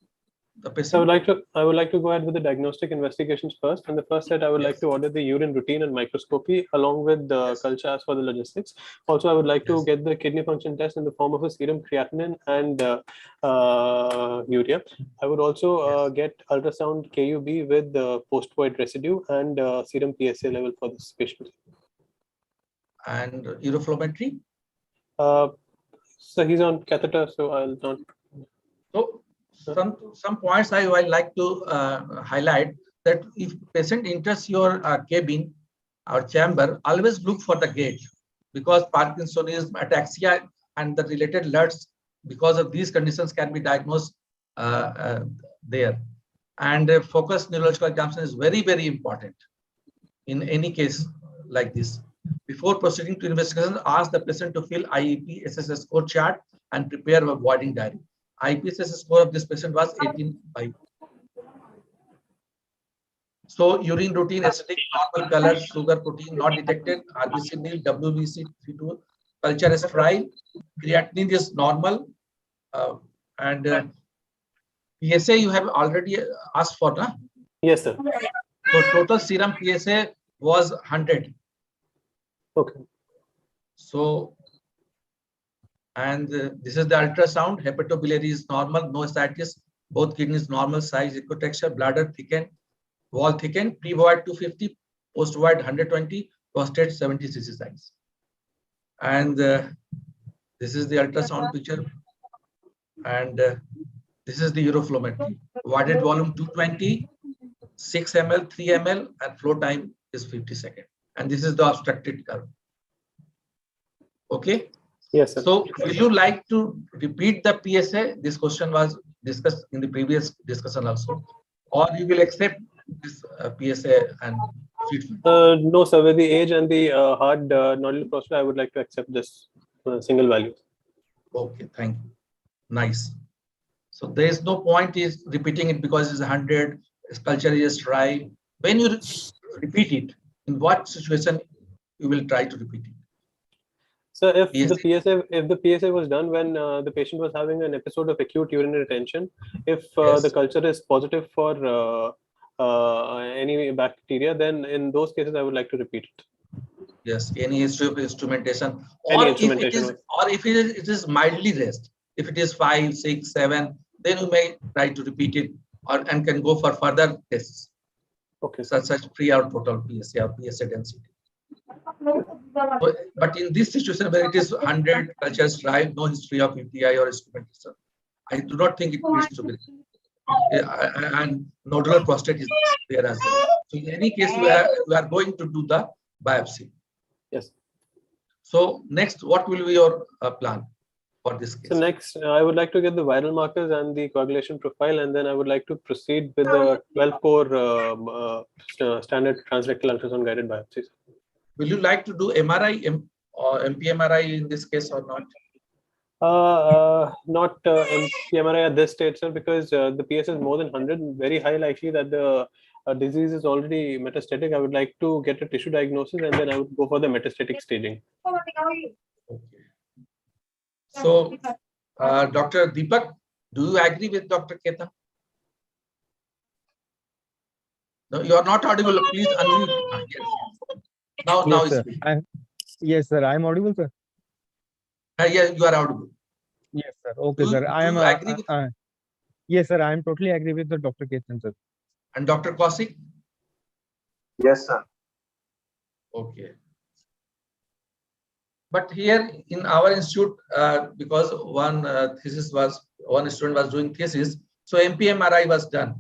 the patient? I would like to go ahead with the diagnostic investigations first. And the first set, I would like to order the urine routine and microscopy along with the culture as for the logistics. Also, I would like to get the kidney function test in the form of a serum creatinine and urea. I would also get ultrasound KUB with the post-void residue and serum PSA level for this patient. And uroflowmetry? So he's on catheter, so I'll not. So some points I would like to highlight, that if patient enters your cabin or chamber, always look for the gate, because Parkinsonism, ataxia, and the related LUTs, because of these conditions, can be diagnosed there. And focused neurological examination is very, very important in any case like this. Before proceeding to investigation, ask the patient to fill IEP SSS score chart and prepare a voiding diary. IPSS score of this patient was 18.5. So urine routine, acidic, normal color, sugar, protein not detected, RBC nil, WBC 32, culture is sterile, creatinine is normal, and PSA you have already asked for, na? Yes, sir. So total serum PSA was 100. Okay. So, and this is the ultrasound. Hepatobiliary is normal, no ascites. Both kidneys normal size, ecotexture, bladder thickened, wall thickened, pre-void 250, post-void 120, prostate 70 cc size. And this is the ultrasound picture. And this is the uroflowmetry. Voided volume 220, 6 ml, 3 ml, and flow time is 50 seconds. And this is the obstructed curve. Okay. Yes, sir. So will you like to repeat the PSA? This question was discussed in the previous discussion also. Or you will accept this PSA and treatment? No, sir. With the age and the hard nodular prostate, I would like to accept this single value. Okay, thank you. Nice. So there is no point is repeating it because it's 100, culture is dry. When you repeat it, in what situation you will try to repeat it? So if the PSA was done when the patient was having an episode of acute urinary retention, if the culture is positive for any bacteria, then in those cases I would like to repeat it. Yes, any history of instrumentation, Any or instrumentation if it is mildly raised. If it is 5, 6, 7, then you may try to repeat it and can go for further tests. Okay. Such as pre-out total PSA or PSA density. But in this situation where it is 100 cultures dry, no history of UTI or instrumentation, I do not think it needs to be. And nodular prostate is there as well. So in any case, we are going to do the biopsy. Yes. So next, what will be your plan for this case? So next, I would like to get the viral markers and the coagulation profile, and then I would like to proceed with the 12-core standard transrectal ultrasound guided biopsies. Will you like to do MRI or MPMRI in this case or not? Not MPMRI at this stage, sir, because the PS is more than 100, very high likely that the disease is already metastatic. I would like to get a tissue diagnosis and then I would go for the metastatic staging. Okay. So, Dr. Deepak, do you agree with Dr. Ketan? No, you are not audible. Please unmute. Yes. Now Yes, sir. Yes, sir. I am audible, sir. Yes, you are audible. Yes, sir. Okay, sir. I am. Agree with Yes, sir. I am totally agree with the Dr. Ketan, sir. And Dr. Kaushik? Yes, sir. Okay. But here in our institute, because one student was doing thesis, so MPMRI was done.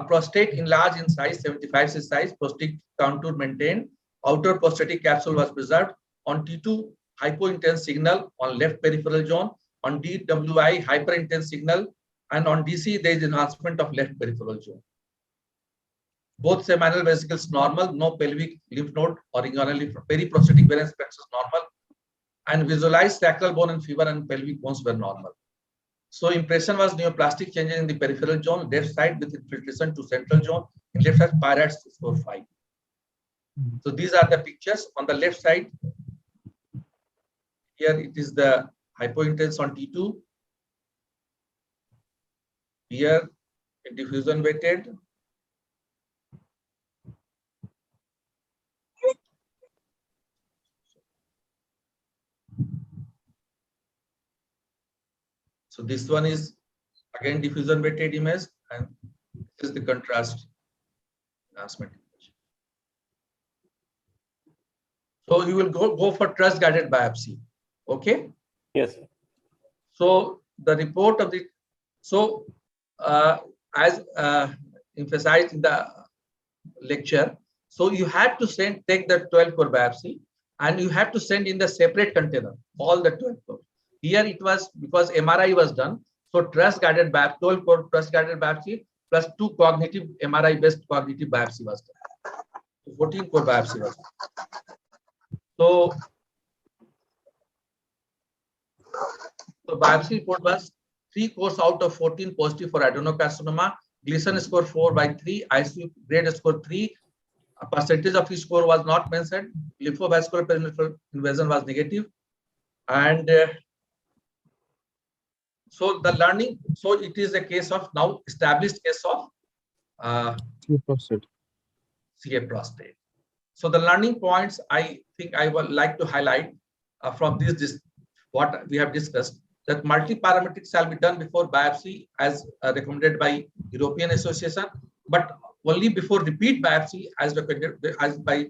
Prostate enlarged in size, 75 size, prostate contour maintained, outer prostatic capsule was preserved. On T2, hypointense signal on left peripheral zone. On DWI, hyperintense signal, and on DC, there is enhancement of left peripheral zone. Both seminal vesicles normal, no pelvic lymph node or inguinal periprostatic variance plexus normal, and visualized sacral bone and fever and pelvic bones were normal. So impression was neoplastic changes in the peripheral zone, left side with infiltration to central zone, in left side pyrites score 5. So these are the pictures on the left side. Here it is the hypointense on T2. Here diffusion weighted. So this one is again diffusion weighted image, and this is the contrast enhancement image. So you will go for trust guided biopsy. Okay. Yes. So the report of the as emphasized in the lecture, so you have to take the 12-core biopsy, and you have to send in the separate container all the 12 core. Here it was because MRI was done, so trust guided biopsy, 12-core trust guided biopsy plus 2 cognitive MRI based cognitive biopsy was done. 14-core biopsy was done. So the biopsy report was 3 cores out of 14 positive for adenocarcinoma. Gleason score 4/3, ISU grade score 3. A percentage of each score was not mentioned. Lymphovascular peripheral invasion was negative, and so the learning. So it is a case of now established case of CA prostate. So the learning points I think I would like to highlight from this what we have discussed, that multi-parametric shall be done before biopsy as recommended by European Association, but only before repeat biopsy as recommended as by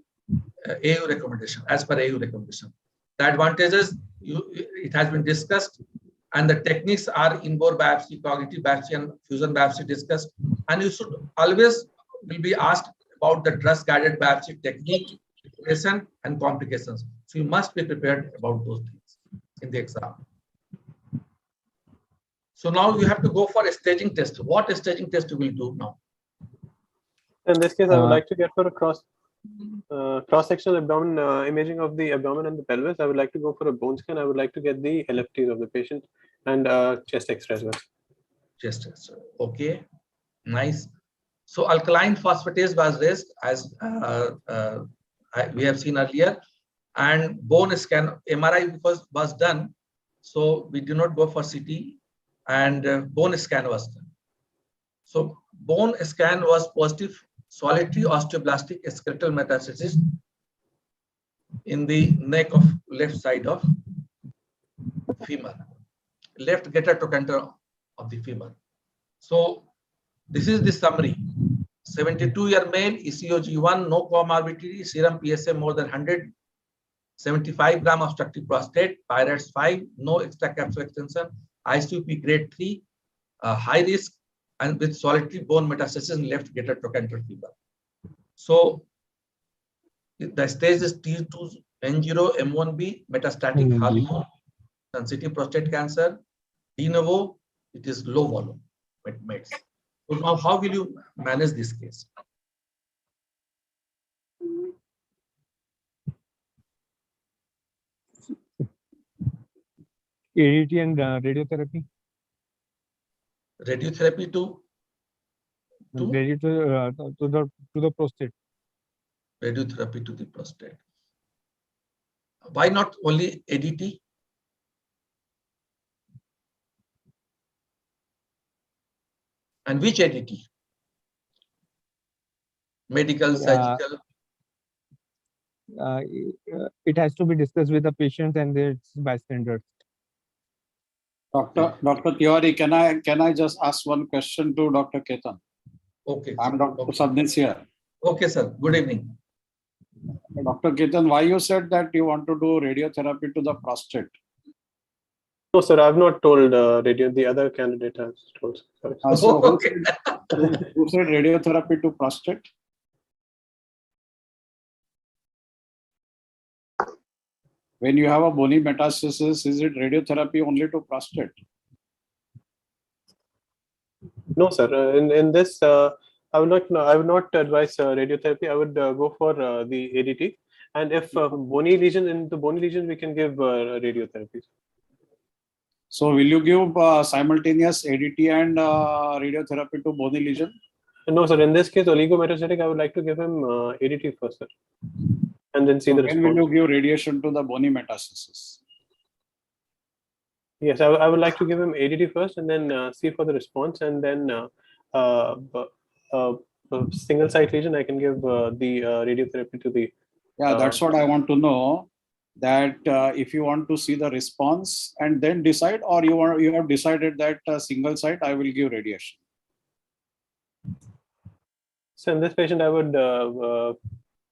AU recommendation, as per AU recommendation. The advantages it has been discussed, and the techniques are in-bore biopsy, cognitive biopsy, and fusion biopsy discussed. And you should always will be asked about the trust-guided biopsy technique, duration, and complications. So you must be prepared about those things in the exam. So now you have to go for a staging test. What staging test you will do now? In this case, I would like to get for a cross-sectional abdomen imaging of the abdomen and the pelvis. I would like to go for a bone scan. I would like to get the LFTs of the patient and chest X-ray as well. Chest X-ray. Okay, nice. So alkaline phosphatase was raised as we have seen earlier, and bone scan MRI was done. So we do not go for CT, and bone scan was done. So bone scan was positive, solitary osteoblastic skeletal metastasis in the neck of left side of femur, left greater trochanter of the femur. So this is the summary. 72-year male, ECOG1, no comorbidity, serum PSA more than 100, 75 gram obstructive prostate, pyrites 5, no extracapsular extension, ISUP grade 3, high risk, and with solitary bone metastasis in left greater trochanter femur. So the stage is T2 N0 M1B, metastatic hard sensitive prostate cancer. De novo, it is low volume meds. So now, how will you manage this case? ADT and radiotherapy. Radiotherapy to the prostate. Radiotherapy to the prostate. Why not only ADT? And which ADT? Medical, surgical? It has to be discussed with the patient and their bystanders. Dr. Tiwari, can I just ask one question to Dr. Ketan? Okay. I'm Dr. Sabnis here. Okay, sir. Good evening. Dr. Ketan, why you said that you want to do radiotherapy to the prostate? No, sir, I've not told the other candidate has told. Sorry. So who said radiotherapy to prostate? When you have a bony metastasis, is it radiotherapy only to prostate? No, sir. In this, I would not advise radiotherapy. I would go for the ADT. And if bony lesion, in the bony lesion, we can give radiotherapy. So will you give simultaneous ADT and radiotherapy to bony lesion? No, sir. In this case, oligometastatic, I would like to give him ADT first, sir. And then see the response. When will you give radiation to the bony metastasis? Yes, I would like to give him ADT first and then see for the response. And then single site lesion, I can give the radiotherapy to the... Yeah, that's what I want to know. That if you want to see the response and then decide, or you have decided that single site, I will give radiation. So in this patient, I would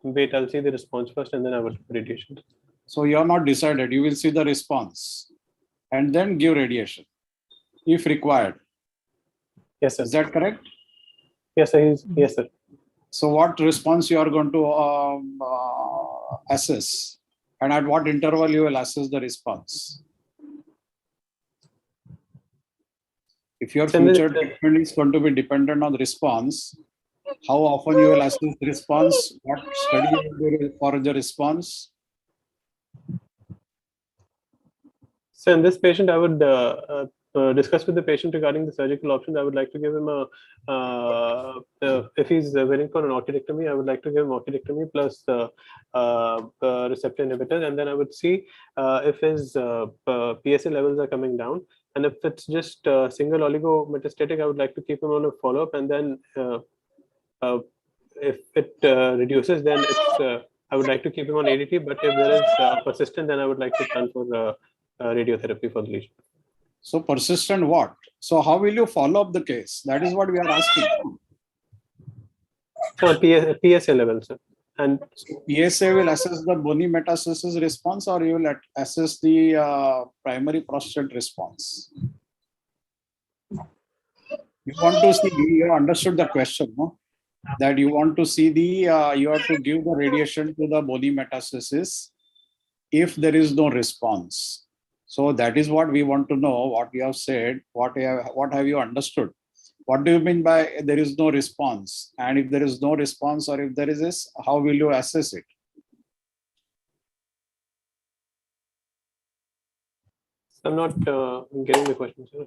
wait, I'll see the response first and then I will give radiation. So you are not decided, you will see the response and then give radiation if required. Yes, sir. Is that correct? Yes, sir. Yes, sir. So what response you are going to assess? And at what interval you will assess the response? If your future treatment is going to be dependent on response, how often you will assess the response? What study you will do for the response? So in this patient, I would discuss with the patient regarding the surgical options. I would like to give him if he's waiting for an orchidectomy, I would like to give him orchidectomy plus receptor inhibitor, and then I would see if his PSA levels are coming down. And if it's just single oligometastatic, I would like to keep him on a follow-up, and then if it reduces, then it's I would like to keep him on ADT. But if there is persistent, then I would like to plan for radiotherapy for the lesion. So persistent what? So how will you follow up the case? That is what we are asking. So PSA level, sir. And so PSA will assess the bony metastasis response, or you will assess the primary prostate response? You want to see, you understood the question, no? That you want to see the, you have to give the radiation to the bony metastasis if there is no response. So that is what we want to know, what you have said, what have you understood. What do you mean by there is no response? And if there is no response, or if there is this, how will you assess it? I'm not getting the question, sir.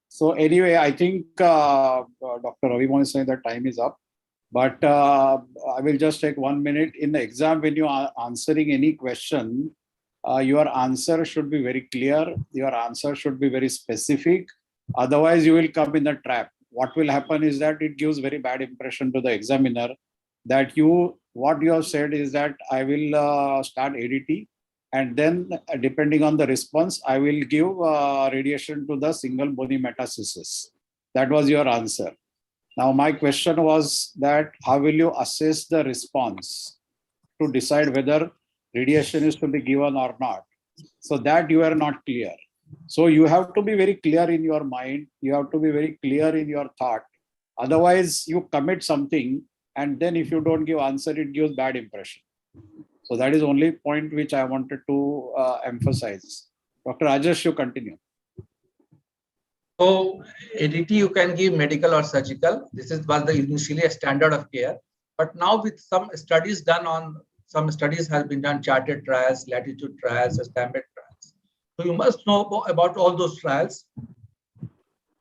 So anyway, I think Dr. Ravi is saying that time is up. But I will just take 1 minute. In the exam, when you are answering any question, your answer should be very clear. Your answer should be very specific. Otherwise, you will come in the trap. What will happen is that it gives very bad impression to the examiner that what you have said is that I will start ADT, and then depending on the response, I will give radiation to the single bony metastasis. That was your answer. Now, my question was that how will you assess the response to decide whether radiation is to be given or not? So that you are not clear. So you have to be very clear in your mind. You have to be very clear in your thought. Otherwise, you commit something, and then if you don't give answer, it gives bad impression. So that is only point which I wanted to emphasize. Dr. Rajesh, you continue. So ADT you can give medical or surgical. This was initially a standard of care. But now with some studies have been done, charted trials, latitude trials, stampede trials. So you must know about all those trials.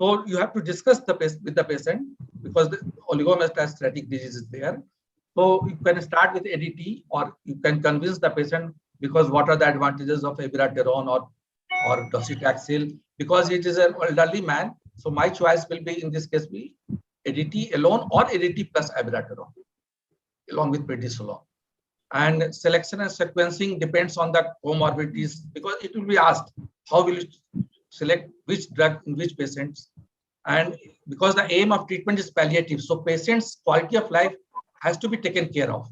So you have to discuss with the patient because the oligometastatic disease is there. So you can start with ADT, or you can convince the patient because what are the advantages of abiraterone or docetaxel, because it is an elderly man. So my choice will be in this case be ADT alone or ADT plus abiraterone along with prednisolone. And selection and sequencing depends on the comorbidities, because it will be asked how will you select which drug in which patients, and because the aim of treatment is palliative, so patients' quality of life has to be taken care of.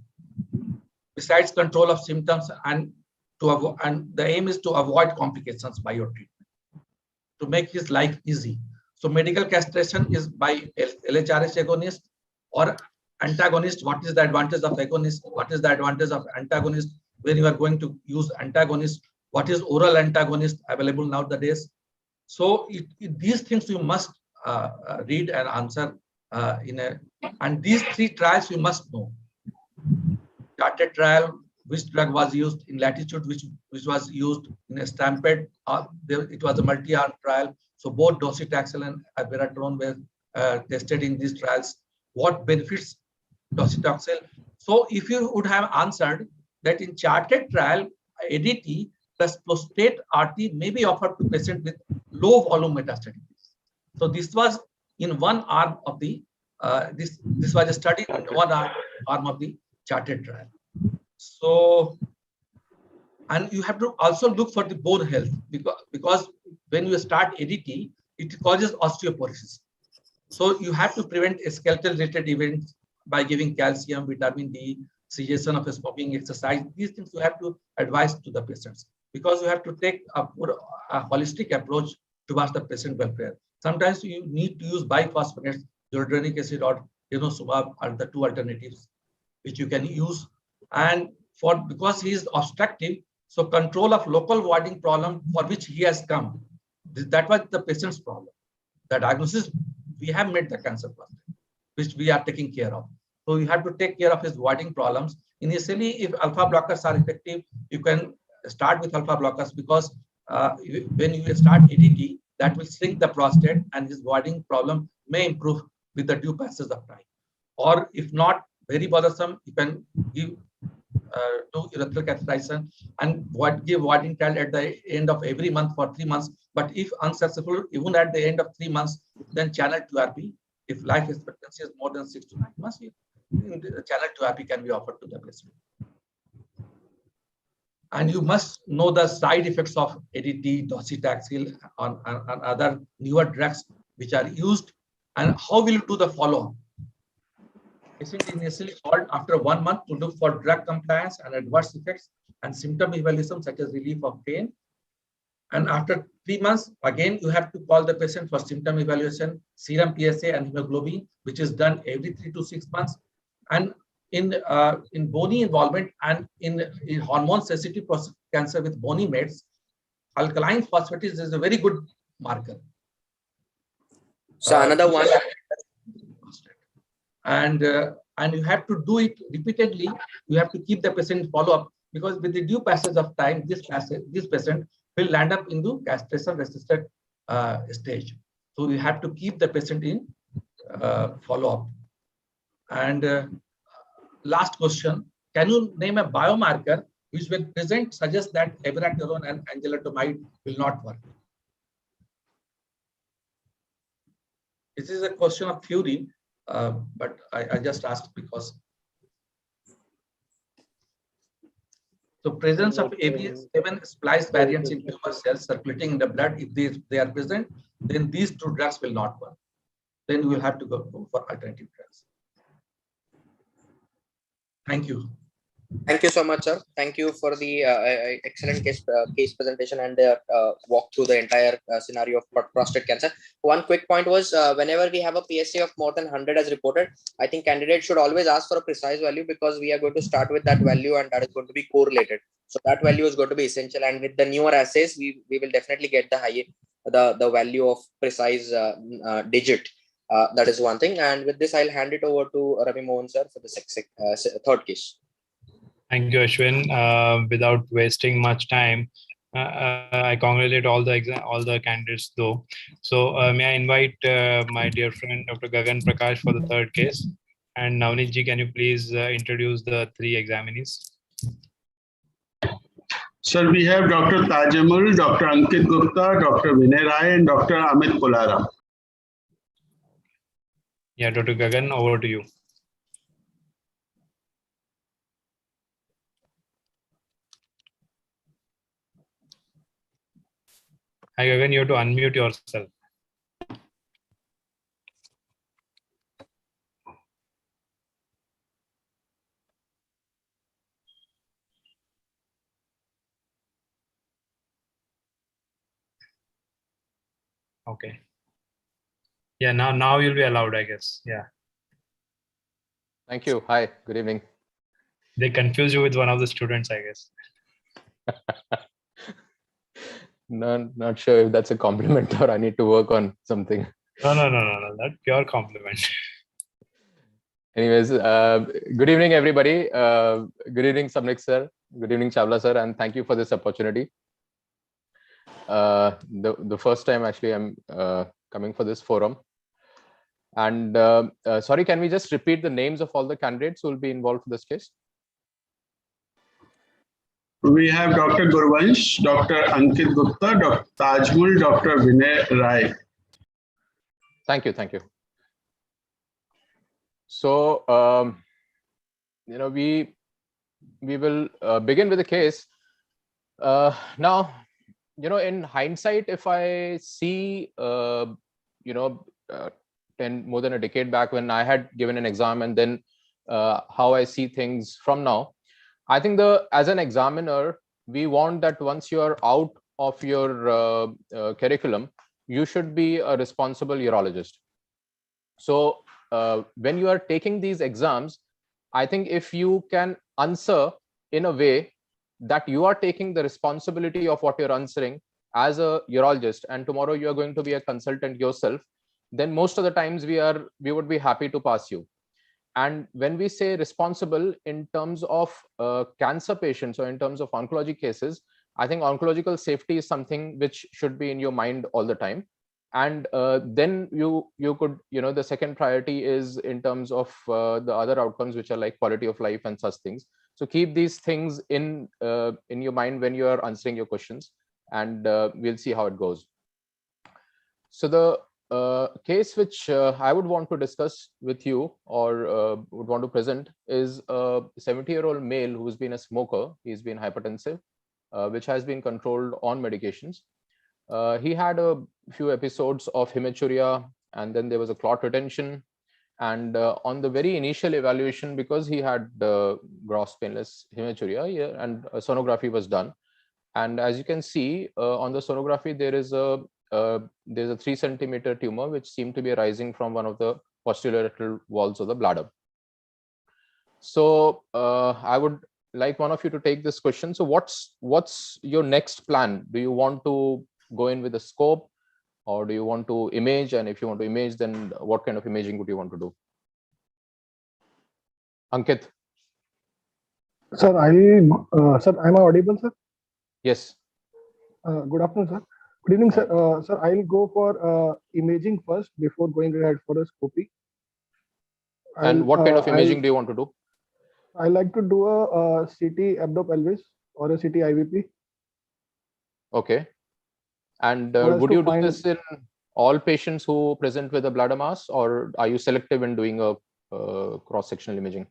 Besides control of symptoms, and the aim is to avoid complications by your treatment, to make his life easy. So medical castration is by LHRH agonist or antagonist. What is the advantage of agonist? What is the advantage of antagonist when you are going to use antagonist? What is oral antagonist available nowadays? So these things you must read and answer and these three trials you must know. Charted trial, which drug was used; in latitude, which was used; in a stampede, it was a multi-arm trial. So both docetaxel and abiraterone were tested in these trials. What benefits docetaxel? So if you would have answered that in charted trial, ADT plus prostate RT may be offered to patients with low volume metastatic. So this was in one arm of the this was a study in one arm of the charted trial. So, and you have to also look for the bone health, because when you start ADT, it causes osteoporosis. So you have to prevent skeletal related events by giving calcium, vitamin D, cessation of smoking, exercise. These things you have to advise to the patients, because you have to take a holistic approach towards the patient welfare. Sometimes you need to use biphosphonates, urodynamic acid or denosumab are the two alternatives which you can use. And because he is obstructive, so control of local voiding problem for which he has come, that was the patient's problem. The diagnosis, we have made the cancer prostate, which we are taking care of. So you have to take care of his voiding problems. Initially, if alpha blockers are effective, you can start with alpha blockers, because when you start ADT, that will shrink the prostate and his voiding problem may improve with the due passage of time. Or if not very bothersome, you can give do urethral catheterization and give voiding trial at the end of every month for 3 months. But if unsuccessful, even at the end of 3 months, then channel TURBT. If life expectancy is more than 6 to 9 months, channel TURBT can be offered to the patient. And you must know the side effects of ADT, docetaxel, and other newer drugs which are used, and how will you do the follow-up. Patient initially called after 1 month to look for drug compliance and adverse effects and symptom evaluation such as relief of pain. And after 3 months, again, you have to call the patient for symptom evaluation, serum PSA and hemoglobin, which is done every 3 to 6 months. And in bony involvement and in hormone sensitive prostate cancer with bony mets, alkaline phosphatase is a very good marker. So another one. And you have to do it repeatedly. You have to keep the patient follow-up, because with the due passage of time, this patient will land up into castration-resistant stage. So you have to keep the patient in follow-up. And last question, can you name a biomarker which will suggest that abiraterone and enzalutamide will not work? This is a question of theory, but I just asked because the presence of ABS7 spliced variants in tumor cells circulating in the blood, if they are present, then these two drugs will not work. Then you will have to go for alternative drugs. Thank you. Thank you so much, sir. Thank you for the excellent case presentation and walk through the entire scenario of prostate cancer. One quick point was whenever we have a PSA of more than 100 as reported, I think candidates should always ask for a precise value, because we are going to start with that value and that is going to be correlated. So that value is going to be essential. And with the newer assays, we will definitely get the value of precise digit. That is one thing. And with this, I'll hand it over to Ravi Mohan sir for the third case. Thank you, Ashwin. Without wasting much time, I congratulate all the candidates though. So may I invite my dear friend Dr. Gagan Prakash for the third case. And Navneet ji, can you please introduce the three examinees? Sir, we have Dr. Tajamul, Dr. Ankit Gupta, Dr. Vinay Rai, and Dr. Amit Kolara. Yeah, Dr. Gagan, over to you. Hi, Gagan, you have to unmute yourself. Okay. Yeah, now you'll be allowed, I guess. Yeah. Thank you. Hi, good evening. They confuse you with one of the students, I guess. No, not sure if that's a compliment or I need to work on something. No. That's pure compliment. Anyways, good evening, everybody. Good evening, Samnik sir. Good evening, Chawla sir, and thank you for this opportunity. The first time actually I'm coming for this forum. And sorry, can we just repeat the names of all the candidates who will be involved for this case? We have Dr. Gurvansh, Dr. Ankit Gupta, Dr. Tajmul, Dr. Vinay Rai. Thank you. So, we will begin with the case. Now, in hindsight, if I see, more than a decade back when I had given an exam, and then how I see things from now, I think as an examiner, we want that once you're out of your curriculum, you should be a responsible urologist. So when you are taking these exams, I think if you can answer in a way that you are taking the responsibility of what you're answering as a urologist, and tomorrow you are going to be a consultant yourself, then most of the times we would be happy to pass you. And when we say responsible in terms of cancer patients or in terms of oncology cases, I think oncological safety is something which should be in your mind all the time. And then you could, the second priority is in terms of the other outcomes, which are like quality of life and such things. So keep these things in your mind when you are answering your questions, and we'll see how it goes. So the case which I would want to discuss with you, or would want to present, is a 70-year-old male who's been a smoker. He's been hypertensive, which has been controlled on medications. He had a few episodes of hematuria, and then there was a clot retention. And on the very initial evaluation, because he had gross painless hematuria, and a sonography was done. And as you can see on the sonography, there's a 3-centimeter tumor which seemed to be arising from one of the posterior lateral walls of the bladder. So I would like one of you to take this question. So what's your next plan? Do you want to go in with a scope? or do you want to image? And if you want to image, then what kind of imaging would you want to do? Ankit. Sir, sir, am I audible, sir? Yes. Good afternoon, sir. Good evening, sir. Sir, I'll go for imaging first before going ahead for a scopy. And what kind of imaging do you want to do? I like to do a CT abdo-pelvis or a CT IVP. Okay. And So as would to you do find- this in all patients who present with a bladder mass, or are you selective in doing a cross-sectional imaging?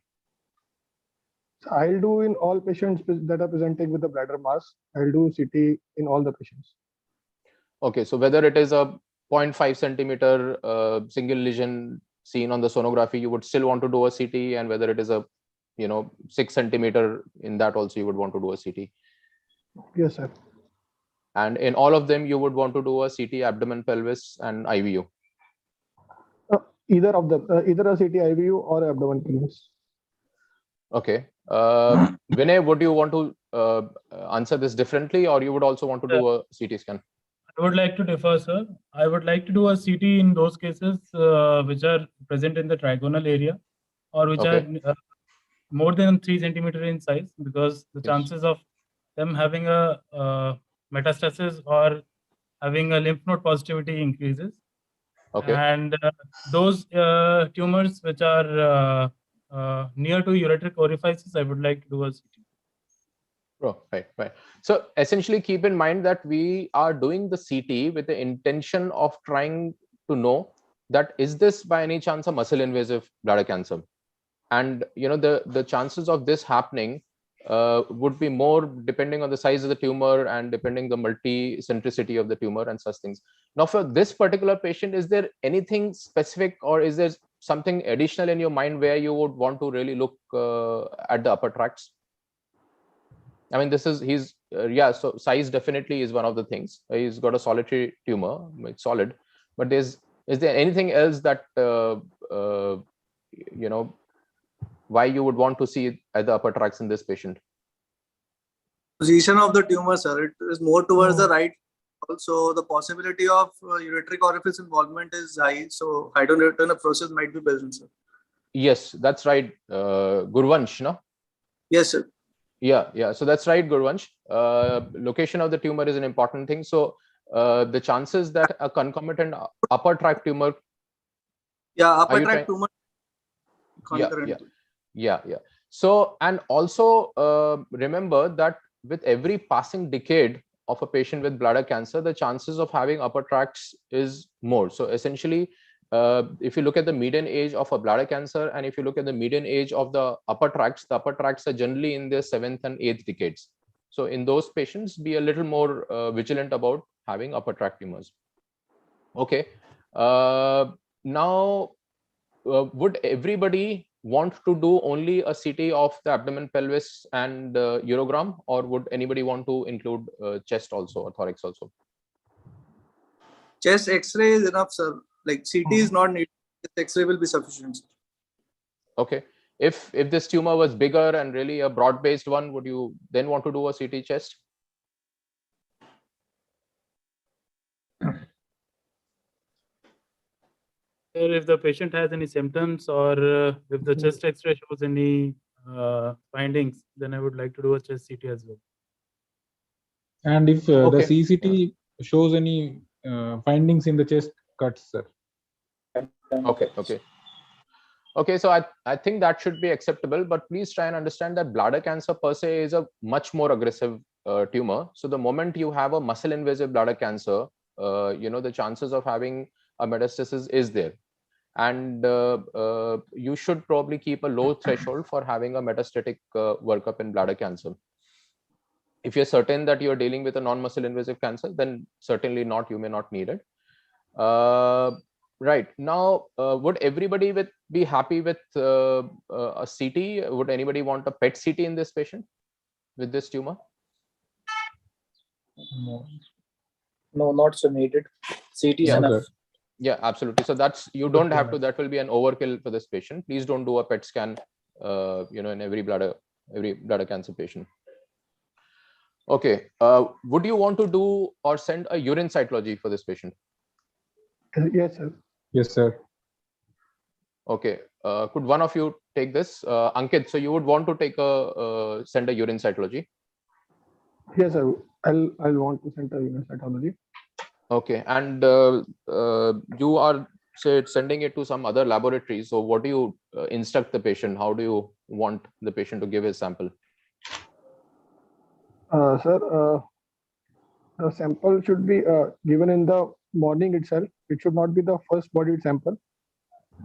I'll do in all patients that are presenting with the bladder mass. I'll do CT in all the patients. Okay, so whether it is a 0.5 centimeter single lesion seen on the sonography, you would still want to do a CT, and whether it is a 6 centimeter, in that also you would want to do a CT. Yes, sir. And in all of them, you would want to do a CT abdomen, pelvis, and IVU. Either of them, either a CT IVU or abdomen pelvis. Okay. Vinay, would you want to answer this differently, or you would also want to do a CT scan? I would like to differ, sir. I would like to do a CT in those cases which are present in the trigonal area, or which are more than 3 centimeter in size, because the chances of them having a metastasis or having a lymph node positivity increases. Okay. And those tumors which are near to ureteric orifices, I would like to do a CT. Oh, right. So essentially keep in mind that we are doing the CT with the intention of trying to know that is this by any chance a muscle invasive bladder cancer? And the chances of this happening would be more depending on the size of the tumor and depending the multi-centricity of the tumor and such things. Now, for this particular patient, is there anything specific, or is there something additional in your mind where you would want to really look at the upper tracts? I mean, so size definitely is one of the things. He's got a solitary tumor, it's solid, but is there anything else that why you would want to see at the upper tracts in this patient? Position of the tumor, sir. It is more towards the right. Also, the possibility of ureteric orifice involvement is high. So hydroneutral process might be present, sir. Yes, that's right. Gurvansh, no? Yes, sir. Yeah. So that's right, Gurvansh. Location of the tumor is an important thing. So the chances that a concomitant upper tract tumor. Yeah, upper tract tumor. Yeah. So, and also remember that with every passing decade of a patient with bladder cancer, the chances of having upper tracts is more. So essentially, if you look at the median age of a bladder cancer, and if you look at the median age of the upper tracts are generally in their 7th and 8th decades. So in those patients, be a little more vigilant about having upper tract tumors. Okay. Now, would everybody want to do only a CT of the abdomen, pelvis, and urogram, or would anybody want to include chest also or thorax also? Chest X-ray is enough, sir. Like CT is not needed. X-ray will be sufficient, sir. Okay. If this tumor was bigger and really a broad-based one, would you then want to do a CT chest? If the patient has any symptoms, or if the chest X-ray shows any findings, then I would like to do a chest CT as well. And if the CCT shows any findings in the chest cuts, sir. Okay, so I think that should be acceptable, but please try and understand that bladder cancer per se is a much more aggressive tumor. So the moment you have a muscle invasive bladder cancer, the chances of having a metastasis is there. And you should probably keep a low threshold for having a metastatic workup in bladder cancer. If you're certain that you're dealing with a non-muscle invasive cancer, then certainly not, you may not need it. Right now, would everybody be happy with a CT? Would anybody want a PET CT in this patient with this tumor? No, not so needed. CT is enough. Yeah, absolutely. So that's, you don't have to, that will be an overkill for this patient. Please don't do a PET scan, in every bladder cancer patient. Okay. Would you want to do or send a urine cytology for this patient? Yes, sir. Yes, sir. Okay. Could one of you take this? Ankit, so you would want to take send a urine cytology? Yes, sir. I'll want to send a urine cytology. Okay. And you are sending it to some other laboratory. So what do you instruct the patient? How do you want the patient to give his sample? Sir, the sample should be given in the morning itself. It should not be the first bodied sample.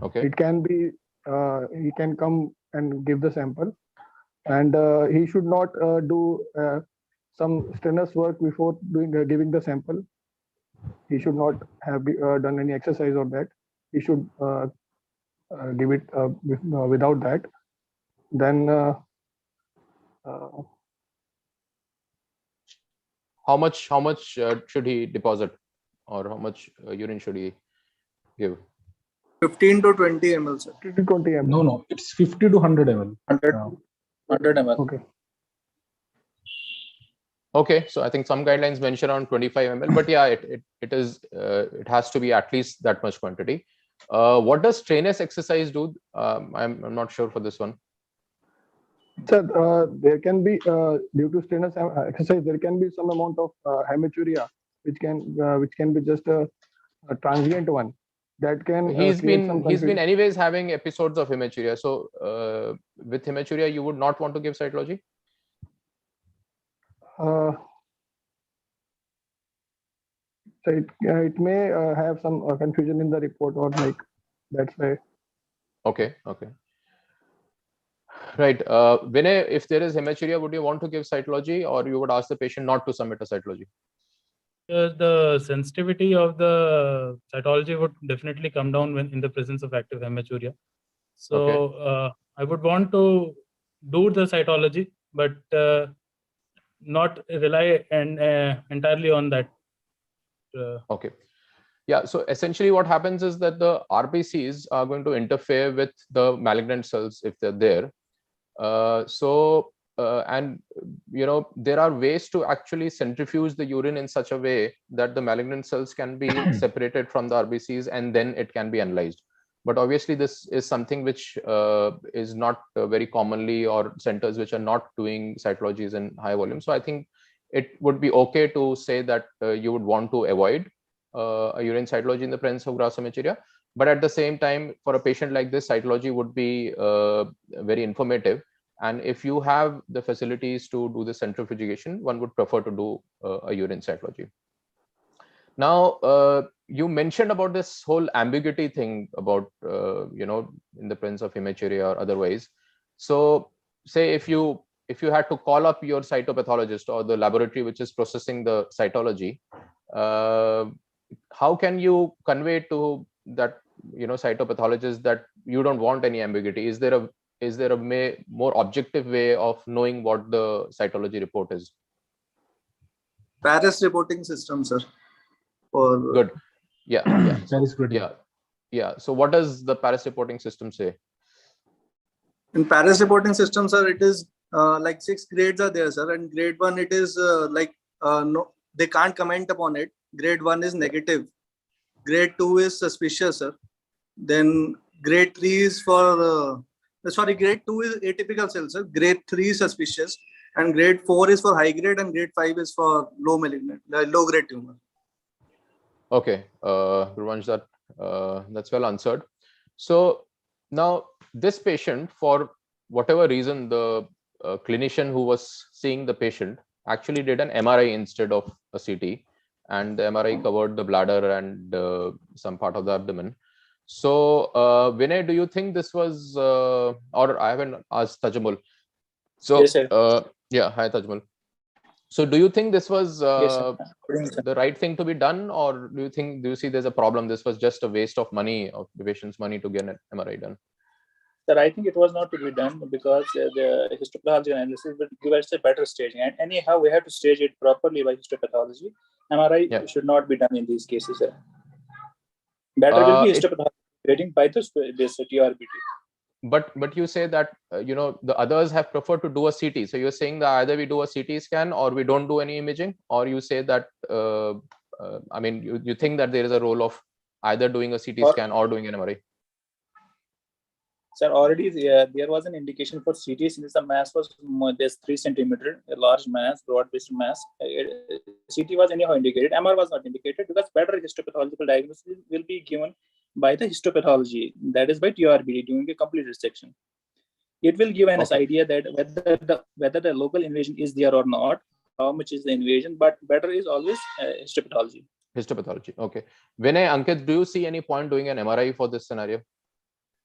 Okay. It can be, he can come and give the sample, and he should not do some strenuous work before giving the sample. He should not have done any exercise or that. He should give it without that. Then how much should he deposit, or how much urine should he give? 15 to 20 ml, sir. 50 to 20 ml. No, it's 50 to 100 ml. 100 ml. Okay. Okay, so I think some guidelines mention around 25 ml, but yeah, it has to be at least that much quantity. What does strenuous exercise do? I'm not sure for this one. Sir, there can be due to strenuous exercise, there can be some amount of hematuria, which can be just a transient one. That can He's been anyways having episodes of hematuria. So with hematuria, you would not want to give cytology? So it may have some confusion in the report, or like that's why. Okay. Right. Vinay, if there is hematuria, would you want to give cytology, or you would ask the patient not to submit a cytology? The sensitivity of the cytology would definitely come down when in the presence of active hematuria. So I would want to do the cytology, but not rely entirely on that. Okay. Yeah. So essentially, what happens is that the RBCs are going to interfere with the malignant cells if they're there. And there are ways to actually centrifuge the urine in such a way that the malignant cells can be separated from the RBCs, and then it can be analyzed. But obviously, this is something which is not very commonly, or centers which are not doing cytologies in high volume. So I think it would be okay to say that you would want to avoid a urine cytology in the presence of gross hematuria. But at the same time, for a patient like this, cytology would be very informative. And if you have the facilities to do the centrifugation, one would prefer to do a urine cytology. Now, you mentioned about this whole ambiguity thing about, in the presence of hematuria or otherwise. So say if you had to call up your cytopathologist or the laboratory which is processing the cytology, how can you convey to that cytopathologist that you don't want any ambiguity? Is there a more objective way of knowing what the cytology report is? Paris reporting system, sir. Good. Yeah. That is good. Yeah. So what does the Paris reporting system say? In Paris reporting system, sir, it is like 6 grades are there, sir. And grade 1, it is no, they can't comment upon it. Grade 1 is negative. Grade 2 is suspicious, sir. Then grade 3 is for grade 2 is atypical cell, sir. Grade 3 is suspicious, and grade 4 is for high grade, and grade 5 is for low grade tumor. Okay, Gurvansh, that's well answered. So now this patient, for whatever reason, the clinician who was seeing the patient actually did an MRI instead of a CT, and the MRI covered the bladder and some part of the abdomen. So Vinay, do you think this was, or I haven't asked Tajamul. So yes, sir. Yeah, hi Tajamul. So do you think this was Yes, the right thing to be done, or do you see there's a problem? This was just a waste of money, of the patient's money, to get an MRI done? Sir, I think it was not to be done because the histopathology analysis will give us a better staging. And anyhow, we have to stage it properly by histopathology. MRI should not be done in these cases, sir. Better will be histopathology grading by this TURBT. But you say that the others have preferred to do a CT. So you're saying that either we do a CT scan or we don't do any imaging, or you say that you think that there is a role of either doing a CT scan or doing an MRI? Sir, already there was an indication for CT since the mass was this 3 centimeter, a large mass, broad-based mass. CT was anyhow indicated. MR was not indicated because better histopathological diagnosis will be given by the histopathology, that is by TURBT, doing a complete resection. It will give us idea that whether the local invasion is there or not, how much is the invasion, but better is always histopathology. Histopathology. Okay. Vinay, Ankit, do you see any point doing an MRI for this scenario?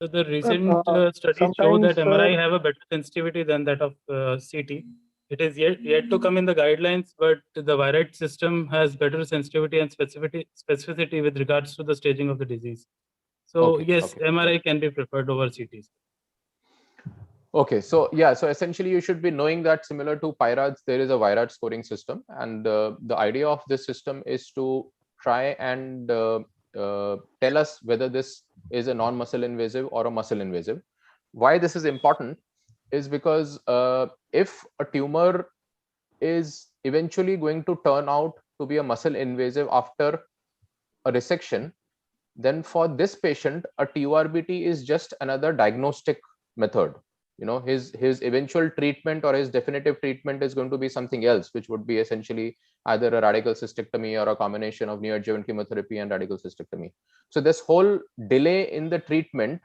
So the recent studies show that MRI have a better sensitivity than that of CT. It is yet to come in the guidelines, but the Virate system has better sensitivity and specificity with regards to the staging of the disease. So yes, MRI can be preferred over CTs. Okay, so yeah, so essentially you should be knowing that similar to PIRADS, there is a Virate scoring system, and the idea of this system is to try and tell us whether this is a non-muscle invasive or a muscle invasive. Why this is important is because if a tumor is eventually going to turn out to be a muscle invasive after a resection, then for this patient, a TURBT is just another diagnostic method. You know, his eventual treatment or his definitive treatment is going to be something else, which would be essentially either a radical cystectomy or a combination of neoadjuvant chemotherapy and radical cystectomy. So this whole delay in the treatment,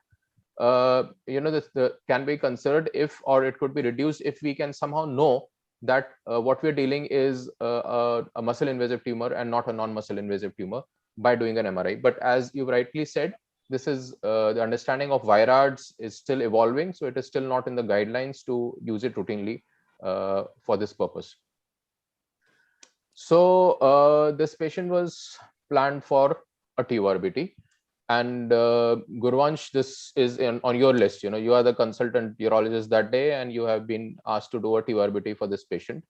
you know, this can be considered if, or it could be reduced if we can somehow know that what we're dealing is a muscle invasive tumor and not a non-muscle invasive tumor by doing an MRI. But as you rightly said, this is the understanding of VIRADS is still evolving, so it is still not in the guidelines to use it routinely for this purpose. So this patient was planned for a TURBT, and Gurvansh, this is on your list. You know, you are the consultant urologist that day, and you have been asked to do a TURBT for this patient.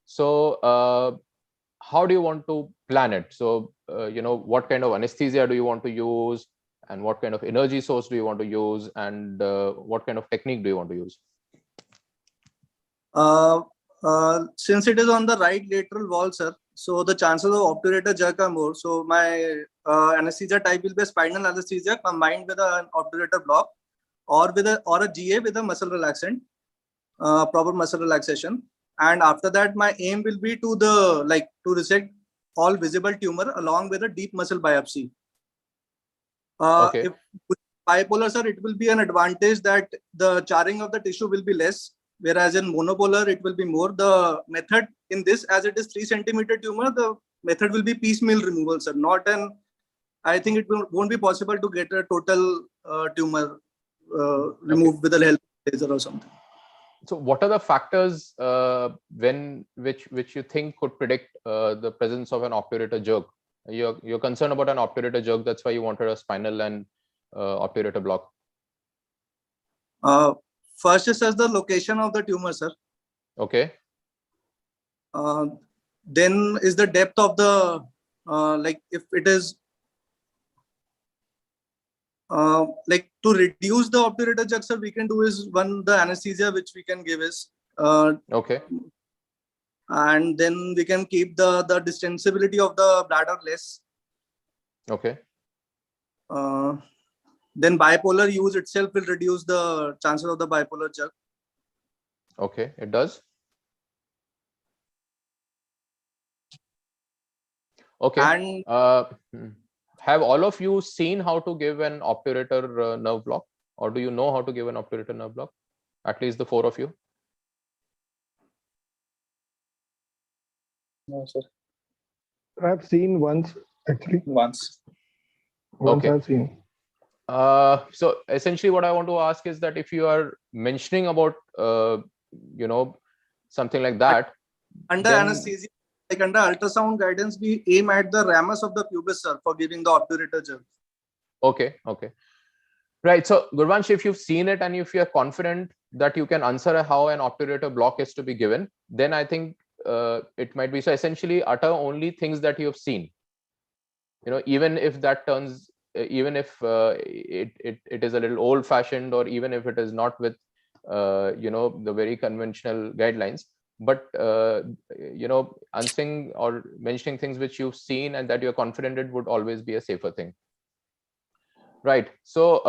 So how do you want to plan it? So you know, what kind of anesthesia do you want to use? And what kind of energy source do you want to use, and what kind of technique do you want to use? Since it is on the right lateral wall, sir, so the chances of obturator jerk are more. So my anesthesia type will be a spinal anesthesia combined with an obturator block, or a GA with a muscle relaxant, proper muscle relaxation. And after that, my aim will be to resect all visible tumor along with a deep muscle biopsy. If with bipolar, sir, it will be an advantage that the charring of the tissue will be less, whereas in monopolar it will be more. The method in this, as it is 3 centimeter tumor, the method will be piecemeal removal, sir. Not an, I think it won't be possible to get a total tumor removed with a help of laser or something. So what are the factors which you think could predict the presence of an obturator jerk? You're concerned about an obturator jerk, that's why you wanted a spinal and obturator block. First is the location of the tumor, sir. Okay. Then is the depth of the, if it is, to reduce the obturator jerk, sir, we can do is the anesthesia which we can give is. Okay. And then we can keep the distensibility of the bladder less. Okay. Then bipolar use itself will reduce the chances of the bipolar jerk. Okay, it does. Okay. And have all of you seen how to give an obturator nerve block, or do you know how to give an obturator nerve block? At least the 4 of you. No, sir. I've seen once, actually. Once okay. I've seen. So essentially what I want to ask is that if you are mentioning about, you know, something like that. Under anesthesia, like under ultrasound guidance, we aim at the ramus of the pubis, sir, for giving the obturator jerk. Okay, okay. Right. So Gurvansh, if you've seen it and if you're confident that you can answer how an obturator block is to be given, then I think it might be. So essentially utter only things that you have seen. You know, even if that turns, even if it is a little old fashioned, or even if it is not with, you know, the very conventional guidelines, but, you know, answering or mentioning things which you've seen and that you're confident it would always be a safer thing. Right. So,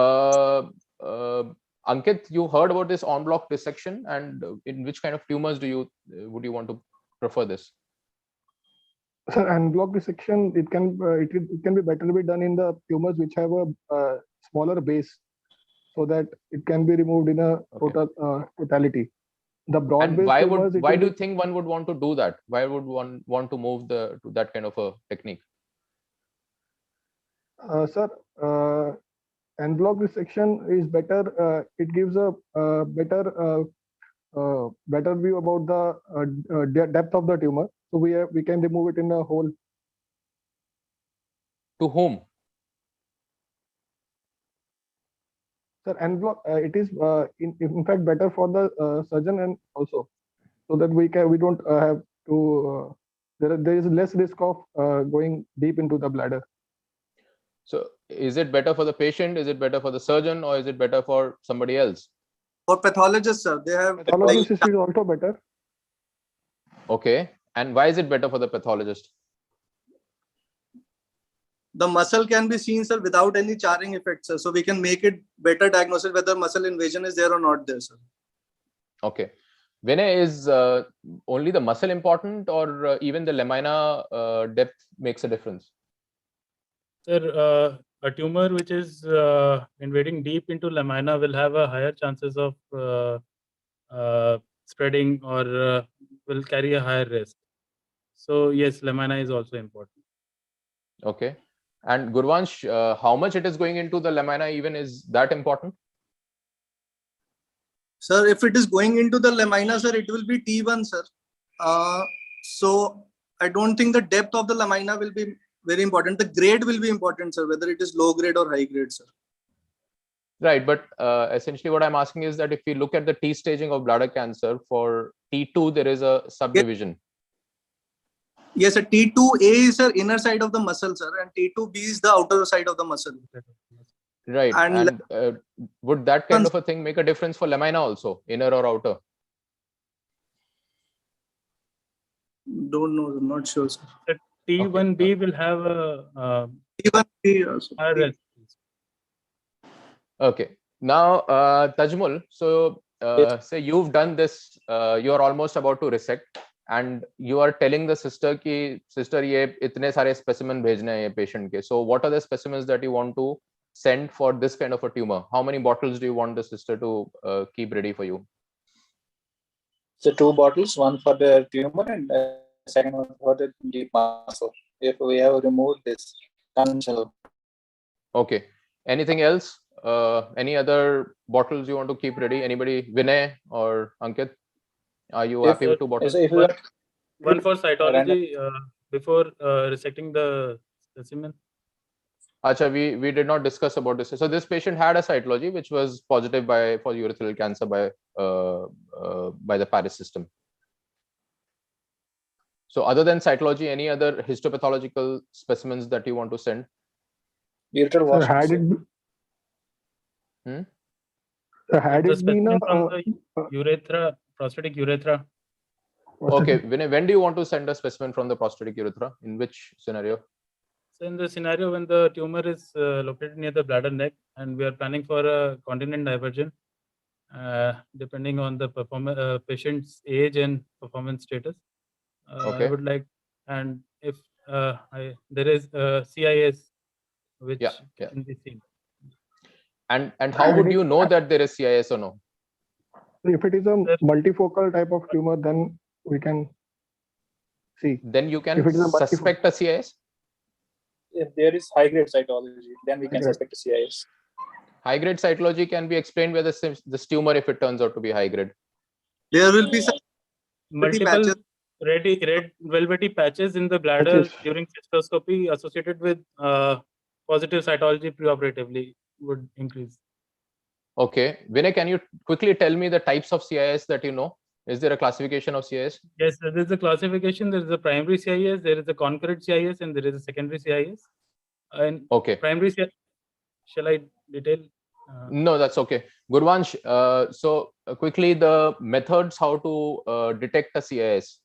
Ankit, you heard about this en bloc dissection, and in which kind of tumors would you want to prefer this? So, en bloc dissection, it can be better be done in the tumors which have a smaller base, so that it can be removed in a totality. The broad-based Why tumors. Why do you think one would want to do that? Why would one want to move to that kind of a technique? Sir, en bloc dissection is better. It gives a better view about the depth of the tumor. So we can remove it in a whole. To whom? Sir, en bloc, it is in fact better for the surgeon and also, so that we don't have to. There is less risk of going deep into the bladder. So, is it better for the patient? Is it better for the surgeon, or is it better for somebody else? For pathologists, sir, they have. Pathologist is also better. Okay, and why is it better for the pathologist? The muscle can be seen, sir, without any charring effects, sir. So we can make it better diagnosis whether muscle invasion is there or not there, sir. Okay. Vinay, is only the muscle important, or even the lamina depth makes a difference? Sir, a tumor which is invading deep into lamina will have a higher chances of spreading, or will carry a higher risk. So yes, lamina is also important. Okay. And Gurvansh, how much it is going into the lamina even, is that important? Sir, if it is going into the lamina, sir, it will be T1, sir. So I don't think the depth of the lamina will be very important. The grade will be important, sir, whether it is low grade or high grade, sir. Right, but essentially what I'm asking is that if we look at the T staging of bladder cancer, for T2 there is a subdivision. Yes, sir. T2A is the inner side of the muscle, sir, and T2B is the outer side of the muscle. Right, and would that kind of a thing make a difference for lamina also, inner or outer? Don't know, I'm not sure, sir. The T1B will have a T1B also. higher risk. Okay. Now, Tajmul, so say you've done this, you're almost about to resect, and you are telling the sister ki, sister, ye itne sare specimen bhejne hai ye patient ke. So what are the specimens that you want to send for this kind of a tumor? How many bottles do you want the sister to keep ready for you? So 2 bottles, one for the tumor and second one for the deep muscle. If we have removed this conventional. Okay. Anything else? Any other bottles you want to keep ready? Anybody? Vinay or Ankit? Are you happy with 2 bottles? One for cytology before resecting the specimen. Acha, we did not discuss about this. So this patient had a cytology which was positive for urethral cancer by the Paris system. So other than cytology, any other histopathological specimens that you want to send? Urethral washing. Had it been from the urethra, prostatic urethra. Okay, when do you want to send a specimen from the prostatic urethra? In which scenario? So in the scenario when the tumor is located near the bladder neck and we are planning for a continent diversion, depending on the patient's age and performance status, I would like, and if there is CIS which can be seen. And how would you know that there is CIS or no? If it is a multifocal type of tumor, then we can see. Then you can suspect a CIS? If there is high-grade cytology, then we can suspect a CIS. High-grade cytology can be explained by this tumor if it turns out to be high-grade. There will be some multiple red velvety patches in the bladder during cystoscopy associated with positive cytology preoperatively would increase. Okay. Vinay, can you quickly tell me the types of CIS that you know? Is there a classification of CIS? Yes, there is a classification. There is a primary CIS, there is a concurrent CIS, and there is a secondary CIS. And primary CIS, shall I detail? No, that's okay. Gurvansh, so quickly the methods how to detect a CIS.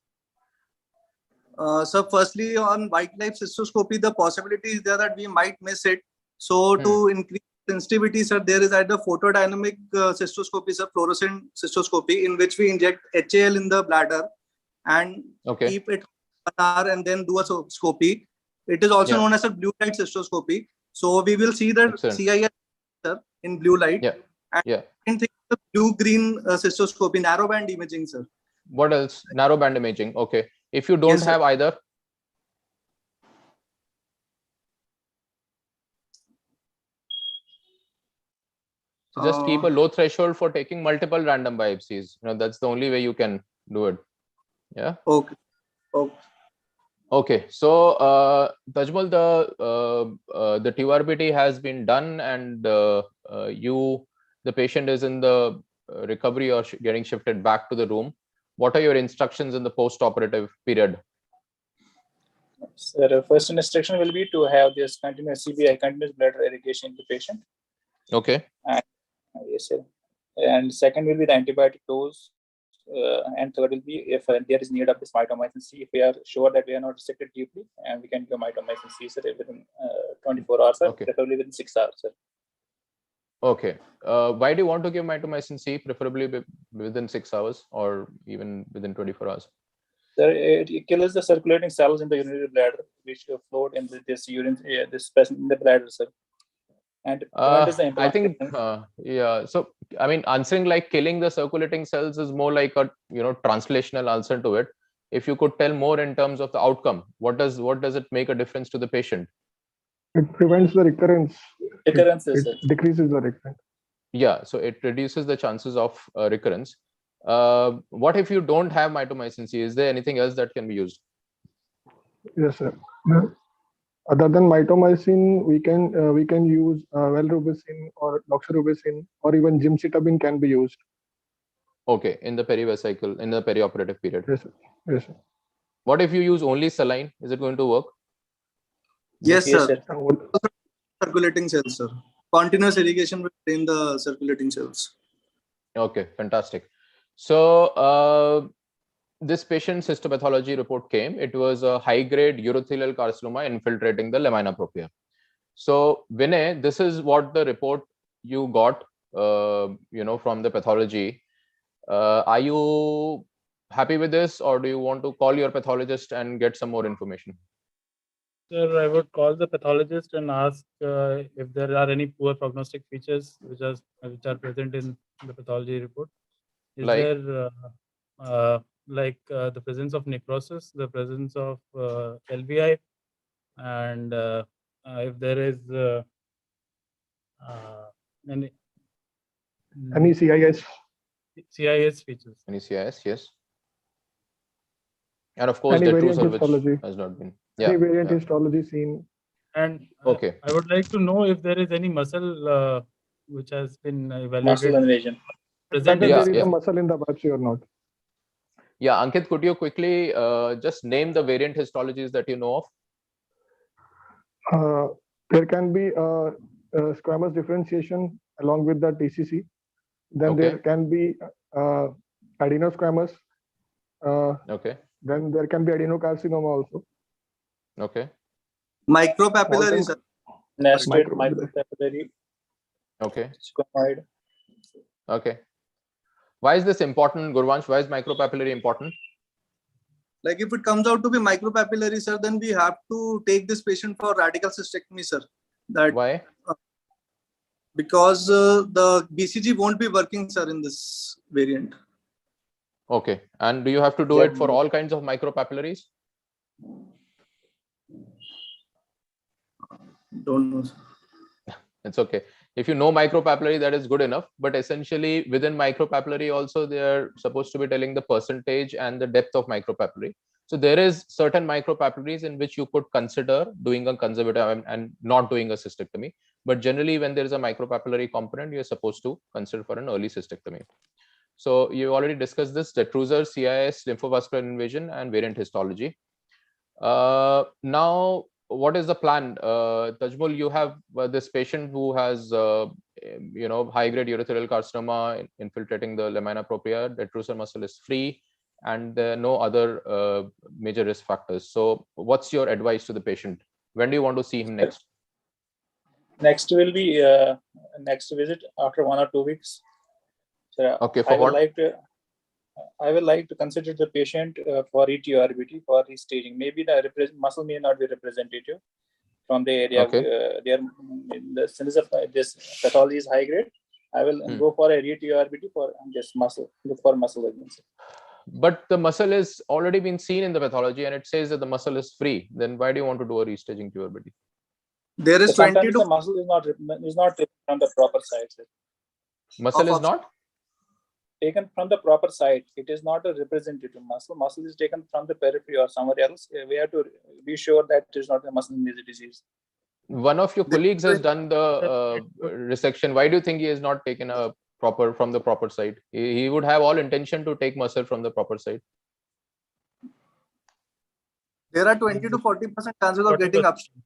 So firstly, on white light cystoscopy, the possibility is there that we might miss it. So to increase sensitivity, sir, there is either photodynamic cystoscopy, sir, fluorescent cystoscopy, in which we inject HAL in the bladder and keep it 1 hour and then do a scopy. It is also known as a blue light cystoscopy. So we will see the CIS, sir, in blue light. And the blue-green cystoscopy, narrowband imaging, sir. What else? Narrowband imaging. Okay. If you don't have either. So just keep a low threshold for taking multiple random biopsies. That's the only way you can do it. Yeah. Okay. Okay. So Tajmal, the TURBT has been done, and the patient is in the recovery or getting shifted back to the room. What are your instructions in the post-operative period? Sir, first instruction will be to have this continuous CBI, continuous bladder irrigation in the patient. Okay. And, yes, sir. And second will be the antibiotic dose. And third will be if there is need of this mitomycin C, if we are sure that we are not restricted deeply, and we can give mitomycin C, sir, within 24 hours, sir, preferably within 6 hours, sir. Okay. Why do you want to give mitomycin C, preferably within 6 hours or even within 24 hours? Sir, it kills the circulating cells in the urinary bladder, which float in this urine, this in the bladder, sir. And I think, yeah. So, I mean, answering like killing the circulating cells is more like a translational answer to it. If you could tell more in terms of the outcome, what does it make a difference to the patient? It prevents the recurrence. It decreases the recurrence. Yeah, so it reduces the chances of recurrence. What if you don't have mitomycin C? Is there anything else that can be used? Yes, sir. Other than mitomycin, we can use valrubicin or doxorubicin, or even gemcitabine can be used. Okay, in the perivesical, in the perioperative period. Yes, sir. Yes, sir. What if you use only saline? Is it going to work? Yes, sir. Circulating cells, sir. Continuous irrigation will drain the circulating cells. Okay, fantastic. So this patient's histopathology report came. It was a high-grade urothelial carcinoma infiltrating the lamina propria. So Vinay, this is what the report you got, from the pathology. Are you happy with this, or do you want to call your pathologist and get some more information? Sir, I would call the pathologist and ask if there are any poor prognostic features which are present in the pathology report. Is there the presence of necrosis, the presence of LVI, and if there is any CIS features? Any CIS, yes. And of course, detruser, which has not been. Any variant histology seen. And okay, I would like to know if there is any muscle which has been evaluated. Muscle invasion. Whether there is a muscle in the biopsy or not. Yeah, Ankit, could you quickly just name the variant histologies that you know of? There can be squamous differentiation along with the TCC. Then there can be adenosquamous. Then there can be adenocarcinoma also. Okay. Micropapillary, sir. Nested micropapillary. Okay. Squamide. Okay. Why is this important, Gurvansh? Why is micropapillary important? Like if it comes out to be micropapillary, sir, then we have to take this patient for radical cystectomy, sir. Why? Because the BCG won't be working, sir, in this variant. Okay. And do you have to do it for all kinds of micropapillaries? Don't know, sir. It's okay. If you know micropapillary, that is good enough. But essentially, within micropapillary also, they are supposed to be telling the percentage and the depth of micropapillary. So there is certain micropapillaries in which you could consider doing a conservative and not doing a cystectomy. But generally, when there is a micropapillary component, you're supposed to consider for an early cystectomy. So you already discussed this: detruser, CIS, lymphovascular invasion, and variant histology. Now, what is the plan? Tajmul, you have this patient who has, high-grade urothelial carcinoma infiltrating the lamina propria. Detruser muscle is free, and there are no other major risk factors. So, what's your advice to the patient? When do you want to see him next? Next will be next visit after 1 or 2 weeks. So Okay, I will like to consider the patient for ETRBT for restaging. Maybe the muscle may not be representative from the area. Since this pathology is high grade, I will go for a TURBT for this muscle. Look for muscle agency. But the muscle is already been seen in the pathology, and it says that the muscle is free. Then why do you want to do a restaging TURBT? There is sometimes the muscle is not taken from the proper side. Muscle is not taken from the proper side. It is not a representative muscle. Muscle is taken from the periphery or somewhere else. We have to be sure that it is not a muscle invasive disease. One of your colleagues has done the resection. Why do you think he has not taken a from the proper side? He would have all intention to take muscle from the proper side. There are 20 to 40% chances of getting upstream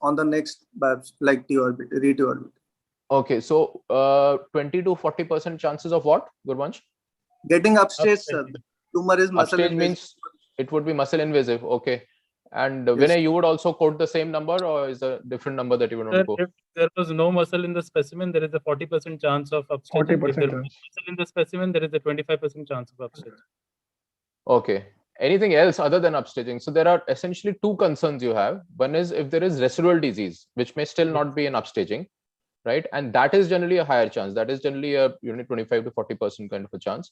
on the next biopsy, like TURBT. Okay, so 20 to 40% chances of what, Gurvansh? Getting upstage, sir. The tumor is muscle Upstage invasive. means it would be muscle invasive. Okay. And Yes. Vinay, you would also quote the same number, or is a different number that you would want to go? If there was no muscle in the specimen, there is a 40% chance of upstaging. If there was muscle in the specimen, there is a 25% chance of upstaging. Okay. Anything else other than upstaging? So there are essentially two concerns you have. One is if there is residual disease, which may still not be an upstaging, right? And that is generally a higher chance. That is generally a 25 to 40% kind of a chance.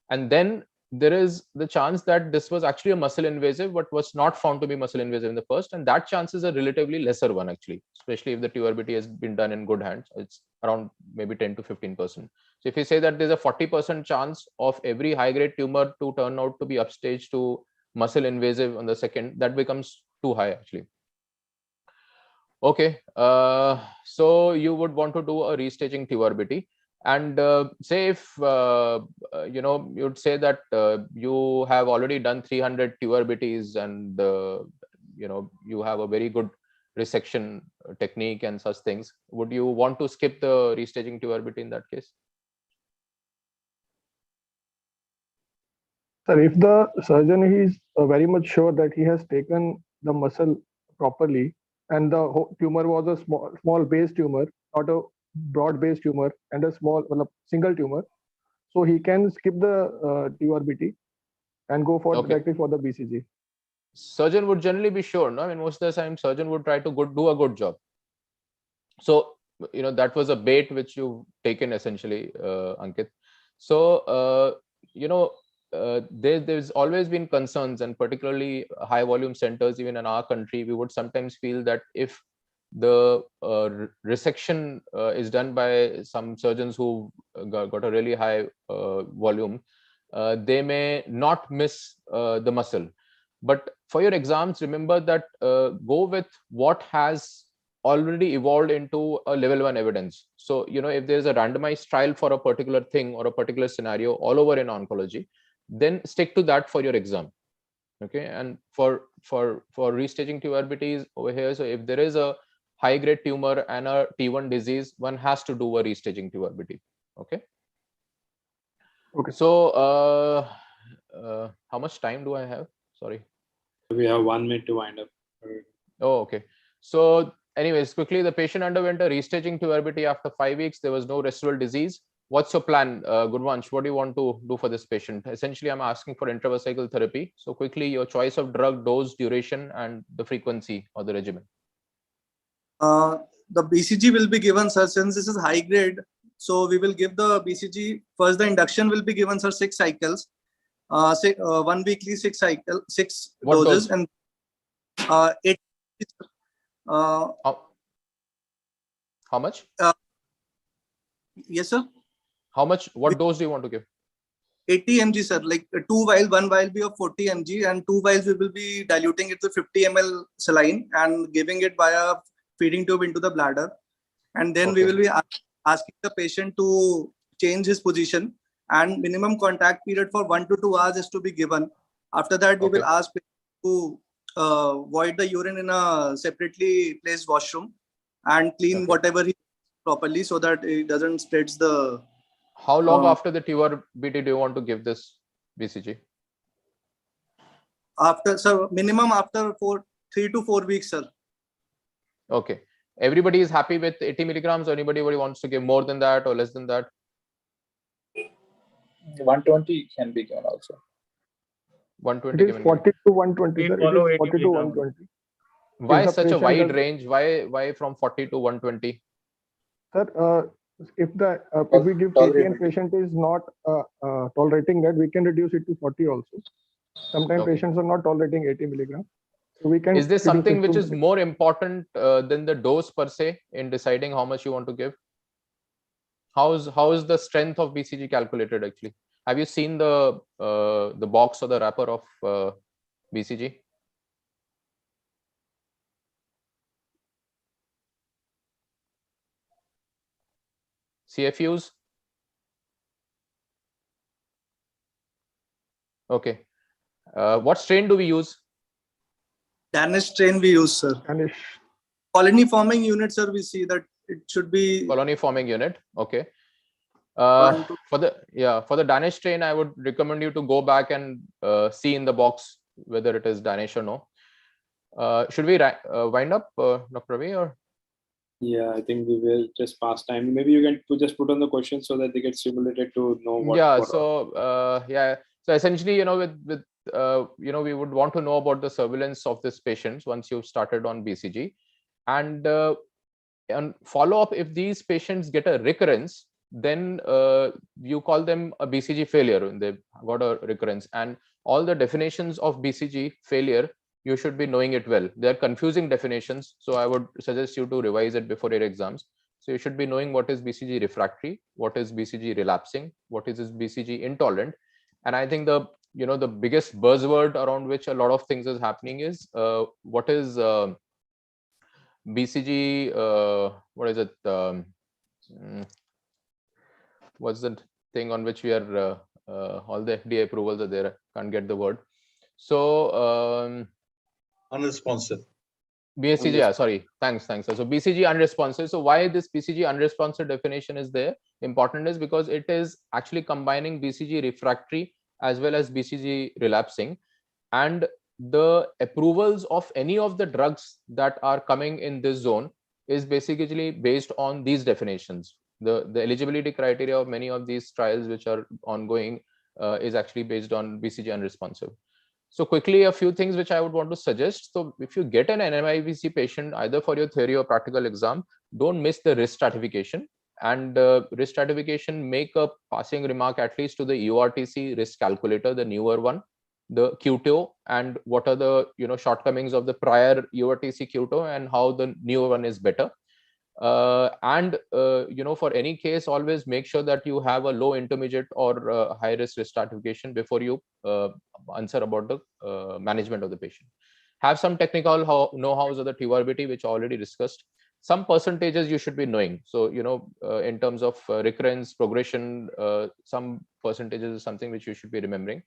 And then there is the chance that this was actually a muscle invasive, but was not found to be muscle invasive in the first. And that chance is a relatively lesser one, actually, especially if the TURBT has been done in good hands. It's around maybe 10 to 15%. So if you say that there's a 40% chance of every high-grade tumor to turn out to be upstaged to muscle invasive on the second, that becomes too high, actually. Okay, so you would want to do a restaging TURBT. And say if, you'd say that you have already done 300 TURBTs and, you have a very good resection technique and such things. Would you want to skip the restaging TURBT in that case? Sir, if the surgeon is very much sure that he has taken the muscle properly and the tumor was a small base tumor, not a broad base tumor, and a small single tumor, so he can skip the TURBT and go for directly for the BCG. Surgeon would generally be sure, no? I mean, most of the time surgeon would try to do a good job. So, that was a bait which you've taken essentially, Ankit. So, there's always been concerns, and particularly high volume centers, even in our country, we would sometimes feel that if the resection is done by some surgeons who got a really high volume, they may not miss the muscle. But for your exams, remember that go with what has already evolved into a level 1 evidence. So, if there's a randomized trial for a particular thing or a particular scenario all over in oncology, then stick to that for your exam. Okay, and for restaging TURBTs over here, so if there is a high-grade tumor and a T1 disease, one has to do a restaging TURBT. Okay. Okay. So, how much time do I have? Sorry. We have 1 minute to wind up. Oh, okay. So, anyways, quickly, the patient underwent a restaging TURBT after 5 weeks. There was no residual disease. What's your plan, Gurvansh? What do you want to do for this patient? Essentially, I'm asking for intravesical therapy. So quickly, your choice of drug, dose, duration, and the frequency or the regimen. The BCG will be given, sir, since this is high grade. So we will give the BCG. First, the induction will be given, sir, 6 cycles. 1 weekly, 6 cycles, 6 doses, dose? and 8. How much? Yes, sir. How much? What dose do you want to give? 80 mg, sir. Like 2 vials, 1 vial will be of 40 mg, and 2 vials we will be diluting it with 50 ml saline and giving it via feeding tube into the bladder. And then we will be asking the patient to change his position, and minimum contact period for 1 to 2 hours is to be given. After that, we will ask to void the urine in a separately placed washroom and clean whatever he properly so that it doesn't spreads the. How long after the TURBT do you want to give this BCG? After, sir, minimum after 3 to 4 weeks, sir. Okay. Everybody is happy with 80 milligrams, or anybody wants to give more than that or less than that? 120 can be given also. 120 It is 40 to 120, sir. It is 40 to 120. Why If the such a patient wide range? Why from 40 to 120? Sir, if we give TT and patient is not tolerating that, we can reduce it to 40 also. Sometimes patients are not tolerating 80 milligrams. So we can. Is there something which is 60. more important than the dose per se in deciding how much you want to give? How is the strength of BCG calculated actually? Have you seen the box or the wrapper of BCG? CFUs? Okay. What strain do we use? Danish strain we use, sir. Danish. Colony forming unit, sir, we see that it should be Colony forming unit. Okay. For the Danish strain, I would recommend you to go back and see in the box whether it is Danish or no. Should we wind up, Dr. Ravi, or? Yeah, I think we will just pass time. Maybe you can just put on the questions so that they get stimulated to know what. So essentially, with we would want to know about the surveillance of this patients once you've started on BCG, and follow up. If these patients get a recurrence, then you call them a BCG failure when they've got a recurrence, and all the definitions of BCG failure, you should be knowing it well. They're confusing definitions, so I would suggest you to revise it before your exams. So you should be knowing what is BCG refractory, what is BCG relapsing, what is BCG intolerant. And I think the biggest buzzword around which a lot of things is happening is what is BCG, what is it? What's the thing on which we are all the FDA approvals are there? I can't get the word. So unresponsive. BCG, yeah, sorry, thanks. So BCG unresponsive. So why this BCG unresponsive definition is there important is because it is actually combining BCG refractory as well as BCG relapsing, and the approvals of any of the drugs that are coming in this zone is basically based on these definitions. The eligibility criteria of many of these trials which are ongoing is actually based on BCG unresponsive. So quickly, a few things which I would want to suggest. So if you get an NMIBC patient, either for your theory or practical exam, don't miss the risk stratification. And risk stratification, make a passing remark at least to the URTC risk calculator, the newer one, the QTO, and what are the shortcomings of the prior URTC QTO and how the newer one is better. And for any case, always make sure that you have a low, intermediate, or high risk stratification before you answer about the management of the patient. Have some technical know-hows of the TURBT, which I already discussed. Some percentages you should be knowing. So in terms of recurrence, progression, some percentages is something which you should be remembering.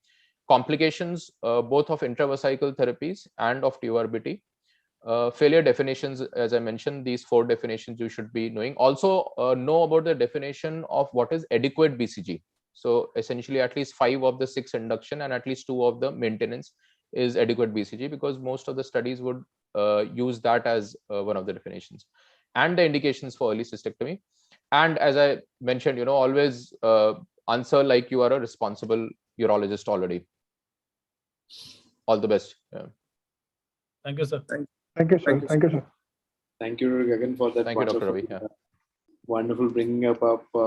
Complications, both of intravesical therapies and of TURBT. Failure definitions, as I mentioned, these 4 definitions you should be knowing. Also know about the definition of what is adequate BCG. So essentially at least 5 of the 6 induction and at least 2 of the maintenance is adequate BCG, because most of the studies would use that as one of the definitions, and the indications for early cystectomy. And as I mentioned, always answer like you are a responsible urologist already. All the best. Yeah. Thank you, sir. Thank you, sir. Thank you, sir. Thank you, Gagan, for that. Thank you, Dr. Ravi. Wonderful bringing up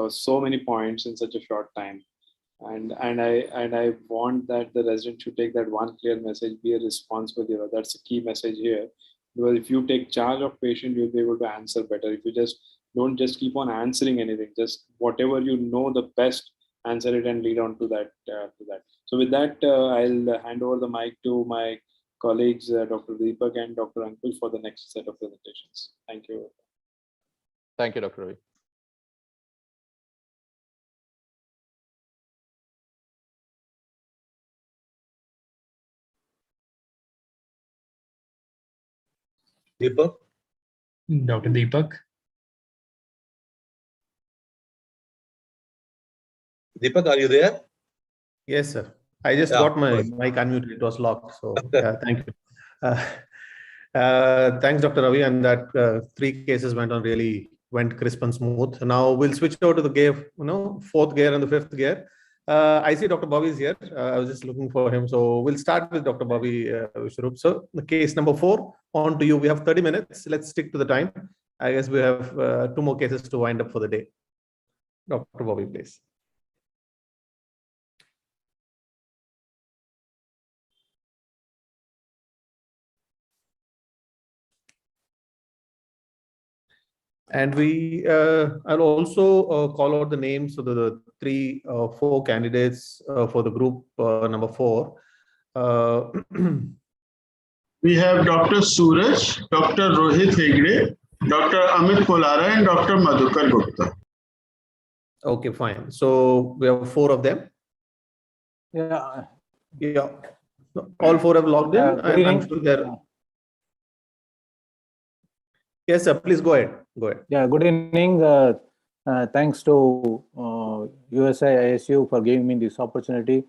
so many points in such a short time. And I want that the resident should take that one clear message: be a responsible hero. That's the key message here. Because if you take charge of patient, you'll be able to answer better. If you don't just keep on answering anything, just whatever you know the best, answer it and lead on to that. So with that, I'll hand over the mic to my colleagues, Dr. Deepak and Dr. Ankush, for the next set of presentations. Thank you. Thank you, Dr. Ravi. Deepak? Dr. Deepak? Deepak, are you there? Yes, sir. I just got my mic unmuted. It was locked. So yeah, thank you. Thanks, Dr. Ravi, and that 3 cases went crisp and smooth. Now we'll switch over to the gear, 4th gear and the 5th gear. I see Dr. Bobby is here. I was just looking for him. So we'll start with Dr. Bobby Vishwarup. So the case number 4, on to you. We have 30 minutes. Let's stick to the time. I guess we have 2 more cases to wind up for the day. Dr. Bobby, please. And I'll also call out the names of the 4 candidates for the group number 4. We have Dr. Suraj, Dr. Rohit Hegde, Dr. Amit Polara, and Dr. Madhukar Gupta. Okay, fine. So we have 4 of them. Yeah. All 4 have logged in. I'm sure they're... Yes, sir. Please go ahead. Yeah. Good evening. Thanks to USI ISU for giving me this opportunity.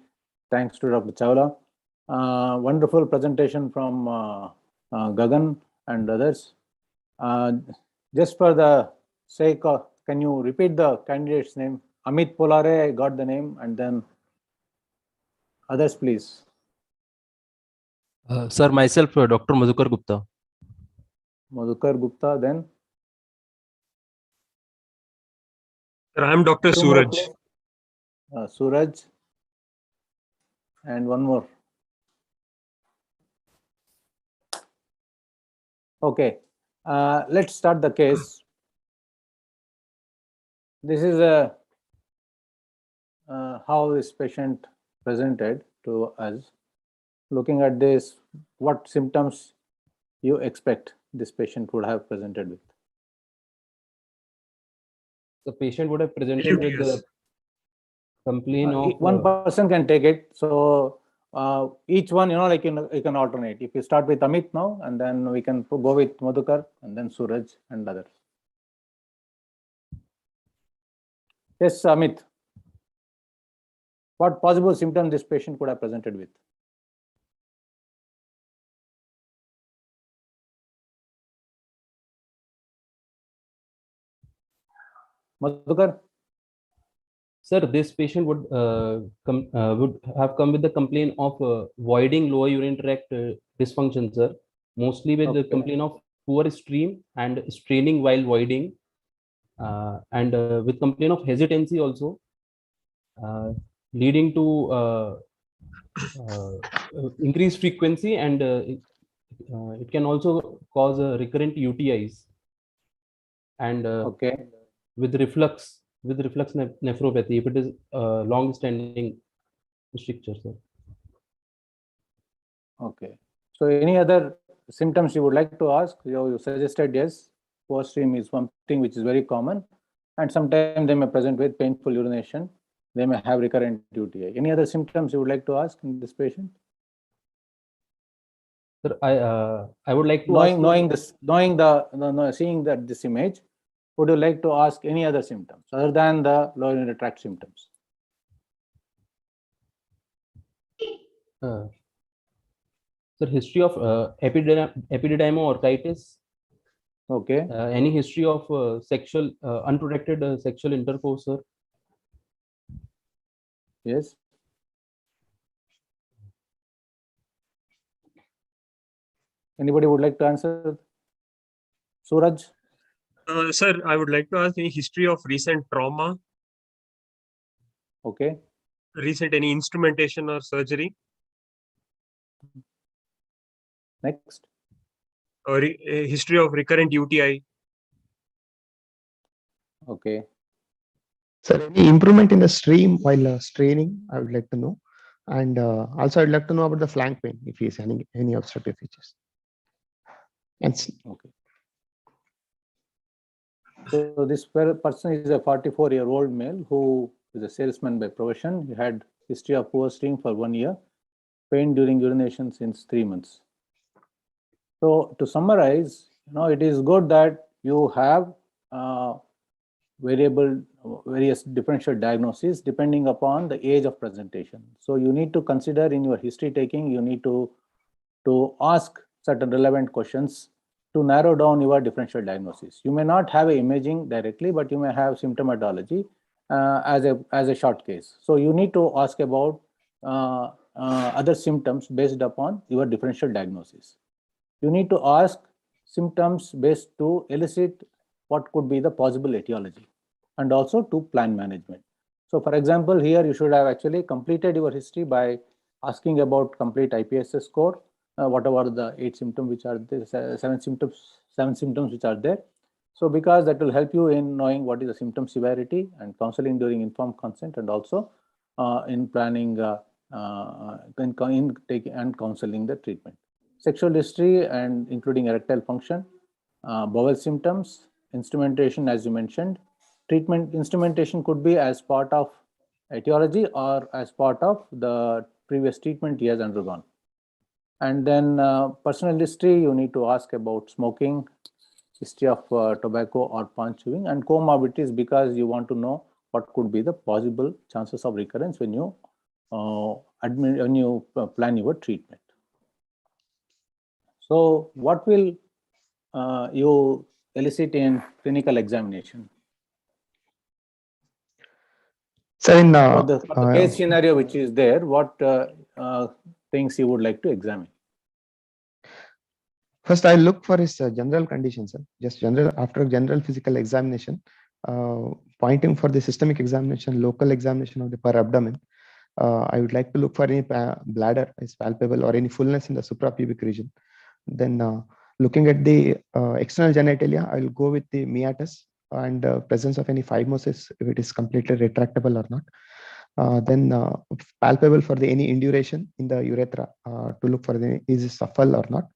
Thanks to Dr. Chawla. Wonderful presentation from Gagan and others. Just for the sake of, can you repeat the candidate's name? Amit Polare, I got the name, and then others, please. Sir, myself, Dr. Madhukar Gupta. Madhukar Gupta, then? Sir, I am Dr. Suraj. Suraj. And one more. Okay, let's start the case. This is how this patient presented to us. Looking at this, what symptoms you expect this patient would have presented with? The patient would have presented with the complaint of... One person can take it. So each one, like you can alternate. If you start with Amit now, and then we can go with Madhukar, and then Suraj and others. Yes, Amit. What possible symptom this patient could have presented with? Madhukar? Sir, this patient would have come with the complaint of voiding lower urinary tract dysfunction, sir. Mostly with the complaint of poor stream and straining while voiding, and with complaint of hesitancy also, leading to increased frequency, and it can also cause recurrent UTIs, and with reflux nephropathy if it is long-standing stricture, sir. Okay. So any other symptoms you would like to ask? You suggested yes, poor stream is one thing which is very common, and sometimes they may present with painful urination. They may have recurrent UTI. Any other symptoms you would like to ask in this patient? Sir, I would like to seeing this image, would you like to ask any other symptoms other than the lower urinary tract symptoms? Sir, history of epididymo-orchitis. Okay. Any history of sexual unprotected sexual intercourse, sir? Yes. Anybody would like to answer? Suraj? Sir, I would like to ask any history of recent trauma. Okay. Recent any instrumentation or surgery. Next. Or a history of recurrent UTI. Okay. Sir, any improvement in the stream while straining, I would like to know. And also I'd like to know about the flank pain, if he is any obstructive features. Okay. So this person is a 44-year-old male who is a salesman by profession. He had history of poor stream for 1 year, pain during urination since 3 months. So to summarize, it is good that you have various differential diagnoses depending upon the age of presentation. So you need to consider in your history taking, you need to ask certain relevant questions to narrow down your differential diagnosis. You may not have imaging directly, but you may have symptomatology as a short case. So you need to ask about other symptoms based upon your differential diagnosis. You need to ask symptoms based to elicit what could be the possible etiology, and also to plan management. So for example, here you should have actually completed your history by asking about complete IPSS score, whatever the 8 symptoms which are there, 7 symptoms which are there. So because that will help you in knowing what is the symptom severity and counseling during informed consent, and also in planning in taking and counseling the treatment. Sexual history and including erectile function, bowel symptoms, instrumentation as you mentioned. Treatment instrumentation could be as part of etiology or as part of the previous treatment he has undergone. And then personal history, you need to ask about smoking, history of tobacco or pan chewing, and comorbidities, because you want to know what could be the possible chances of recurrence when you plan your treatment. So what will you elicit in clinical examination? So in for the case scenario which is there, what things you would like to examine? First, I look for his general conditions, just general. After general physical examination, pointing for the systemic examination, local examination of the per abdomen. I would like to look for any bladder is palpable or any fullness in the suprapubic region. Then looking at the external genitalia, I will go with the meatus and presence of any phimosis, if it is completely retractable or not. Then palpable for the any induration in the urethra to look for the is it supple or not.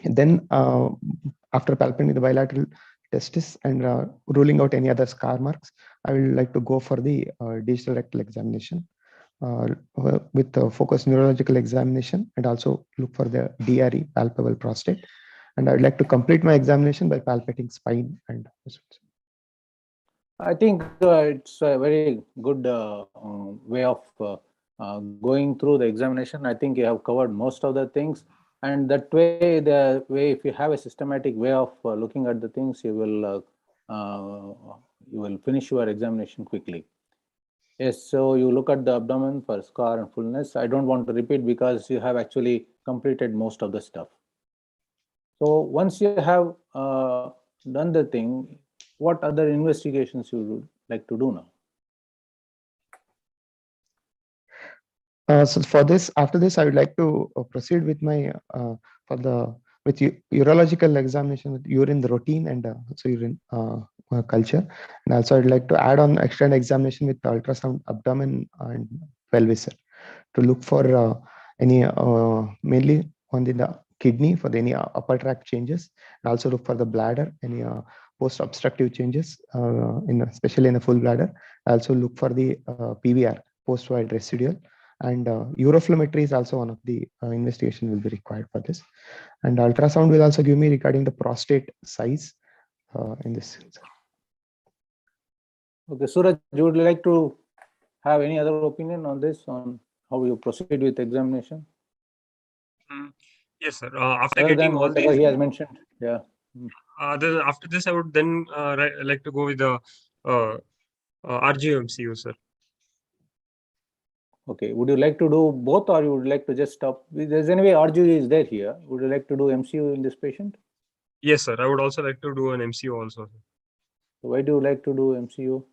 Then after palpating the bilateral testis and ruling out any other scar marks, I will like to go for the digital rectal examination with the focused neurological examination, and also look for the DRE, palpable prostate. And I would like to complete my examination by palpating spine and. I think it's a very good way of going through the examination. I think you have covered most of the things, and that way, if you have a systematic way of looking at the things, you will finish your examination quickly. Yes, so you look at the abdomen for scar and fullness. I don't want to repeat because you have actually completed most of the stuff. So once you have done the thing, what other investigations you would like to do now? So for this, after this, I would like to proceed with my with urological examination with urine routine and also urine culture, and also I'd like to add on external examination with ultrasound abdomen and pelvis to look for any mainly on the kidney for any upper tract changes, and also look for the bladder, any post-obstructive changes, especially in the full bladder. I also look for the PVR, post-void residual, and uroflowmetry is also one of the investigation will be required for this. And ultrasound will also give me regarding the prostate size in this. Okay, Suraj, you would like to have any other opinion on this, on how you proceed with examination? Yes, sir. After Other getting than all whatever these, he has mentioned, yeah. After this, I would then like to go with the RGMCU, sir. Okay, would you like to do both, or you would like to just stop? There's anyway RGU is there here. Would you like to do MCU in this patient? Yes, sir. I would also like to do an MCU also. So why do you like to do MCU?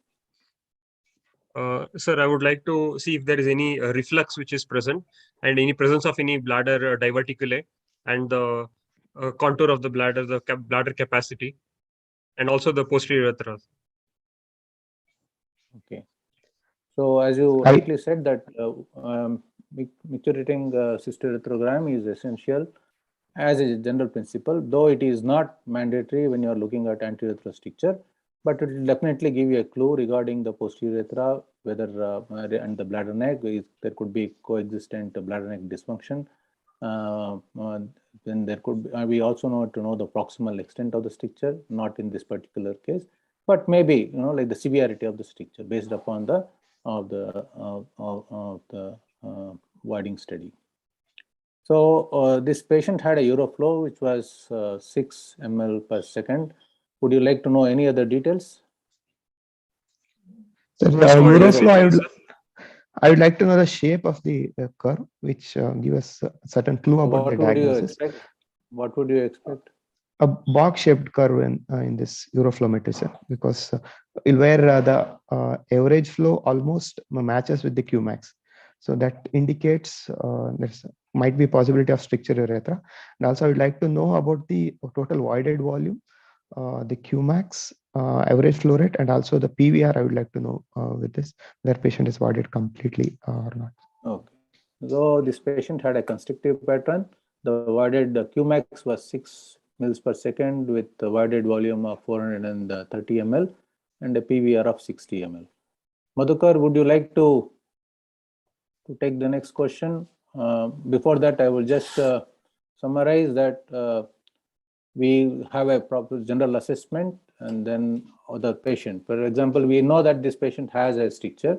Sir, I would like to see if there is any reflux which is present, and any presence of any bladder diverticulae, and the contour of the bladder, the bladder capacity, and also the posterior urethra. Okay. So as you rightly said that micturating cystourethrogram is essential as a general principle, though it is not mandatory when you are looking at anterourethral stricture, but it will definitely give you a clue regarding the posterior urethra, whether and the bladder neck, there could be coexistent bladder neck dysfunction. Then there could be, we also know the proximal extent of the stricture, not in this particular case, but maybe like the severity of the stricture based upon the voiding study. So this patient had a uroflow which was 6 ml per second. Would you like to know any other details? So I would like to know the shape of the curve, which give us a certain clue about the diagnosis. What would you expect? A box-shaped curve in this uroflowmetry, because where the average flow almost matches with the Qmax. So that indicates there might be possibility of stricture urethra. And also I would like to know about the total voided volume, the Qmax, average flow rate, and also the PVR. I would like to know with this, whether patient is voided completely or not. Okay. So this patient had a constrictive pattern. The voided Qmax was 6 mils per second with the voided volume of 430 ml and a PVR of 60 ml. Madhukar, would you like to take the next question? Before that, I will just summarize that we have a proper general assessment and then the patient. For example, we know that this patient has a stricture.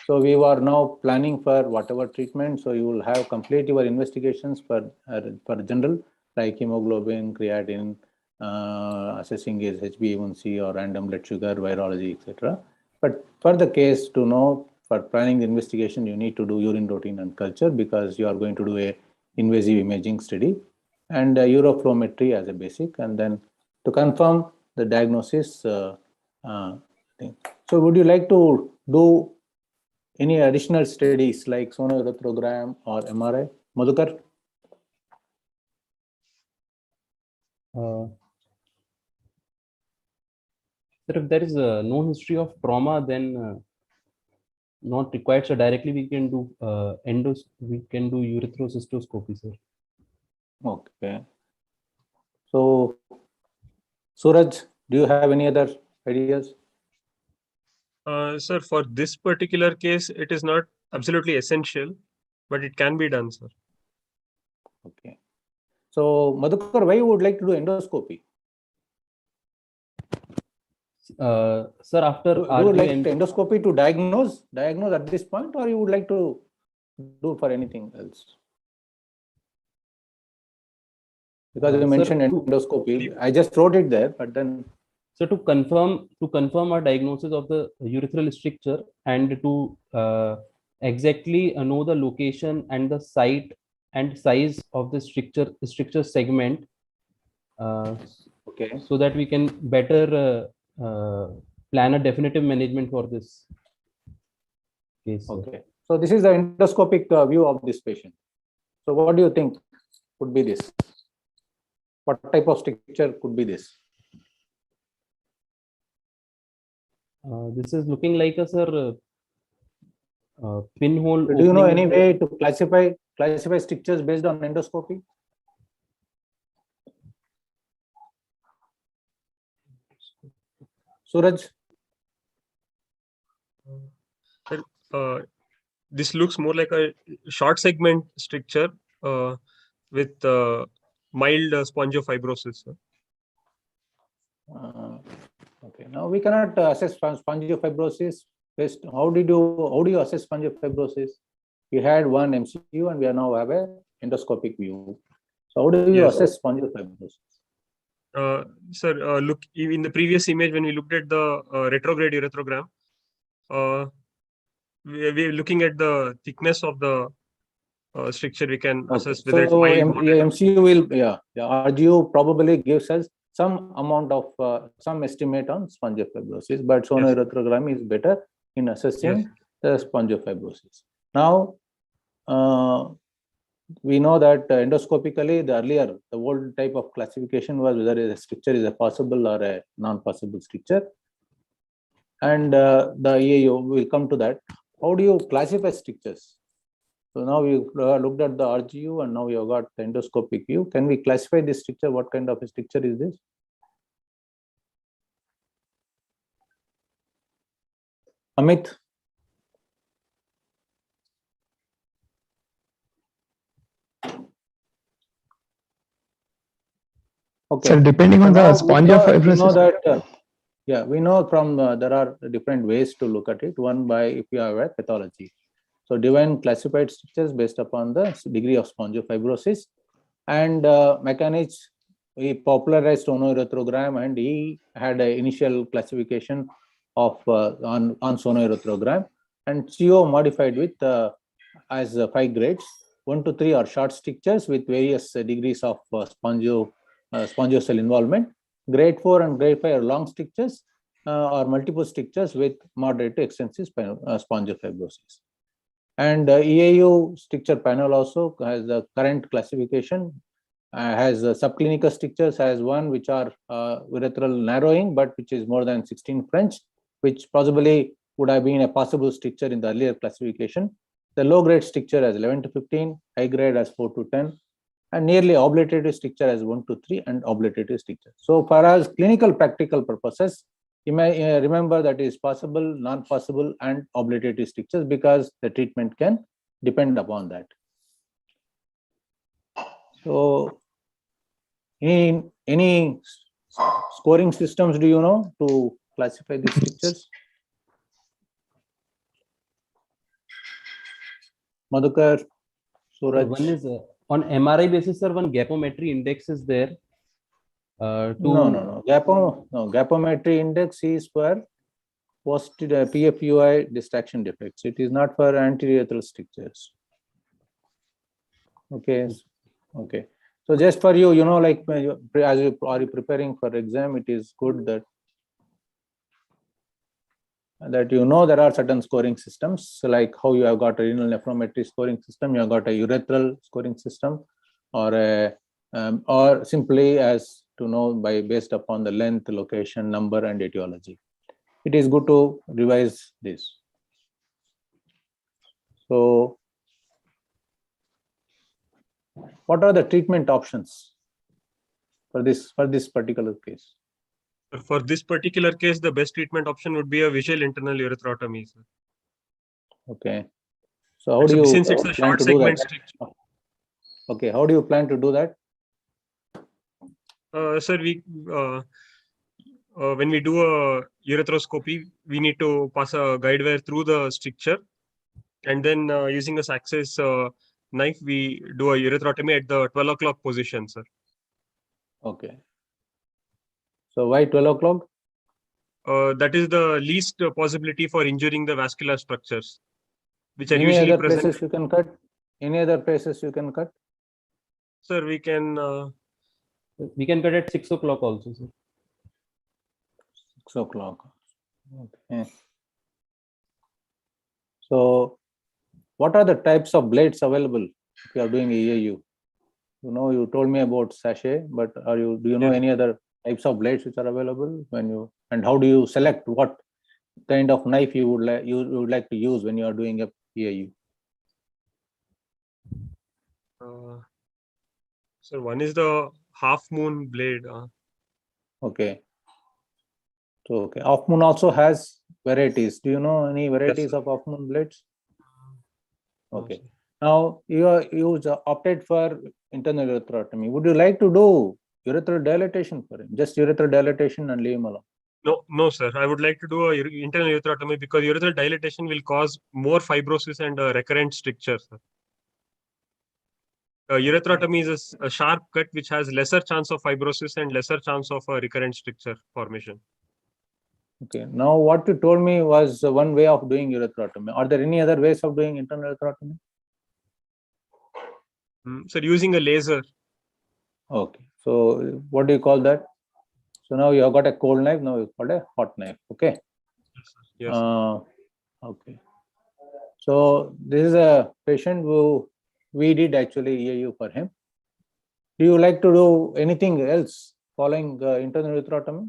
So we are now planning for whatever treatment. So you will have complete your investigations for general, like hemoglobin, creatinine, assessing his HbA1c or random blood sugar, virology, etc. But for the case to know, for planning the investigation, you need to do urine routine and culture because you are going to do a invasive imaging study and uroflowmetry as a basic, and then to confirm the diagnosis thing. So would you like to do any additional studies like sonourethrogram or MRI? Madhukar? Sir, if there is no history of trauma, then not required. So directly we can do we can do erythrocystoscopy, sir. Okay. So, Suraj, do you have any other ideas? Sir, for this particular case, it is not absolutely essential, but it can be done, sir. Okay. So, Madhukar, why you would like to do endoscopy? Sir, after you would like endoscopy to diagnose at this point, or you would like to do for anything else? Because you mentioned endoscopy, I just wrote it there, but then. So to confirm our diagnosis of the urethral stricture and to exactly know the location and the site and size of the stricture segment, okay, so that we can better plan a definitive management for this case. Okay, so this is the endoscopic view of this patient. So what do you think could be this? What type of stricture could be this? This is looking like a pinhole. Do you know any way to classify strictures based on endoscopy? Suraj? This looks more like a short segment stricture with mild spongiofibrosis. Okay, now we cannot assess spongiofibrosis based. How do you assess spongiofibrosis? We had one MCU and we now have a endoscopic view. So how do you assess spongiofibrosis? Sir, look in the previous image when we looked at the retrograde urethrogram, we're looking at the thickness of the stricture. We can assess whether it's mild. MCU will RGU probably gives us some amount of some estimate on spongiofibrosis, but sonourethrogram is better in assessing the spongiofibrosis. Now we know that endoscopically the old type of classification was whether a stricture is a possible or a non-possible stricture, and the EAU will come to that. How do you classify strictures? So now we looked at the RGU and now we have got the endoscopic view. Can we classify this stricture? What kind of a stricture is this? Amit? Okay. So depending on the spongiofibrosis. We know that, we know from there are different ways to look at it. One by if you have a pathology. So Devine classified strictures based upon the degree of spongiofibrosis, and Mechanich, he popularized sonoerythrogram, and he had an initial classification of on sonoerythrogram, and CO modified with as 5 grades. 1 to 3 are short strictures with various degrees of spongiocell involvement. Grade 4 and grade 5 are long strictures or multiple strictures with moderate to extensive spongiofibrosis. And EAU stricture panel also has the current classification, has subclinical strictures, has one which are urethral narrowing, but which is more than 16 French, which possibly would have been a possible stricture in the earlier classification. The low grade stricture has 11 to 15, high grade has 4 to 10, and nearly obliterative stricture has 1 to 3 and obliterative stricture. So far as clinical practical purposes, you may remember that is possible, non-possible, and obliterative strictures because the treatment can depend upon that. So any scoring systems do you know to classify these strictures? Madhukar, Suraj. One is on MRI basis, sir. One gapometry index is there. No. Gapometry index is for PFUI distraction defects. It is not for anteriourethral strictures. Okay. So just for you, like as you are preparing for exam, it is good that there are certain scoring systems, like how you have got a renal nephrometry scoring system, you have got a urethral scoring system, or simply as to know based upon the length, location, number, and etiology. It is good to revise this. So, what are the treatment options for this particular case? For this particular case, the best treatment option would be a visual internal urethrotomy, sir. Okay. So how do you since it's a short segment stricture? Okay, how do you plan to do that? Sir, when we do a urethroskopy, we need to pass a guide wire through the stricture, and then using a success knife, we do a urethrotomy at the 12 o'clock position, sir. Okay. So why 12 o'clock? That is the least possibility for injuring the vascular structures, which are Any usually other present. places you can cut? Any other places you can cut? Sir, we can cut at 6 o'clock also, sir. 6 o'clock. Okay. So, what are the types of blades available if you are doing EAU? You told me about sachet, but do you know any other types of blades which are available and how do you select what kind of knife you would like to use when you are doing a EAU? So one is the half moon blade. Okay. So half moon also has varieties. Do you know any varieties of half moon blades? Okay. Now you opted for internal urethrotomy. Would you like to do urethral dilatation for him? Just urethral dilatation and leave him alone? No, sir. I would like to do a internal urethrotomy because urethral dilatation will cause more fibrosis and recurrent stricture, sir. Urethrotomy is a sharp cut which has lesser chance of fibrosis and lesser chance of recurrent stricture formation. Okay. Now, what you told me was one way of doing urethrotomy. Are there any other ways of doing internal urethrotomy? Sir, using a laser. Okay. So, what do you call that? So now you have got a cold knife. Now you've got a hot knife. Okay. Yes. Okay. So this is a patient who we did actually EAU for him. Do you like to do anything else following internal urethrotomy?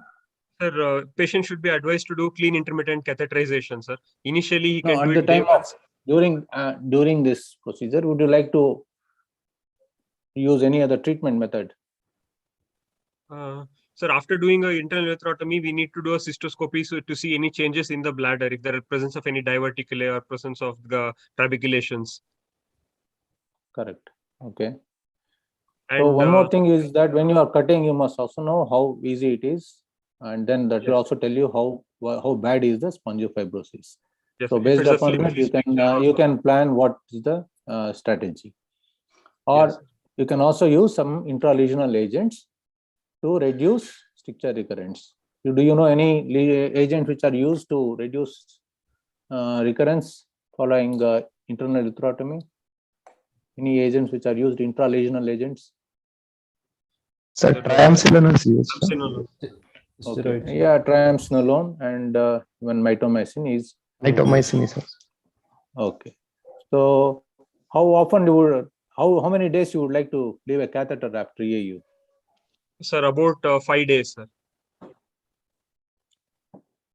Sir, patient should be advised to do clean intermittent catheterization, sir. Initially, he can at do the it time of during this procedure. Would you like to use any other treatment method? Sir, after doing an internal urethrotomy, we need to do a cystoscopy to see any changes in the bladder, if there are presence of any diverticulae or presence of the trabeculations. Correct. Okay. And, so one more thing is that when you are cutting, you must also know how easy it is, and then that will also tell you how bad is the spongiofibrosis. Yes, So if based it's a upon flip that, fistula you can plan what is the strategy. Or Yes. you can also use some intralesional agents to reduce stricture recurrence. Do you know any agents which are used to reduce recurrence following internal uterotomy? Any agents which are used, intralesional agents? Sir, triamcinolone is used. Okay. Yeah, triamcinolone and when mitomycin is. Mitomycin is also. Okay. So how often you would, how many days you would like to leave a catheter after EAU? Sir, about 5 days, sir.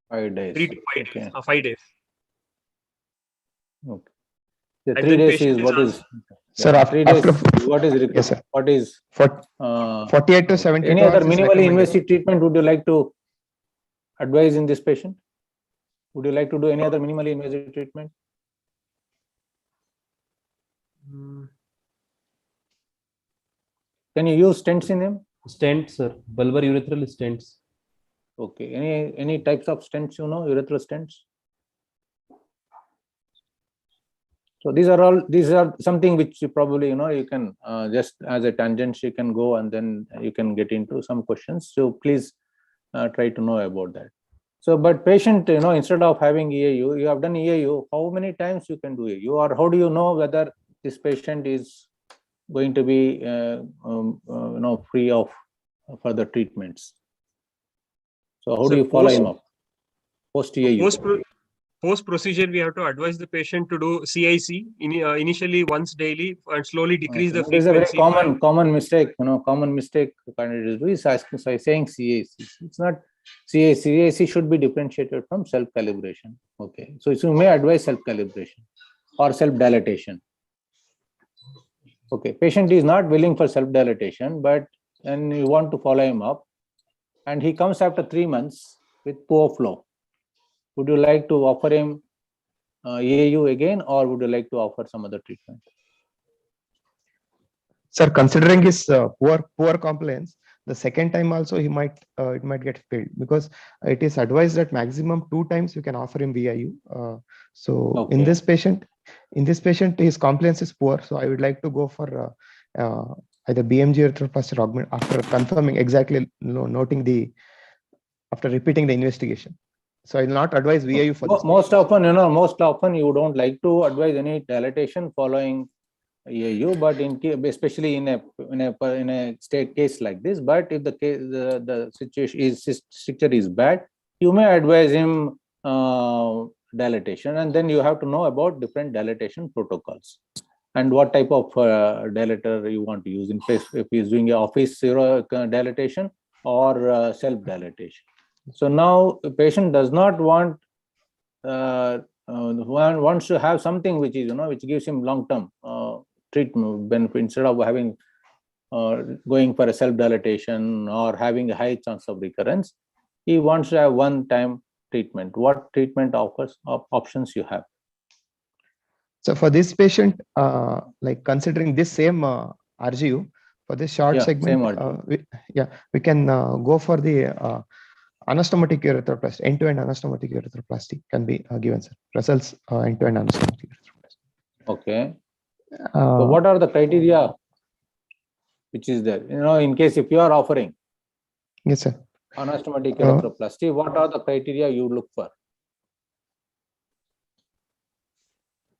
5 days. 3 to 5 Okay. days. 5 days. Okay. The And 3 then days patient is what asked- is? Sir, Yeah, 3 days. after What is required? yes, sir. What is? 48 to 72 Any other hours is minimally recommended. invasive treatment would you like to advise in this patient? Would you like to do any other minimally invasive treatment? Can you use stents in him? Stents, sir. Bulbar urethral stents. Okay. Any types of stents, you know, urethral stents? So these are something which you probably, you know, you can just as a tangent, you can go and then you can get into some questions. So please try to know about that. So, but patient, you know, instead of having EAU, you have done EAU, how many times you can do EAU, or how do you know whether this patient is going to be, you know, free of further treatments? So how do you follow him up post EAU? Post procedure, we have to advise the patient to do CIC initially once daily and slowly decrease the There's a very frequency. common mistake, you know, common mistake candidates do is asking, so saying CAC. It's not CAC. CAC should be differentiated from self-calibration. Okay, so you may advise self-calibration or self-dilatation. Okay, patient is not willing for self-dilatation, but then you want to follow him up, and he comes after 3 months with poor flow. Would you like to offer him EAU again, or would you like to offer some other treatment? Sir, considering his poor compliance, the second time also he might it might get failed, because it is advised that maximum 2 times you can offer him VIU. So Okay. in this patient his compliance is poor. So I would like to go for either BMG erythroplasty or augment after confirming exactly, you know, noting after repeating the investigation. So I will not advise VIU for this. Most often, you know, you don't like to advise any dilatation following EAU, but especially in a state case like this. But if the situation is stricture is bad, you may advise him dilatation, and then you have to know about different dilatation protocols and what type of dilator you want to use in case if he is doing a office dilatation or self dilatation. So now the patient does not want wants to have something which is, you know, which gives him long term treatment benefit instead of having going for a self dilatation or having a high chance of recurrence. He wants to have one time treatment. What treatment options you have? So for this patient, like considering this same RGU for this short segment, we can go for the anastomotic erythroplasty. End-to-end anastomotic erythroplasty can be given, sir. Results end-to-end anastomotic erythroplasty. Okay. So what are the criteria which is there? You know, in case if you are offering yes, sir, anastomotic erythroplasty, what are the criteria you look for?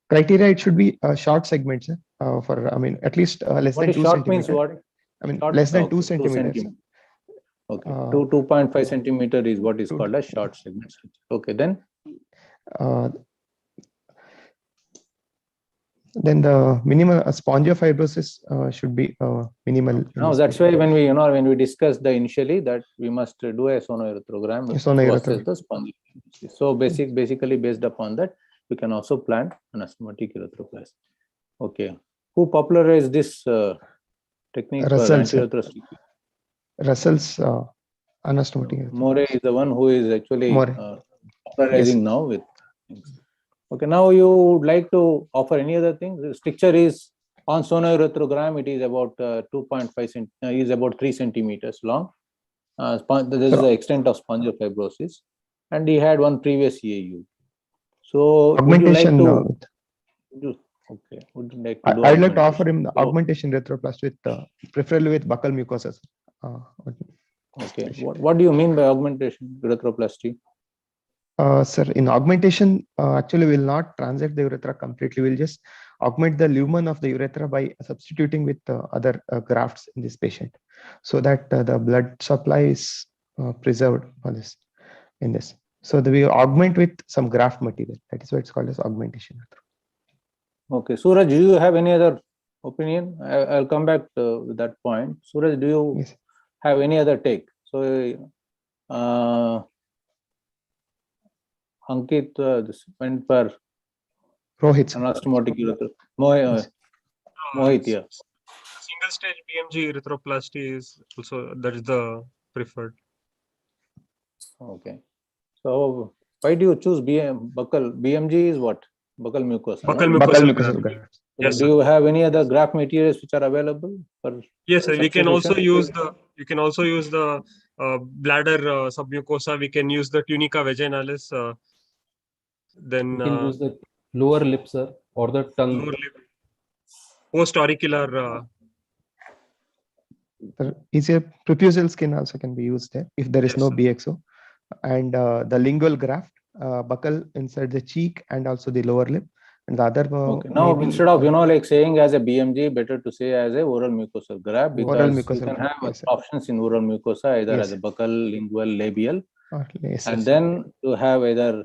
Criteria, it should be short segments, for, I mean, at least less What than is 2 short centimeters. means what? I mean, Short, less than 2 2 centimeters. centimeters. Okay, 2.5 centimeter is what is called as short segments. Okay, then the minimal spongiofibrosis should be minimal. Now that's why when we discussed initially that we must do a sonoerythrogram to assess the spongiofibrosis. So basically based upon that, we can also plan anastomotic erythroplasty. Okay, who popularized this technique for anti-erythrocyte? Russell's anastomotic. More is the one who is actually popularizing now with things. Okay, now you would like to offer any other thing? The stricture is on sonoerythrogram. It is about 2.5 is about 3 centimeters long. This is the extent of spongiofibrosis, and he had one previous EAU. So Augmentation. would you like to do I'd like to offer augmentation? him the augmentation uretroplasty with preferably with buccal mucosa. Okay. What do you mean by augmentation urethroplasty? Sir, in augmentation, actually we'll not transect the urethra completely. We'll just augment the lumen of the urethra by substituting with other grafts in this patient, so that the blood supply is preserved for this in this. So we augment with some graft material. That is why it's called as augmentation. Okay, Suraj, do you have any other opinion? I'll come back to that point. Suraj, do you have any other take? So, Ankit, this went for Rohit. Anastomotic urethra. Mohit, yeah. Single stage BMG erythroplasty is also, that is the preferred. Okay. So why do you choose buccal? BMG is what? Buccal mucosa. Buccal No? mucosal graft. Yes, do you have any other graft materials which are available for? Yes, sir. We can also substitution? use the bladder submucosa. We can use the tunica vaginalis. Then You can use the lower lip, sir, or the tongue. lower lip, post auricular. Is a prepusal skin also can be used there if there is no BXO, and the lingual graft, buccal inside the cheek and also the lower lip, and the other. Okay. Now instead of like saying as a BMG, better to say as a oral mucosal graft, because you can have options in oral mucosa either as a buccal, lingual, labial, and then to have either.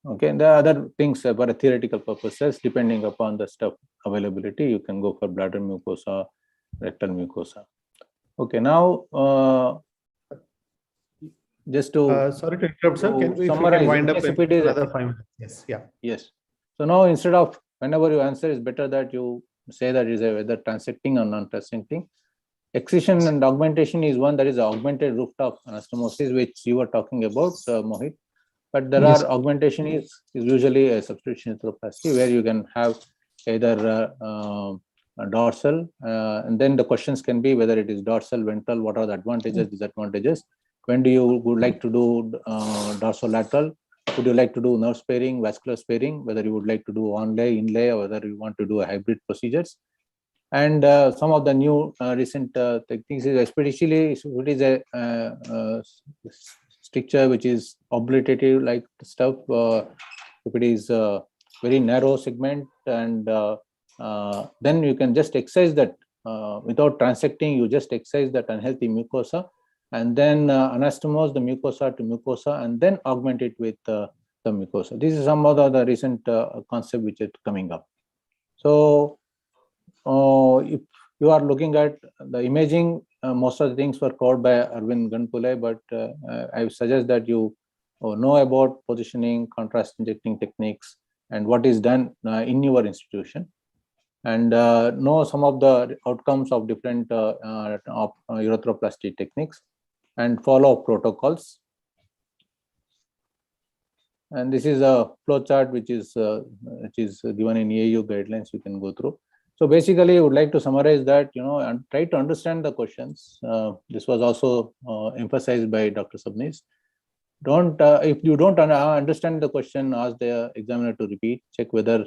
Okay, and there are other things for theoretical purposes, depending upon the stuff availability, you can go for bladder mucosa, rectal mucosa. Okay, now just to sorry to interrupt, sir. Can we wind up in another 5 minutes? Yes, yeah. Yes. So now instead of whenever you answer, it's better that you say that is whether transecting or non-transecting. Excision and augmentation is one, that is augmented rooftop anastomosis, which you were talking about, Mohit. But there are augmentation is usually a substitution uretroplasty where you can have either a dorsal, and then the questions can be whether it is dorsal, ventral, what are the advantages, disadvantages. When do you would like to do dorsolateral? Would you like to do nerve sparing, vascular sparing, whether you would like to do onlay, inlay, or whether you want to do a hybrid procedures. And some of the new recent techniques is especially if it is a stricture which is obliterative like stuff, if it is a very narrow segment, and then you can just excise that without transecting, you just excise that unhealthy mucosa and then anastomose the mucosa to mucosa and then augment it with the mucosa. This is some of the recent concept which is coming up. So if you are looking at the imaging, most of the things were covered by Arvind Ganpule, but I suggest that you know about positioning, contrast injecting techniques, and what is done in your institution, and know some of the outcomes of different urethroplasty techniques, and follow protocols. And this is a flow chart which is given in EAU guidelines. You can go through. So basically, I would like to summarize that, and try to understand the questions. This was also emphasized by Dr. Sabnis. If you don't understand the question, ask the examiner to repeat, check whether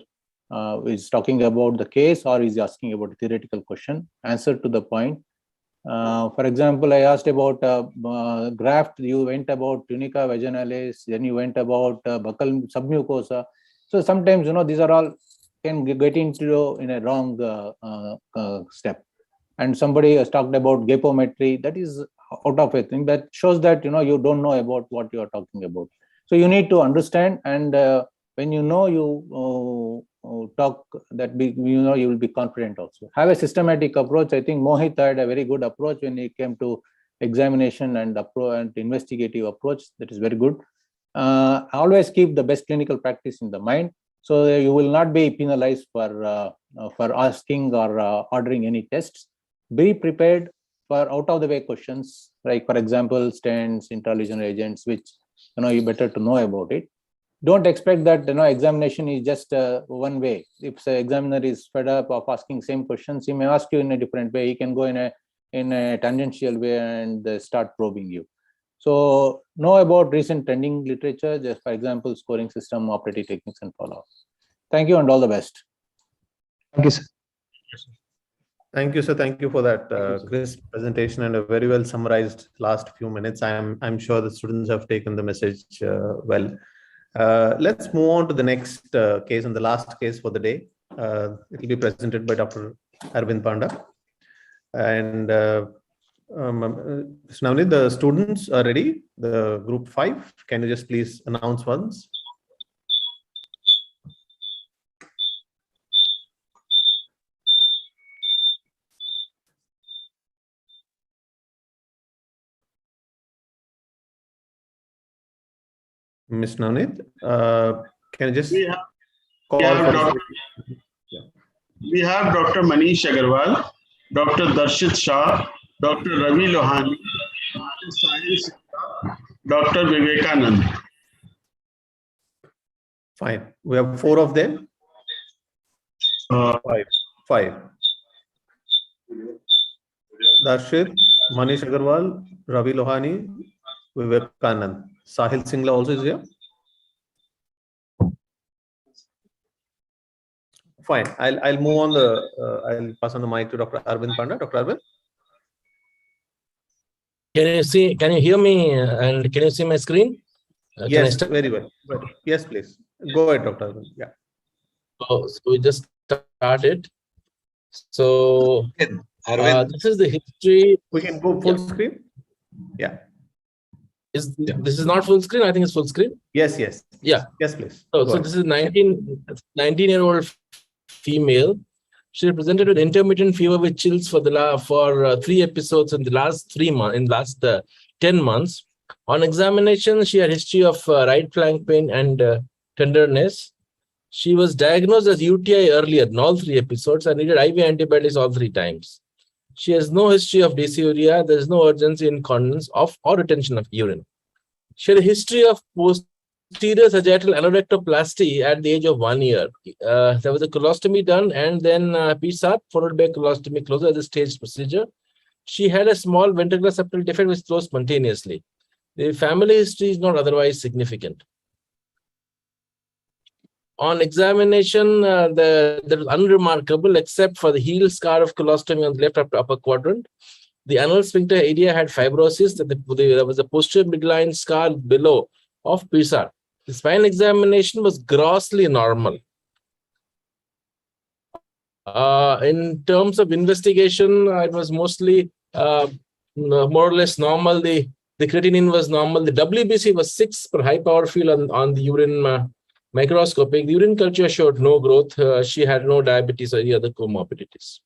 he's talking about the case or is asking about a theoretical question, answer to the point. For example, I asked about graft, you went about tunica vaginalis, then you went about buccal submucosa. So sometimes, these are all can get into in a wrong step. And somebody has talked about gapometry, that is out of a thing that shows that you don't know about what you are talking about. So you need to understand, and when you talk that you will be confident also. Have a systematic approach. I think Mohit had a very good approach when it came to examination and investigative approach. That is very good. Always keep the best clinical practice in the mind, so you will not be penalized for asking or ordering any tests. Be prepared for out of the way questions, like for example stents, intralesional agents, which you better to know about it. Don't expect that examination is just one way. If the examiner is fed up of asking same questions, he may ask you in a different way. He can go in a tangential way and start probing you. So know about recent trending literature, just for example, scoring system, operative techniques, and follow-up. Thank you and all the best. Thank you, sir. Thank you, sir. Thank you for that crisp presentation and a very well summarized last few minutes. I'm sure the students have taken the message well. Let's move on to the next case and the last case for the day. It will be presented by Dr. Arvind Panda. And Navneet, the students are ready. The group 5. Can you just please announce once? Ms. Navneet, can you just call for we have Dr. Manish Agarwal, Dr. Darshit Shah, Dr. Ravi Lohani, Dr. Sahil Sikka, Dr. Vivekanand. Fine. We have 4 of them. 5. Darshit, Manish Agarwal, Ravi Lohani, Vivekanand. Sahil Singla also is here. Fine. I'll move on I'll pass on the mic to Dr. Arvind Panda. Dr. Arvind. Can you hear me and can you see my screen? Yes, very well. Yes, please. Go ahead, Dr. Arvind. Yeah. Oh, so we just started. So this is the history. We can go full screen. Yeah. This is not full screen? I think it's full screen. Yes. Yeah. Yes, please. So this is 19-year-old female. She presented with intermittent fever with chills for 3 episodes in the last 3 months. In last 10 months. On examination, she had history of right flank pain and tenderness. She was diagnosed as UTI earlier in all 3 episodes and needed IV antibiotics all 3 times. She has no history of dysuria. There is no urgency incontinence or retention of urine. She had a history of posterior sagittal anorectoplasty at the age of 1 year. There was a colostomy done and then PSAT followed by colostomy closure as a staged procedure. She had a small ventricular septal defect which closed spontaneously. The family history is not otherwise significant. On examination, that was unremarkable except for the heel scar of colostomy on the left upper quadrant. The anal sphincter area had fibrosis. There was a posterior midline scar below of PSAT. The spine examination was grossly normal. In terms of investigation, it was mostly more or less normal. The creatinine was normal. The WBC was 6 per high power field on the urine microscopic. The urine culture showed no growth. She had no diabetes or any other comorbidities.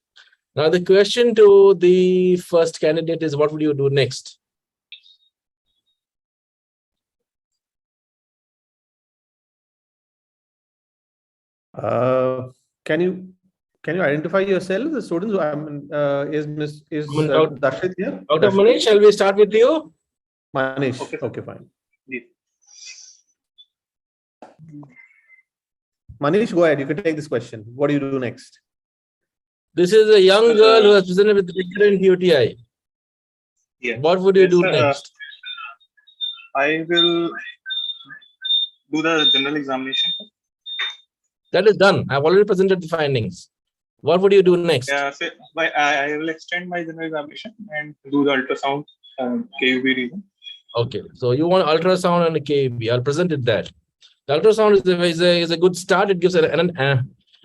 Now, the question to the first candidate is, what would you do next? Can you identify yourself? The students. Is Darshit here? Dr. Manish, shall we start with you? Manish. Okay, fine. Manish, go ahead. You can take this question. What do you do next? This is a young girl who has presented with recurrent UTI. Yeah. What would you do next? I will do the general examination. That is done. I've already presented the findings. What would you do next? Yeah, so I will extend my general examination and do the ultrasound KUB reading. Okay, so you want ultrasound and a KUB. I'll present it that. The ultrasound is a good start. It gives an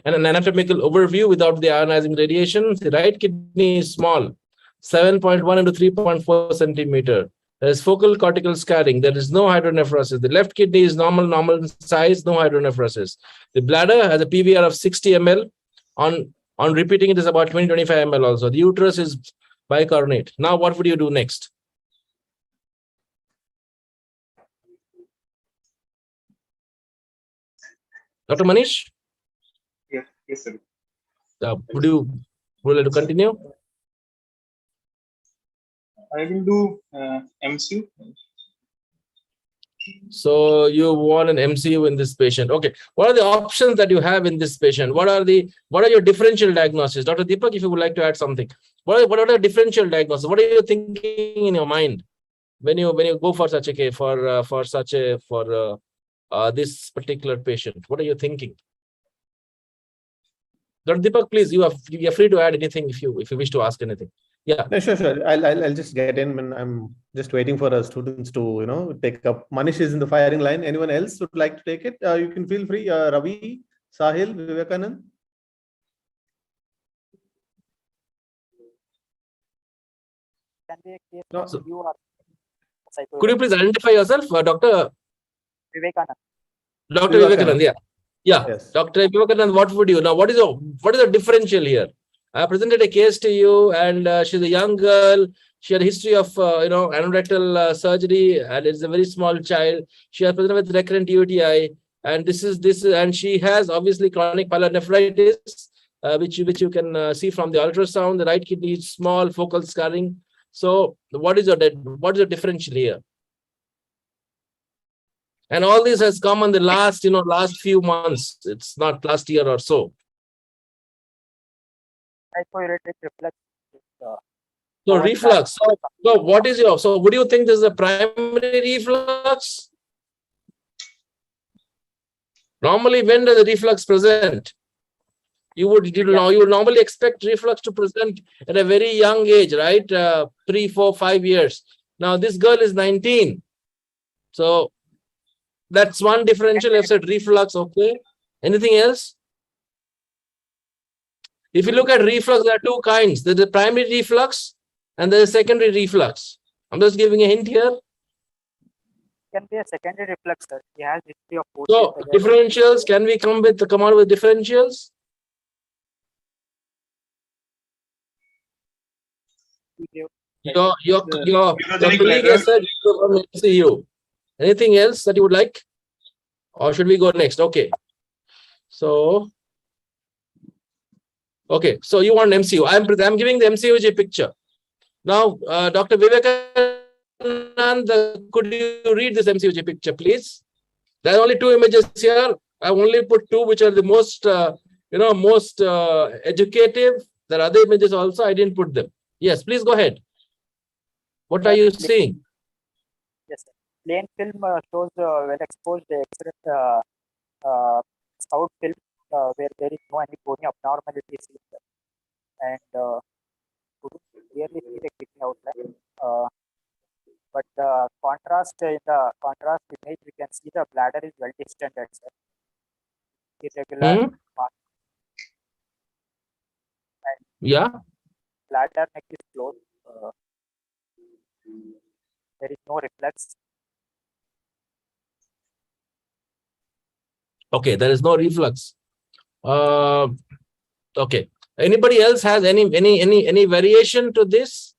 anatomical overview without the ionizing radiation. The right kidney is small, 7.1 into 3.4 centimeter. There is focal cortical scarring. There is no hydronephrosis. The left kidney is normal size, no hydronephrosis. The bladder has a PVR of 60 ml. On repeating it is about 20-25 ml also. The uterus is bicarbonate. Now, what would you do next? Dr. Manish? Yes, sir. Would you like to continue? I will do MCU. So you want an MCU in this patient. Okay. What are the options that you have in this patient? What are your differential diagnoses? Dr. Deepak, if you would like to add something. What are the differential diagnoses? What are you thinking in your mind? when you go for such a case, for this particular patient? What are you thinking? Dr. Deepak, please, you are free to add anything if you wish to ask anything. Yeah. No, sure. I'll just get in when I'm just waiting for our students to take up. Manish is in the firing line. Anyone else would like to take it? You can feel free. Ravi, Sahil, Vivekanand. No, so, could you please identify yourself, Dr. Vivekanand? Dr. Vivekanand, yeah. Yes. Dr. Vivekanand, what would you now? What is the differential here? I presented a case to you, and she's a young girl. She had a history of anorectal surgery, and it's a very small child. She has presented with recurrent UTI, and and she has obviously chronic pyelonephritis, which you can see from the ultrasound. The right kidney is small, focal scarring. So what is the differential here? And all this has come in the last few months. It's not last year or so. So reflux. So what is so would you think this is a primary reflux? Normally, when does the reflux present? You would normally expect reflux to present at a very young age, right? 3, 4, 5 years. Now this girl is 19. So that's one differential. I've said reflux, okay. Anything else? If you look at reflux, there are two kinds. There's the primary reflux and there's a secondary reflux. I'm just giving a hint here. Can be a secondary reflux, sir. He has history of So differentials, can we come out with differentials? Your colleague has said from MCU. Anything else that you would like? Or should we go next? Okay. So you want MCU. I'm giving the MCUG picture. Now, Dr. Vivekanand, could you read this MCUG picture, please? There are only 2 images here. I only put 2, which are the most, most educative. There are other images also. I didn't put them. Yes, please go ahead. What are you seeing? Yes, sir. Plain film shows well-exposed scout film where there is no any bony abnormalities, and clearly see the kidney outline. But the contrast in the contrast image, we can see the bladder is well distended, sir. Irregular. Yeah. Bladder neck is closed. There is no reflex. Okay, there is no reflux. Okay. Anybody else has any variation to this?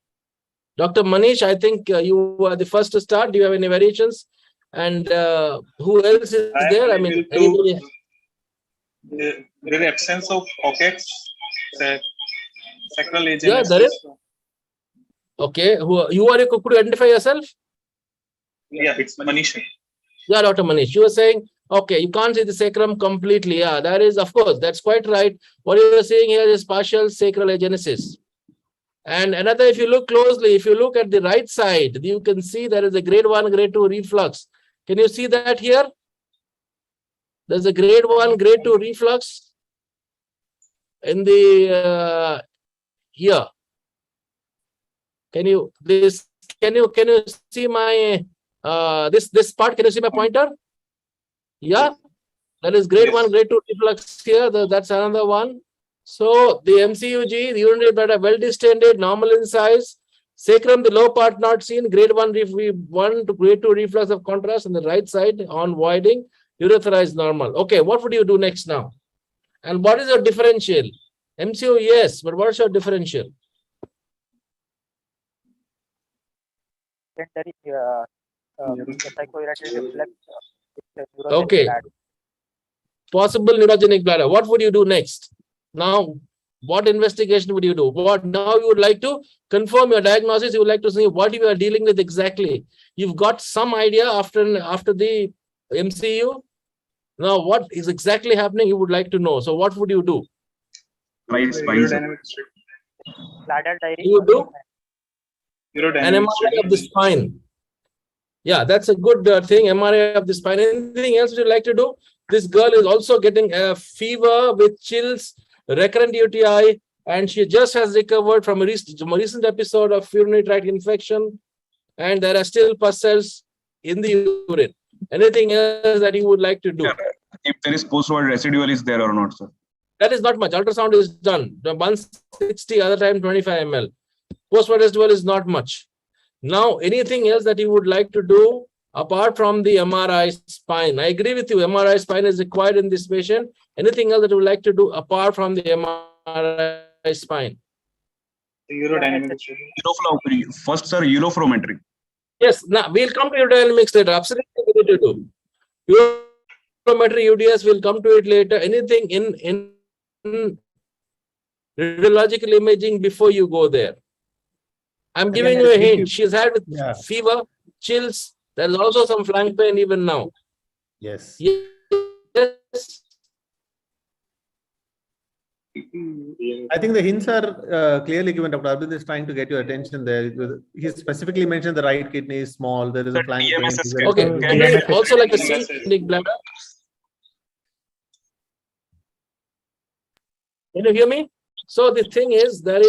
Dr. Manish, I think you are the first to start. Do you have any variations? And who else is there? I mean, anybody? The absence of pockets, sacral agency. Yeah, there is. Okay, could you identify yourself? Yeah, it's Manish. Yeah, Dr. Manish, you were saying, okay, you can't see the sacrum completely. Yeah, that is, of course, that's quite right. What you are saying here is partial sacral agenesis. And another, if you look closely, if you look at the right side, you can see there is a grade 1, grade 2 reflux. Can you see that here? There's a grade 1, grade 2 reflux in the here. Can you see my this part? Can you see my pointer? Yeah, that is grade 1, grade 2 reflux here. That's another one. So the MCUG, the urinary bladder well distended, normal in size. Sacrum, the low part not seen. Grade 1 to grade 2 reflux of contrast on the right side on voiding. Urethra is normal. Okay, what would you do next now? And what is your differential? MCU, yes, but what's your differential? Okay. Possible neurogenic bladder. What would you do next? Now, what investigation would you do? What now you would like to confirm your diagnosis? You would like to see what you are dealing with exactly. You've got some idea after the MCU. Now, what is exactly happening? You would like to know. So, what would you do? Urodynamics. Bladder diary. You do? Urodynamics. An MRI of the spine. Yeah, that's a good thing. MRI of the spine. Anything else you'd like to do? This girl is also getting a fever with chills, recurrent UTI, and she just has recovered from a recent episode of urinary tract infection, and there are still pus cells in the urine. Anything else that you would like to do? Yeah. If there is post-void residual is there or not, sir? That is not much. Ultrasound is done. The 160, other time 25 ml. Post-void residual is not much. Now, anything else that you would like to do apart from the MRI spine? I agree with you. MRI spine is required in this patient. Anything else that you would like to do apart from the MRI spine? Urodynamics. First, sir, urofrometry. Yes, now we'll come to urodynamics later. Absolutely, we need to do. Urometry, UDS, we'll come to it later. Anything in radiological imaging before you go there? I'm giving you a hint. She's had with fever, chills. There's also some flank pain even now. Yes. Yes. I think the hints are clearly given. Dr. Arvind is trying to get your attention there. He specifically mentioned the right kidney is small. There is a flank pain. Okay. Can I also like to see bladder? Can you hear me? So the thing is, there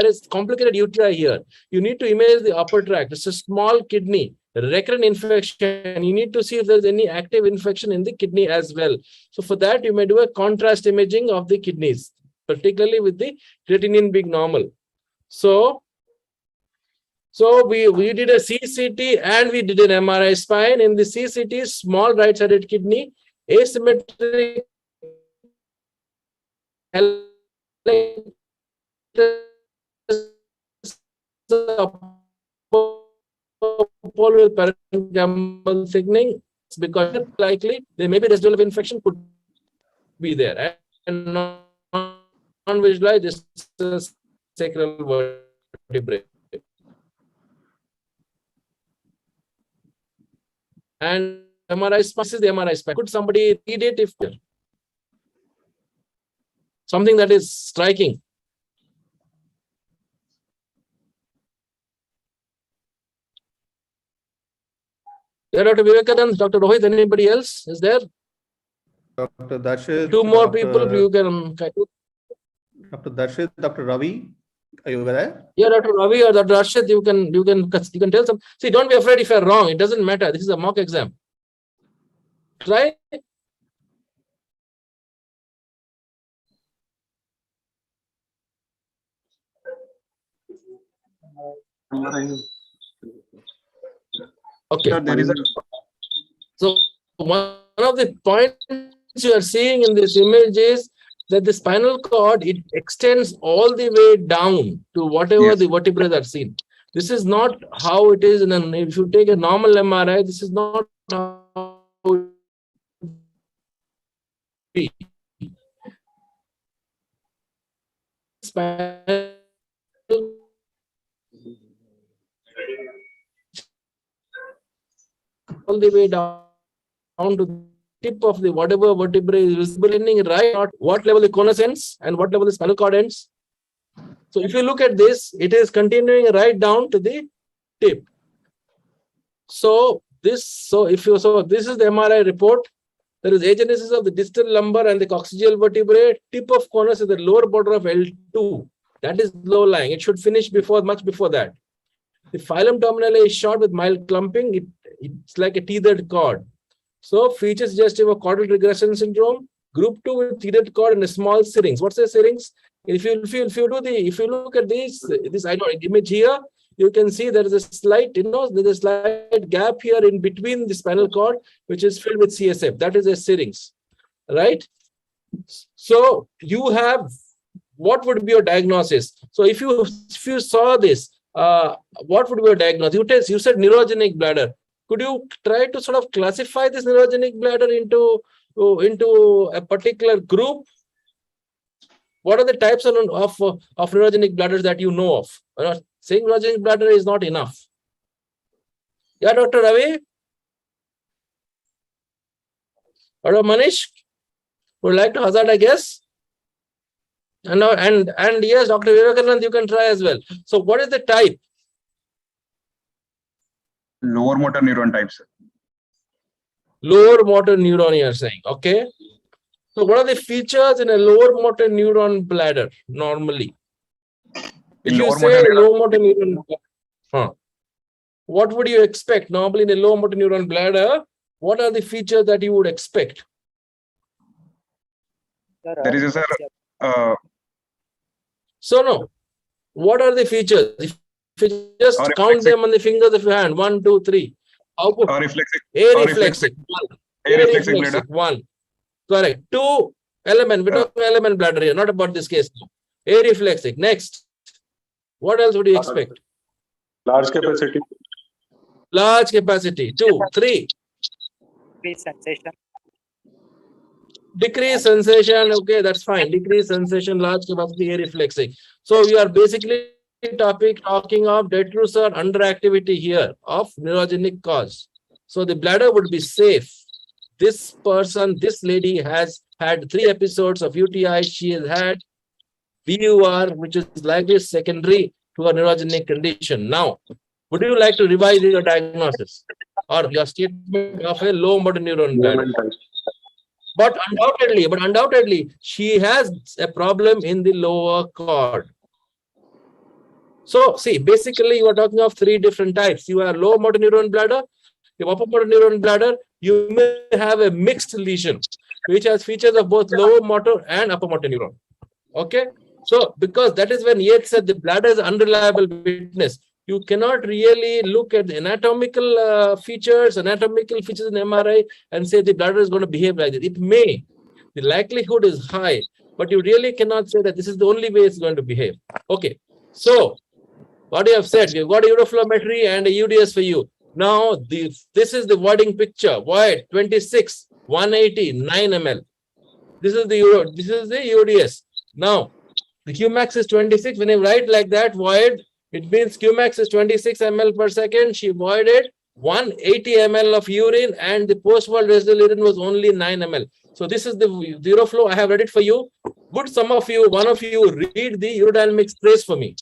is complicated UTI here. You need to image the upper tract. It's a small kidney, recurrent infection. You need to see if there's any active infection in the kidney as well. So for that, you may do a contrast imaging of the kidneys, particularly with the creatinine being normal. So we did a CCT and we did an MRI spine. In the CCT, small right-sided kidney, asymmetric with parenchymal thickening, because likely there may be residual infection could be there, and non-visualized is sacral vertebrae. And MRI spine, this is the MRI spine. Could somebody read it if something that is striking? Yeah, Dr. Vivekanand, Dr. Rohit, anybody else is there? Dr. Darshit. Two more people you can. Dr. Darshit, Dr. Ravi, are you there? Yeah, Dr. Ravi or Dr. Darshit, you can tell some. See, don't be afraid if you're wrong. It doesn't matter. This is a mock exam. Try. Okay. So one of the points you are seeing in this image is that the spinal cord, it extends all the way down to whatever the vertebrae are seen. This is not how it is if you take a normal MRI, this is not how it be. All the way down to the tip of the whatever vertebrae is visible, ending right at what level the conus ends and what level the spinal cord ends. So if you look at this, it is continuing right down to the tip. So this is the MRI report. There is agenesis of the distal lumbar and the coccygeal vertebrae. Tip of conus is the lower border of L2. That is low lying. It should finish much before that. The phylum terminale is short with mild clumping. It's like a tethered cord. So features suggestive of caudal regression syndrome. Group 2 with tethered cord and a small syrinx. What's the syrinx? If you look at this image here, you can see there is a slight, there's a slight gap here in between the spinal cord, which is filled with CSF. That is a syrinx, right? So you have, what would be your diagnosis? So if you saw this, what would be your diagnosis? You said neurogenic bladder. Could you try to sort of classify this neurogenic bladder into a particular group? What are the types of neurogenic bladders that you know of? Saying neurogenic bladder is not enough. Yeah, Dr. Ravi? Dr. Manish? Would like to hazard a guess? And yes, Dr. Vivekanand, you can try as well. So what is the type? Lower motor neuron types. Lower motor neuron, you are saying. Okay. So what are the features in a lower motor neuron bladder normally? If you say low motor neuron, what would you expect normally in a low motor neuron bladder? What are the features that you would expect? There is a sir. So no, what are the features? If you just count them on the fingers of your hand, 1, 2, 3. Areflexic. Areflexic. Areflexic bladder. 1. Correct. 2 element. We're talking element bladder here, not about this case. Areflexic. Next. What else would you expect? Large capacity. Large capacity. 2, 3. Decrease sensation. Decrease sensation. Okay, that's fine. Decrease sensation, large capacity, areflexic. So we are basically talking of detrusor underactivity here of neurogenic cause. So the bladder would be safe. This person, this lady has had 3 episodes of UTI. She has had BUR, which is likely secondary to a neurogenic condition. Now, would you like to revise your diagnosis or your statement of a low motor neuron bladder? But undoubtedly, she has a problem in the lower cord. So, see, basically, you are talking of 3 different types. You have low motor neuron bladder, you have upper motor neuron bladder, you may have a mixed lesion, which has features of both lower motor and upper motor neuron. Okay? So, because that is when Yates said the bladder is unreliable witness. You cannot really look at the anatomical features in MRI and say the bladder is going to behave like this. It may. The likelihood is high, but you really cannot say that this is the only way it's going to behave. Okay. So, what you have said, we've got a uroflowmetry and a UDS for you. Now, this is the voiding picture. Void 26, 180, 9 ml. This is the UDS. Now, the Qmax is 26. When you write like that, void, it means Qmax is 26 ml per second. She voided 180 ml of urine and the post-void residual urine was only 9 ml. So this is the uroflow. I have read it for you. Would one of you read the urodynamics trace for me?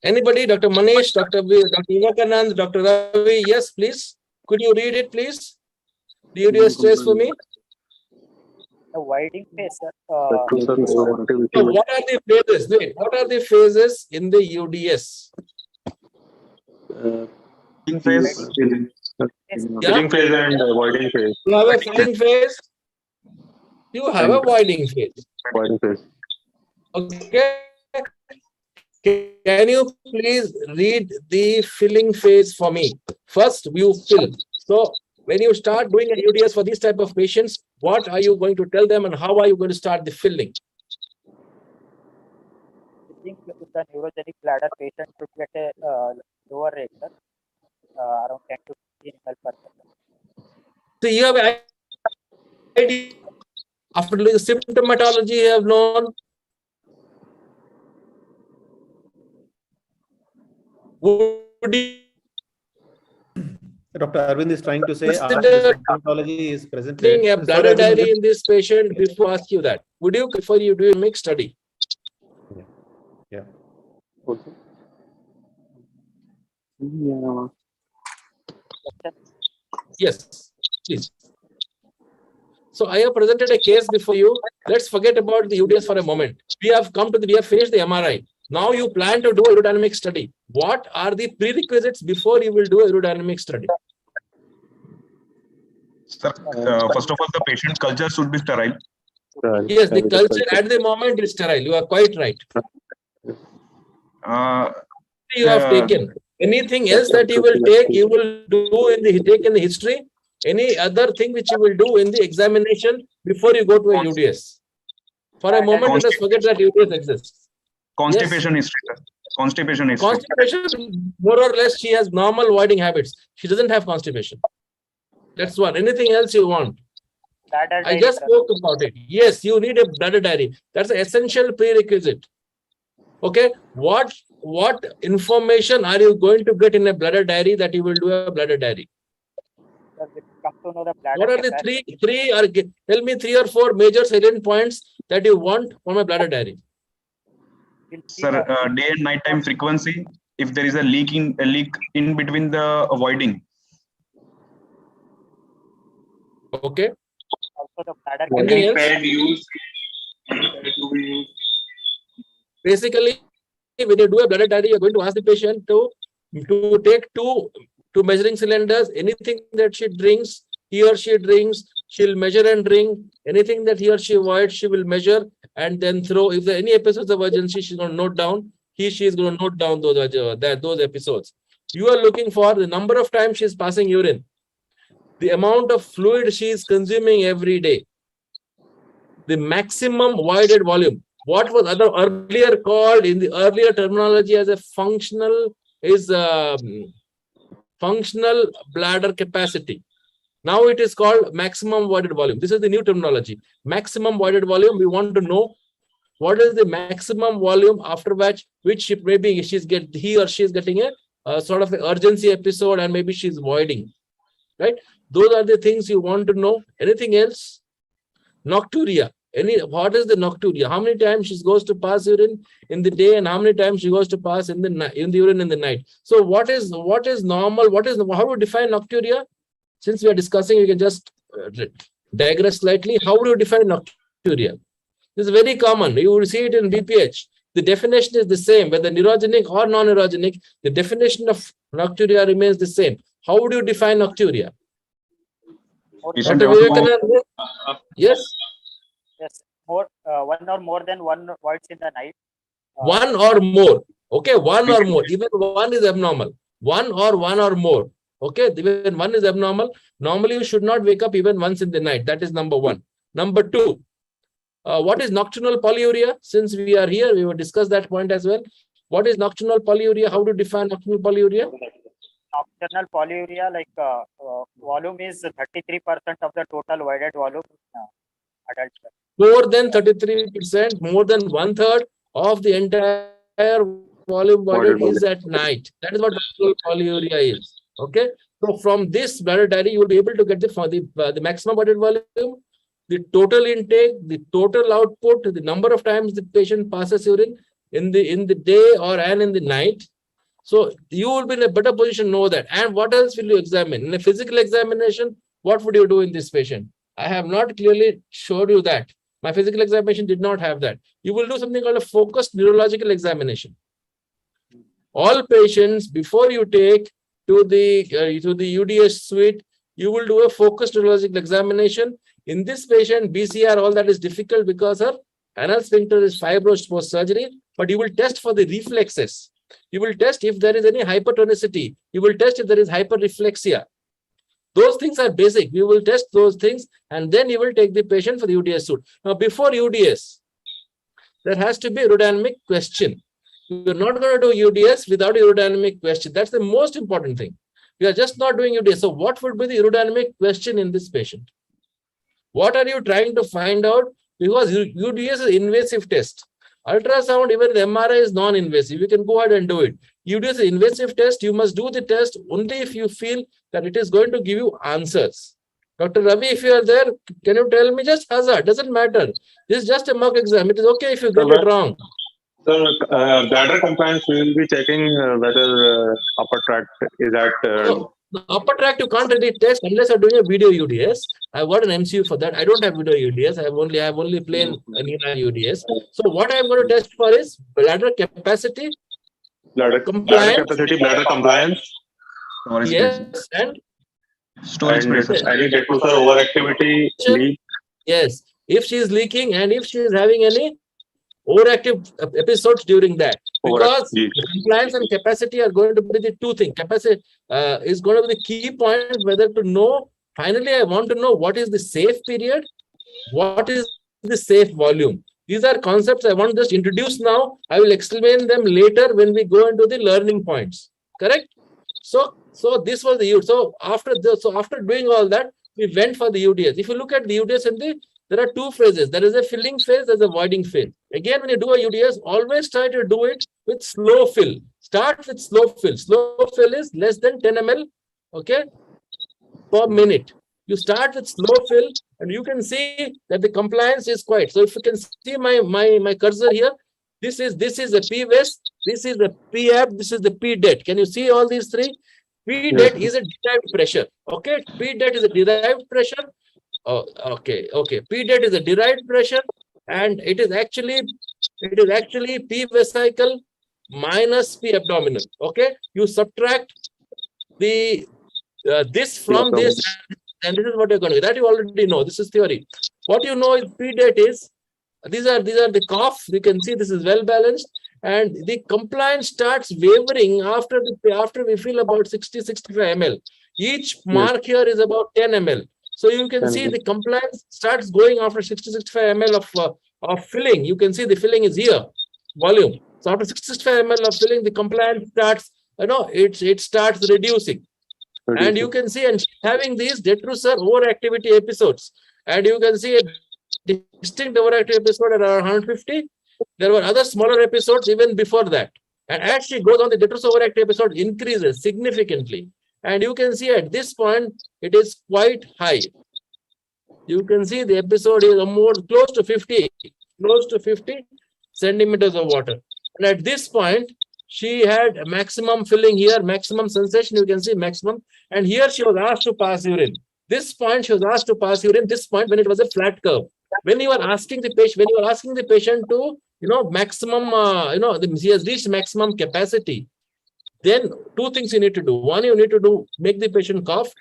Anybody? Dr. Manish, Dr. Vivekanand, Dr. Ravi? Yes, please. Could you read it, please? The UDS trace for me? The widening phase, sir. So what are the phases? Wait, what are the phases in the UDS? Filling phase. Filling phase and voiding phase. You have a filling phase. You have a voiding phase. Voiding phase. Okay. Can you please read the filling phase for me? First, you fill. So, when you start doing an UDS for these type of patients, what are you going to tell them and how are you going to start the filling? I think the neurogenic bladder patient should get a lower rate, sir, around 10 to 15 ml per second. So, you have an idea after the symptomatology you have known. Would you Dr. Arvind is trying to say symptomatology is present. A bladder diary in this patient before I ask you that. Would you prefer you do a mixed study? Yeah. Okay. Yes, please. So I have presented a case before you. Let's forget about the UDS for a moment. We have finished the MRI. Now you plan to do a urodynamic study. What are the prerequisites before you will do a urodynamic study? Sir, first of all, the patient culture should be sterile. Yes, the culture at the moment is sterile. You are quite right. You have taken. Anything else that you will take, you will do take in the history? Any other thing which you will do in the examination before you go to a UDS? For a moment, let us forget that UDS exists. Constipation history, sir. Constipation history. Constipation, more or less, she has normal voiding habits. She doesn't have constipation. That's one. Anything else you want? I just spoke about it. Yes, you need a bladder diary. That's an essential prerequisite. Okay. What information are you going to get in a bladder diary that you will do a bladder diary? What are the tell me 3 or 4 major salient points that you want from a bladder diary? Sir, day and night time frequency, if there is a leak in between the voiding. Okay. Also the bladder. Anything else? Basically, when you do a bladder diary, you're going to ask the patient to take two measuring cylinders. Anything that she drinks, he or she drinks, she'll measure and drink. Anything that he or she avoids, she will measure and then throw. If there are any episodes of urgency, she's going to note down. She is going to note down those episodes. You are looking for the number of times she's passing urine, the amount of fluid she is consuming every day, the maximum voided volume. What was earlier called in the earlier terminology as a functional bladder capacity. Now it is called maximum voided volume. This is the new terminology. Maximum voided volume. We want to know what is the maximum volume after which maybe he or she is getting a sort of an urgency episode and maybe she's voiding. Right? Those are the things you want to know. Anything else? Nocturia. What is the nocturia? How many times she goes to pass urine in the day and how many times she goes to pass in the urine in the night? So what is normal? How do you define nocturia? Since we are discussing, you can just digress slightly. How do you define nocturia? This is very common. You will see it in BPH. The definition is the same, whether neurogenic or non-neurogenic. The definition of nocturia remains the same. How would you define nocturia? Yes. Yes, one or more than one voids in the night. One or more. Okay, one or more. Even one is abnormal. One or more. Okay, even one is abnormal. Normally, you should not wake up even once in the night. That is number one. Number two, what is nocturnal polyuria? Since we are here, we will discuss that point as well. What is nocturnal polyuria? How to define nocturnal polyuria? Nocturnal polyuria, like volume is 33% of the total voided volume in adult. More than 33%, more than 1/3 of the entire volume voided is at night. That is what nocturnal polyuria is. Okay. So from this bladder diary, you will be able to get the maximum voided volume, the total intake, the total output, the number of times the patient passes urine in the day and in the night. So you will be in a better position to know that. And what else will you examine? In a physical examination, what would you do in this patient? I have not clearly showed you that. My physical examination did not have that. You will do something called a focused neurological examination. All patients, before you take to the UDS suite, you will do a focused neurological examination. In this patient, BCR, all that is difficult because her anal sphincter is fibrosed post surgery, but you will test for the reflexes. You will test if there is any hypertonicity. You will test if there is hyperreflexia. Those things are basic. We will test those things and then you will take the patient for the UDS suite. Now, before UDS, there has to be a urodynamic question. You're not going to do UDS without a urodynamic question. That's the most important thing. We are just not doing UDS. So what would be the urodynamic question in this patient? What are you trying to find out? Because UDS is an invasive test. Ultrasound, even the MRI is non-invasive. You can go ahead and do it. UDS is an invasive test. You must do the test only if you feel that it is going to give you answers. Dr. Ravi, if you are there, can you tell me just hazard? Doesn't matter. This is just a mock exam. It is okay if you get it wrong. So, bladder compliance, we will be checking whether upper tract is at. The upper tract you can't really test unless you're doing a video UDS. I've got an MCU for that. I don't have video UDS. I have only plain UDS. So what I'm going to test for is bladder capacity, bladder capacity, bladder compliance. Yes, and storage pressure. Any diffuser overactivity, leak. Yes, if she is leaking and if she is having any overactive episodes during that, because compliance and capacity are going to be the two things. Capacity is going to be the key point, whether to know. Finally, I want to know what is the safe period, what is the safe volume. These are concepts I want to just introduce now. I will explain them later when we go into the learning points. Correct? So this was the UDS. So after doing all that, we went for the UDS. If you look at the UDS there are two phases. There is a filling phase, there is a voiding phase. Again, when you do a UDS, always try to do it with slow fill. Start with slow fill. Slow fill is less than 10 ml, okay, per minute. You start with slow fill, and you can see that the compliance is quite. So if you can see my cursor here, This is the P-West, this is the P-Ab, this is the P-Det. Can you see all these three? P-Det is a derived pressure. Okay, P-Det is a derived pressure. Oh, okay. P-Det is a derived pressure, and it is actually P vesical minus P abdominal. Okay, you subtract the this from this, and this is what you're going to do. That you already know. This is theory. What you know is P-Det is these are the cough. You can see this is well balanced, and the compliance starts wavering after we fill about 60-65 ml. Each mark here is about 10 ml. So you can see the compliance starts going after 60-65 ml of filling. You can see the filling is here, volume. So after 65 ml of filling, the compliance starts, it starts reducing. And you can see, and having these detrusor overactivity episodes, and you can see a distinct overactive episode at around 150. There were other smaller episodes even before that. And as she goes on, the detrusor overactive episode increases significantly. And you can see at this point, it is quite high. You can see the episode is more close to 50 centimeters of water. And at this point, she had maximum filling here, maximum sensation, you can see maximum. And here she was asked to pass urine. This point, she was asked to pass urine, this point when it was a flat curve. When you are asking the patient, to, maximum, he has reached maximum capacity, then two things you need to do. One, you need to make the patient cough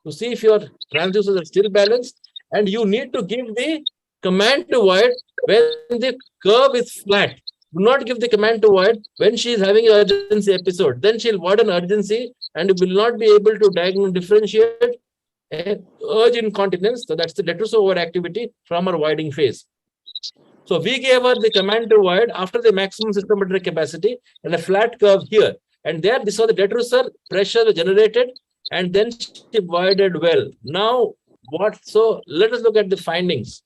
to see if your transducers are still balanced, and you need to give the command to void when the curve is flat. Do not give the command to void when she is having an urgency episode. Then she'll void an urgency and will not be able to differentiate urge incontinence. So that's the detrusor overactivity from her voiding phase. So we gave her the command to void after the maximum systematic capacity and a flat curve here. And there, this was the detrusor pressure generated, and then she voided well. Now, so let us look at the findings.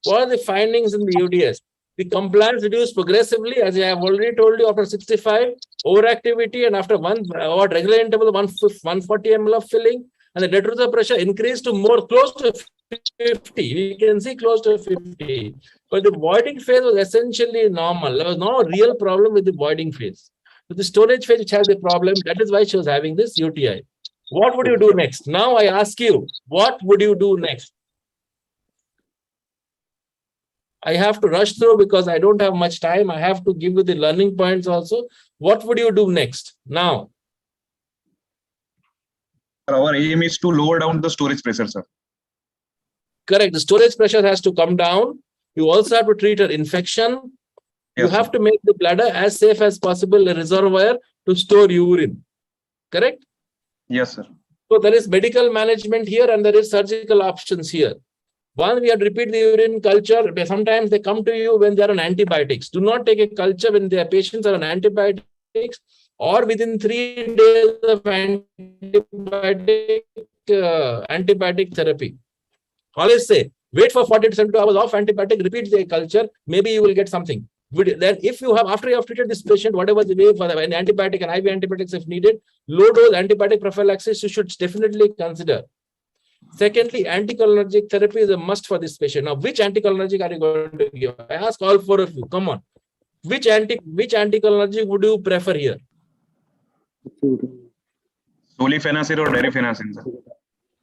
What are the findings in the UDS? The compliance reduced progressively, as I have already told you, after 65, overactivity, and after regular interval of 140 ml of filling, and the detrusor pressure increased to more close to 50. We can see close to 50. But the voiding phase was essentially normal. There was no real problem with the voiding phase. But the storage phase which has the problem, that is why she was having this UTI. What would you do next? Now I ask you, what would you do next? I have to rush through because I don't have much time. I have to give you the learning points also. What would you do next? Now. Our aim is to lower down the storage pressure, sir. Correct. The storage pressure has to come down. You also have to treat an infection. You have to make the bladder as safe as possible, a reservoir to store urine. Correct? Yes, sir. So there is medical management here and there is surgical options here. One, we have to repeat the urine culture. Sometimes they come to you when they are on antibiotics. Do not take a culture when their patients are on antibiotics or within 3 days of antibiotic therapy. Always say, wait for 40 to 72 hours off antibiotic, repeat the culture, maybe you will get something. Then if you have, after you have treated this patient, whatever the way for an antibiotic and IV antibiotics if needed, low dose antibiotic prophylaxis you should definitely consider. Secondly, anticholinergic therapy is a must for this patient. Now, which anticholinergic are you going to give? I ask all four of you, come on. Which anticholinergic would you prefer here? Solifenacin or darifenacin, sir?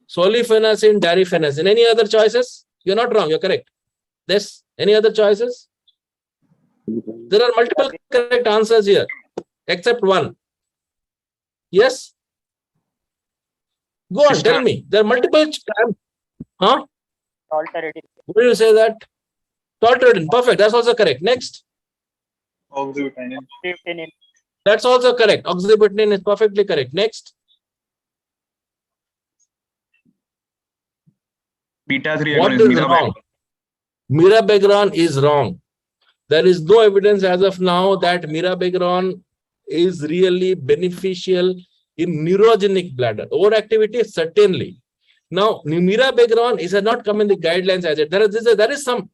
Solifenacin, darifenacin. Any other choices? You're not wrong, you're correct. Yes, any other choices? There are multiple correct answers here, except one. Yes? Go on, tell me. There are multiple. Huh? Tolterodine. What do you say that? Tolterodine. Perfect. That's also correct. Next. Oxybutynin. That's also correct. Oxybutynin is perfectly correct. Next. Beta 3 What is wrong? Mirabegron is wrong. There is no evidence as of now that mirabegron is really beneficial in neurogenic bladder. Overactivity, certainly. Now, mirabegron has not come in the guidelines as yet. There is some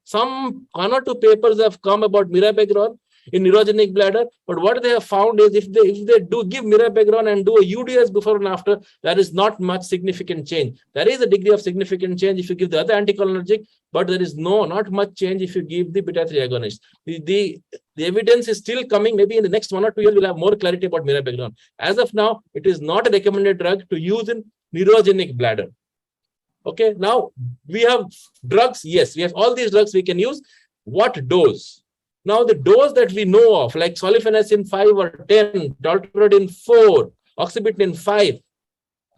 1 or 2 papers have come about mirabegron, in neurogenic bladder. But what they have found is if they do give mirabegron and do a UDS before and after, there is not much significant change. There is a degree of significant change if you give the other anticholinergic, but there is not much change if you give the beta-3 agonist. The evidence is still coming. Maybe in the next 1 or 2 years, we'll have more clarity about mirabegron. As of now, it is not a recommended drug to use in neurogenic bladder. Okay, now we have drugs. Yes, we have all these drugs we can use. What dose? Now, the dose that we know of, like solifenacin 5 or 10, dalterodin 4, oxybutynin 5,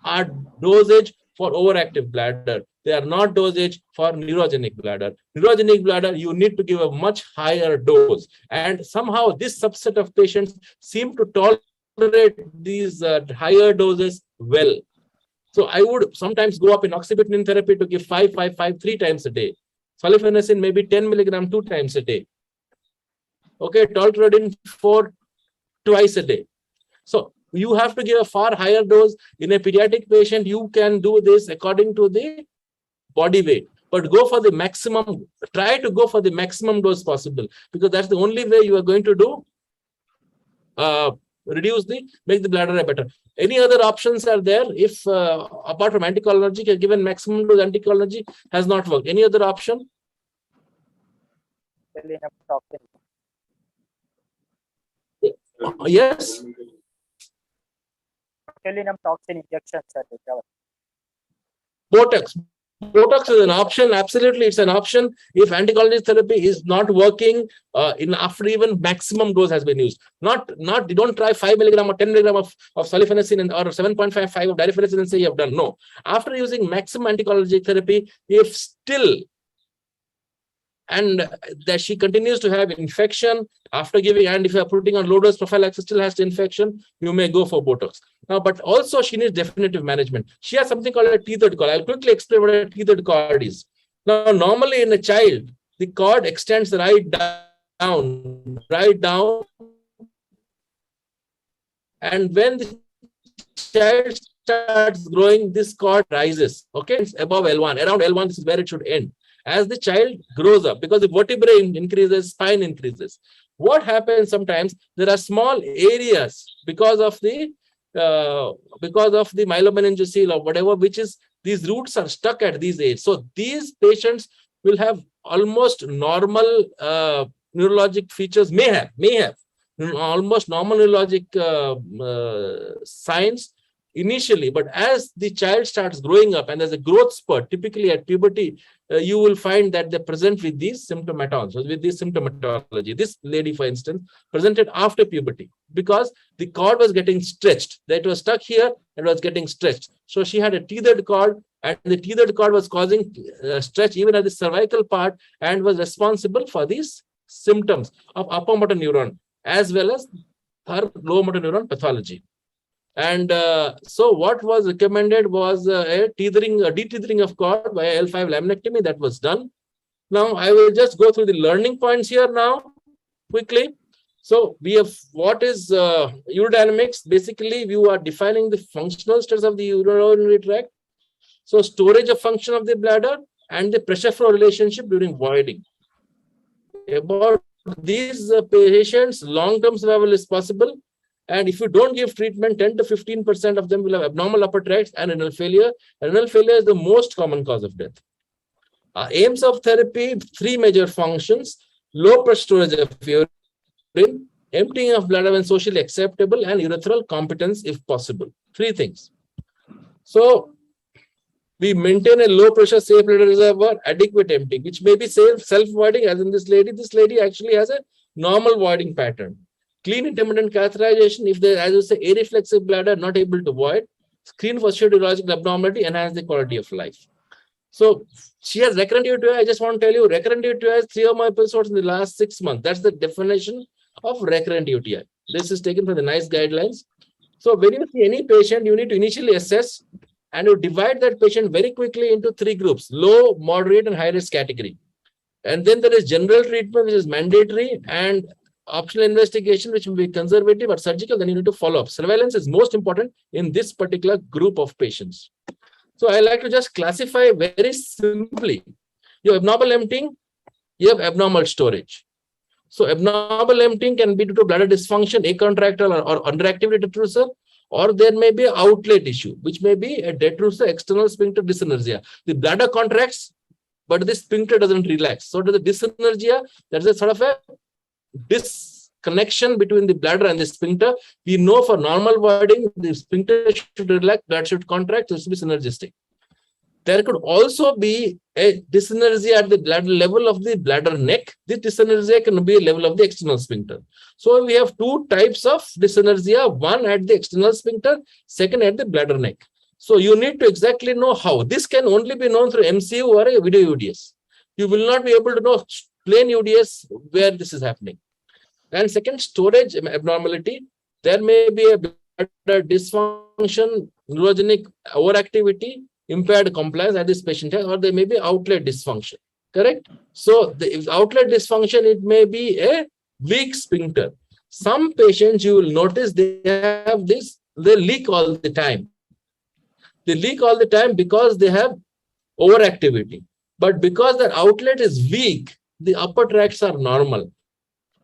are dosage for overactive bladder. They are not dosage for neurogenic bladder. Neurogenic bladder, you need to give a much higher dose. And somehow this subset of patients seem to tolerate these higher doses well. So I would sometimes go up in oxybutynin therapy to give 5, 5, 5, 3 times a day. Solifenacin maybe 10 milligram 2 times a day. Okay, dalterodin 4 twice a day. So you have to give a far higher dose. In a pediatric patient, you can do this according to the body weight, but go for the maximum, try to go for the maximum dose possible, because that's the only way you are going to do, make the bladder better. Any other options are there? If apart from anticholinergic, given maximum dose anticholinergic has not worked. Any other option? Yes. Botulinum toxin injection, sir. Botox. Botox is an option. Absolutely, it's an option if anticholinergic therapy is not working after even maximum dose has been used. You don't try 5 milligram or 10 milligram of solifenacin or 7.55 of difenacin and say you have done. No. After using maximum anticholinergic therapy, if still and that she continues to have infection after giving, and if you are putting on low dose prophylaxis still has the infection, you may go for Botox. Now, but also she needs definitive management. She has something called a tethered cord. I'll quickly explain what a tethered cord is. Now, normally in a child, the cord extends right down, and when the child starts growing, this cord rises. Okay, it's above L1, around L1. This is where it should end. As the child grows up, because the vertebrae increases, spine increases. What happens sometimes, there are small areas because of the myelomeningocele or whatever, which is, these roots are stuck at these ages. So these patients will have almost normal neurologic features, may have almost normal neurologic signs initially, but as the child starts growing up and there's a growth spurt, typically at puberty, you will find that they're present with these symptomatology, with this symptomatology. This lady, for instance, presented after puberty because the cord was getting stretched. That was stuck here and was getting stretched. So she had a tethered cord, and the tethered cord was causing stretch even at the cervical part and was responsible for these symptoms of upper motor neuron as well as her lower motor neuron pathology. And so what was recommended was a detethering of cord by L5 laminectomy. That was done. Now I will just go through the learning points here now quickly. So we have, what is urodynamics? Basically, you are defining the functional status of the urinary tract. So storage of function of the bladder and the pressure flow relationship during voiding. About these patients, long-term survival is possible. And if you don't give treatment, 10 to 15% of them will have abnormal upper tracts and renal failure. Renal failure is the most common cause of death. Aims of therapy, 3 major functions: low pressure storage of urine, emptying of bladder when socially acceptable, and urethral competence if possible. 3 things. So we maintain a low pressure safe bladder reservoir, adequate emptying, which may be self-voiding, as in this lady. This lady actually has a normal voiding pattern. Clean intermittent catheterization, if there, as you say, areflexive bladder, not able to void. Screen for shared urological abnormality, enhance the quality of life. So she has recurrent UTI. I just want to tell you, recurrent UTI is 3 or more episodes in the last 6 months. That's the definition of recurrent UTI. This is taken from the NICE guidelines. So when you see any patient, you need to initially assess and you divide that patient very quickly into 3 groups: low, moderate, and high risk category. And then there is general treatment, which is mandatory, and optional investigation, which will be conservative or surgical. Then you need to follow up. Surveillance is most important in this particular group of patients. So I like to just classify very simply. You have abnormal emptying, you have abnormal storage. So abnormal emptying can be due to bladder dysfunction, acontractile or underactivated detrusor, or there may be an outlet issue, which may be a detrusor external sphincter dyssynergia. The bladder contracts, but the sphincter doesn't relax. So to the dyssynergia, there's a sort of a disconnection between the bladder and the sphincter. We know for normal voiding, the sphincter should relax, bladder should contract, so it should be synergistic. There could also be a dyssynergia at the bladder level of the bladder neck. This dyssynergia can be a level of the external sphincter. So we have two types of dyssynergia, one at the external sphincter, second at the bladder neck. So you need to exactly know how. This can only be known through MCU or a video UDS. You will not be able to know plain UDS where this is happening. And second, storage abnormality. There may be a bladder dysfunction, neurogenic overactivity, impaired compliance at this patient has, or there may be outlet dysfunction. Correct? So if outlet dysfunction, it may be a weak sphincter. Some patients you will notice they have this, they leak all the time. They leak all the time because they have overactivity. But because their outlet is weak, the upper tracts are normal.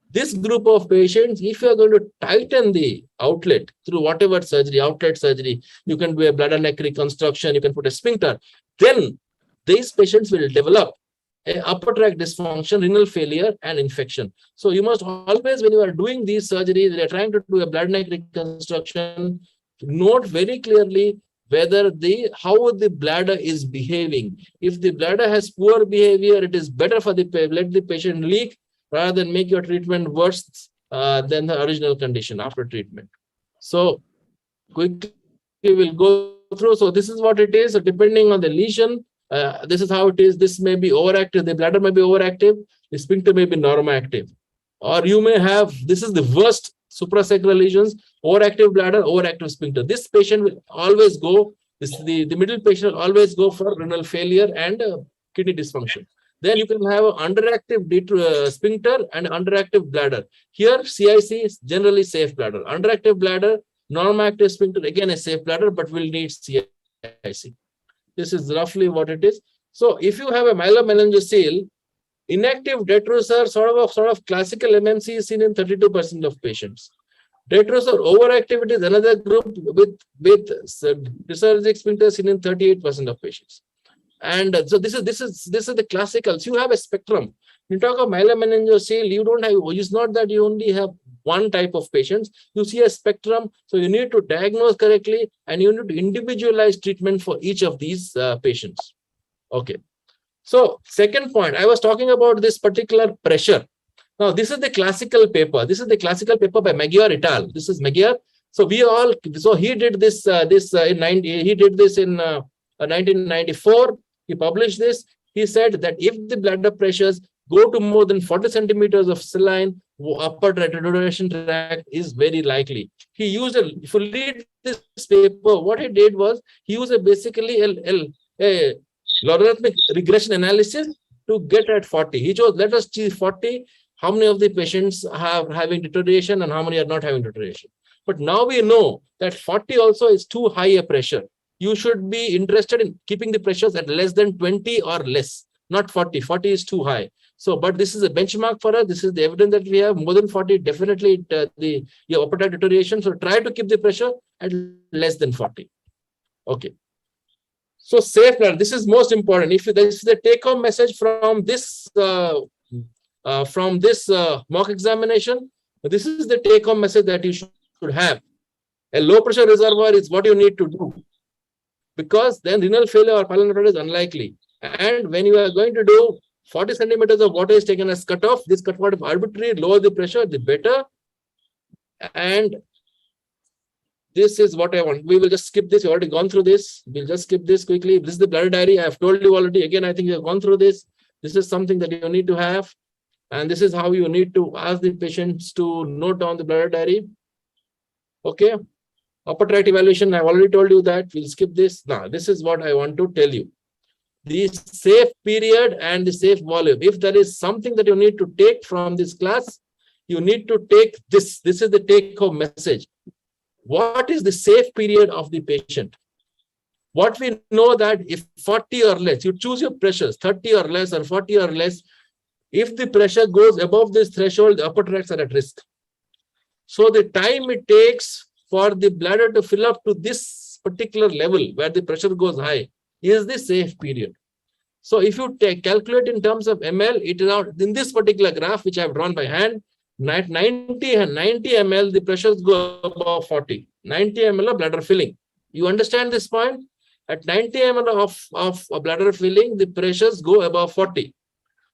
This group of patients, if you are going to tighten the outlet through whatever surgery, outlet surgery, you can do a bladder neck reconstruction, you can put a sphincter, then these patients will develop a upper tract dysfunction, renal failure, and infection. So you must always, when you are doing these surgeries, they are trying to do a bladder neck reconstruction, note very clearly whether how the bladder is behaving. If the bladder has poor behavior, it is better for let the patient leak rather than make your treatment worse than the original condition after treatment. So quickly we will go through. So this is what it is. So depending on the lesion, this is how it is. This may be overactive. The bladder may be overactive. The sphincter may be normoactive. Or you may have, this is the worst suprasacral lesions, overactive bladder, overactive sphincter. This patient will always go, the middle patient will always go for renal failure and kidney dysfunction. Then you can have an underactive sphincter and underactive bladder. Here, CIC is generally safe bladder. Underactive bladder, normoactive sphincter, again a safe bladder, but will need CIC. This is roughly what it is. So if you have a myelomeningocele, inactive detrusor, sort of classical MMC is seen in 32% of patients. Detrusor overactivity is another group with dyssynergic sphincter seen in 38% of patients. And so this is the classicals. You have a spectrum. You talk of myelomeningocele, you don't have, it's not that you only have one type of patients. You see a spectrum. So you need to diagnose correctly and you need to individualize treatment for each of these patients. Okay. So second point, I was talking about this particular pressure. Now this is the classical paper. This is the classical paper by Magyar et al. This is Magyar. So he did this in 1994. He published this. He said that if the bladder pressures go to more than 40 centimeters of saline, upper deterioration tract is very likely. He used if you read this paper, what he did was he used basically a logarithmic regression analysis to get at 40. He chose, let us choose 40, how many of the patients are having deterioration and how many are not having deterioration. But now we know that 40 also is too high a pressure. You should be interested in keeping the pressures at less than 20 or less, not 40. 40 is too high. So, but this is a benchmark for us. This is the evidence that we have. More than 40, definitely your upper tract deterioration. So try to keep the pressure at less than 40. Okay. So safe bladder, this is most important. If this is the take-home message from this mock examination, this is the take-home message that you should have. A low pressure reservoir is what you need to do, because then renal failure or pulmonary is unlikely. And when you are going to do 40 centimeters of water is taken as cutoff, this cutoff is arbitrary, lower the pressure, the better. And this is what I want. We will just skip this. We've already gone through this. We'll just skip this quickly. This is the bladder diary. I have told you already. Again, I think we have gone through this. This is something that you need to have. And this is how you need to ask the patients to note down the bladder diary. Okay. Upper tract evaluation, I've already told you that. We'll skip this. Now, this is what I want to tell you. The safe period and the safe volume. If there is something that you need to take from this class, you need to take this. This is the take-home message. What is the safe period of the patient? What we know that if 40 or less, you choose your pressures, 30 or less or 40 or less, If the pressure goes above this threshold, the upper tracts are at risk. So the time it takes for the bladder to fill up to this particular level where the pressure goes high is the safe period. So if you calculate in terms of ml, it is out in this particular graph, which I have drawn by hand, 90 ml, the pressures go above 40. 90 ml of bladder filling. You understand this point? At 90 ml of bladder filling, the pressures go above 40.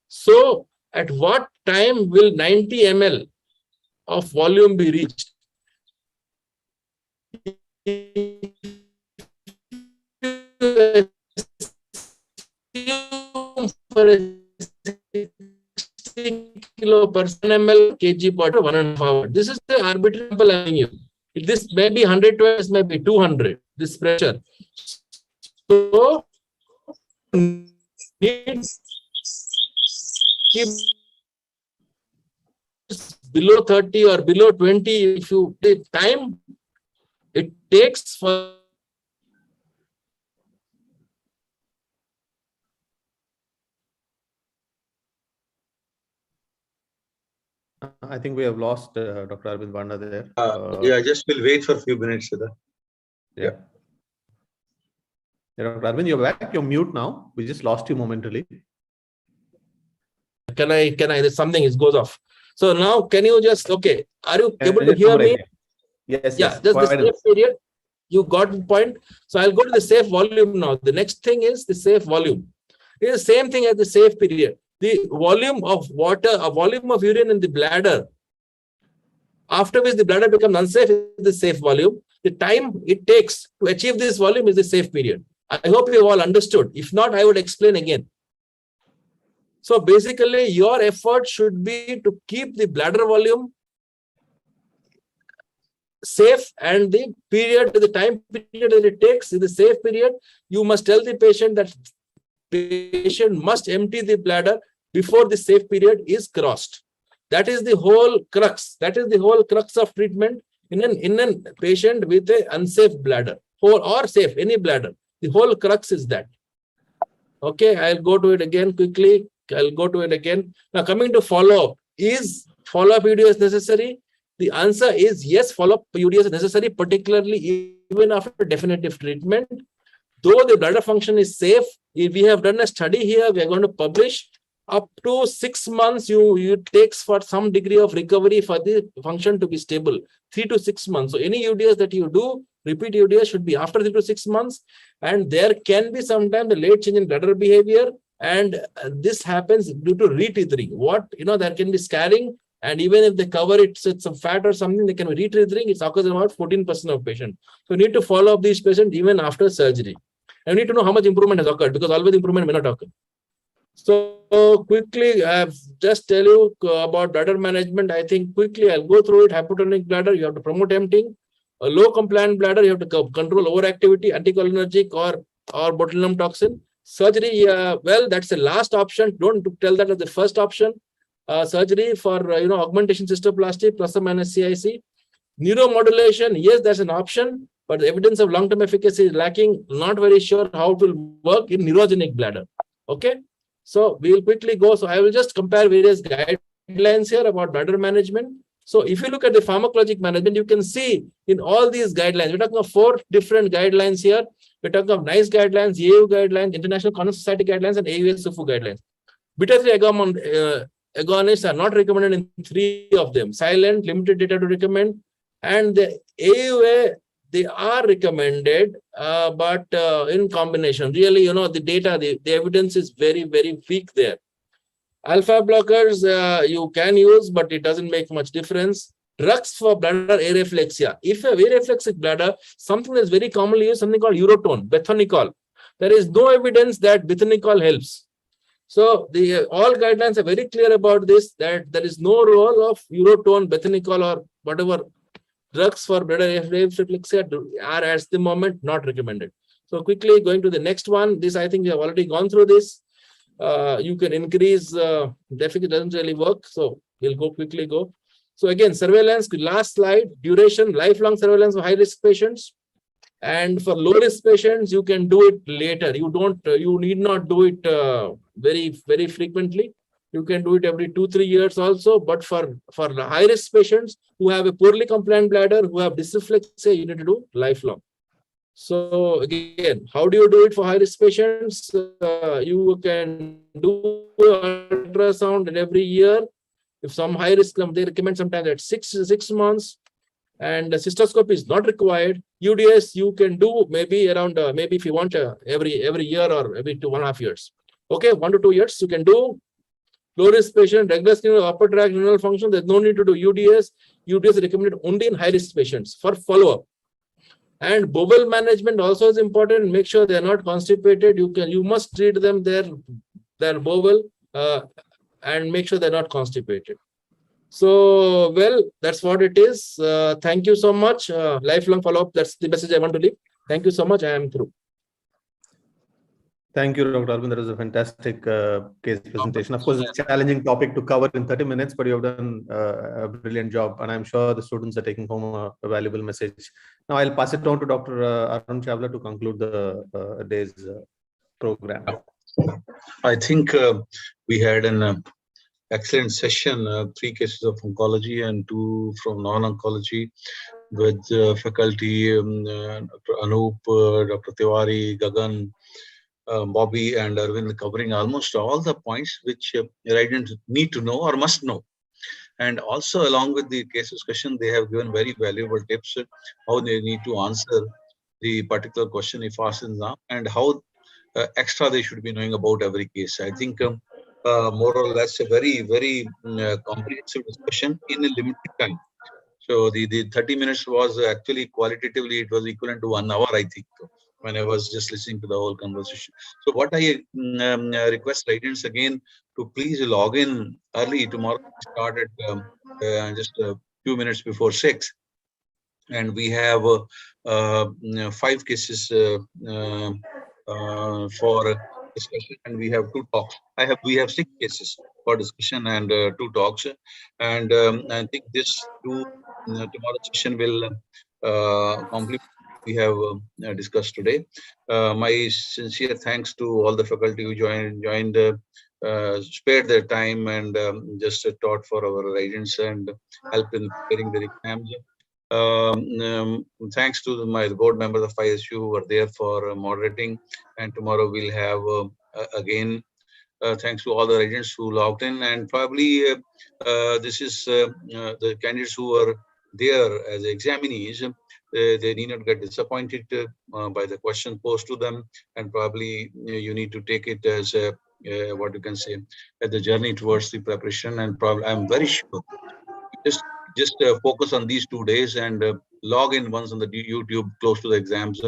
So at what time will 90 ml of volume be reached? For a 60 kilo per ml kg per 1.5 hour. This is the arbitrary example I'm giving you. This may be 120, this may be 200, this pressure. So, keep below 30 or below 20, if you take time, it takes for I think we have lost Dr. Arvind Banda there. Yeah, just will wait for a few minutes. Yeah. Dr. Arvind, you're back. You're mute now. We just lost you momentarily. Can I, there's something, it goes off. So now, can you just, okay, are you able to hear me? Yes, yeah, just the safe period. You got the point. So I'll go to the safe volume now. The next thing is the safe volume. It is the same thing as the safe period. The volume of water, a volume of urine in the bladder, after which the bladder becomes unsafe, is the safe volume. The time it takes to achieve this volume is the safe period. I hope you all understood. If not, I would explain again. So basically, your effort should be to keep the bladder volume safe, and the period, the time period that it takes is the safe period. You must tell the patient that patient must empty the bladder before the safe period is crossed. That is the whole crux. That is the whole crux of treatment in a patient with an unsafe bladder, or safe, any bladder. The whole crux is that. Okay, I'll go to it again quickly. I'll go to it again. Now, coming to follow-up. Is follow-up UDS necessary? The answer is yes, follow-up UDS is necessary, particularly even after definitive treatment. Though the bladder function is safe, if we have done a study here, we are going to publish up to 6 months. It takes for some degree of recovery for the function to be stable, 3 to 6 months. So any UDS that you do, repeat UDS should be after 3 to 6 months, and there can be sometimes a late change in bladder behavior, and this happens due to retethering. There can be scarring, and even if they cover it with some fat or something, they can be retethering. It occurs in about 14% of patients. So you need to follow up these patients even after surgery. And you need to know how much improvement has occurred, because always improvement may not occur. So quickly, just tell you about bladder management. I think quickly I'll go through it. Hypotonic bladder, you have to promote emptying. A low compliant bladder, you have to control overactivity, anticholinergic or botulinum toxin. Surgery, well, that's the last option. Don't tell that as the first option. Surgery for augmentation cystoplasty plus or minus CIC. Neuromodulation, yes, that's an option, but the evidence of long-term efficacy is lacking. Not very sure how it will work in neurogenic bladder. Okay, so we will quickly go. So I will just compare various guidelines here about bladder management. So if you look at the pharmacologic management, you can see in all these guidelines, we're talking of 4 different guidelines here. We're talking of NICE guidelines, EU guidelines, International Condom Society guidelines, and AUS-SUFU guidelines. Beta-3 agonists are not recommended in 3 of them. Silent, limited data to recommend. And the AUA, they are recommended, but in combination. Really, the data, the evidence is very, very weak there. Alpha blockers, you can use, but it doesn't make much difference. Drugs for bladder areflexia. If you have areflexic bladder, something that's very commonly used, something called urotone, bethonicol. There is no evidence that bethonicol helps. So all guidelines are very clear about this, that there is no role of urotone, bethonicol, or whatever drugs for bladder areflexia are at the moment not recommended. So quickly going to the next one. This, I think we have already gone through this. You can increase deficit, doesn't really work. So we'll quickly go. So again, surveillance, last slide, duration, lifelong surveillance of high-risk patients. And for low-risk patients, you can do it later. You need not do it very, very frequently. You can do it every 2-3 years also. But for the high-risk patients who have a poorly compliant bladder, who have dysreflexia, you need to do lifelong. So again, how do you do it for high-risk patients? You can do ultrasound in every year. If some high-risk, they recommend sometimes at six months, and the cystoscopy is not required. UDS you can do maybe around maybe if you want every year or every 2.5 years. Okay, 1 to 2 years you can do. Low-risk patient, regular screening of upper tract renal function. There's no need to do UDS. UDS is recommended only in high-risk patients for follow-up. And bowel management also is important. Make sure they are not constipated. You must treat them their bowel and make sure they're not constipated. So, well, that's what it is. Thank you so much. Lifelong follow-up. That's the message I want to leave. Thank you so much. I am through. Thank you, Dr. Arvind. That was a fantastic case presentation. Of course, it's a challenging topic to cover in 30 minutes, but you have done a brilliant job. And I'm sure the students are taking home a valuable message. Now, I'll pass it on to Dr. Arun Chawla to conclude the day's program. I think we had an excellent session, 3 cases of oncology and 2 from non-oncology with faculty, Dr. Anup, Dr. Tiwari, Gagan, Bobby and Arvind covering almost all the points which residents need to know or must know. And also along with the case discussion, they have given very valuable tips how they need to answer the particular question if asked in exam and how extra they should be knowing about every case. I think more or less a very, very comprehensive discussion in a limited time. So the 30 minutes was actually qualitatively, it was equivalent to 1 hour, I think, when I was just listening to the whole conversation. So what I request residents again to please log in early tomorrow. Start at just a few minutes before 6. And we have 5 cases for discussion, and we have 2 talks. We have 6 cases for discussion and 2 talks. And I think this tomorrow session will complete we have discussed today. My sincere thanks to all the faculty who joined, spared their time and just taught for our residents and helped in preparing the exams. Thanks to my board members of ISU who were there for moderating. And tomorrow we'll have again. Thanks to all the agents who logged in, and probably this is the candidates who are there as examinees. They need not get disappointed by the question posed to them, and probably you need to take it as what you can say, as the journey towards the preparation. And probably I'm very sure just focus on these 2 days and log in once on the YouTube close to the exams.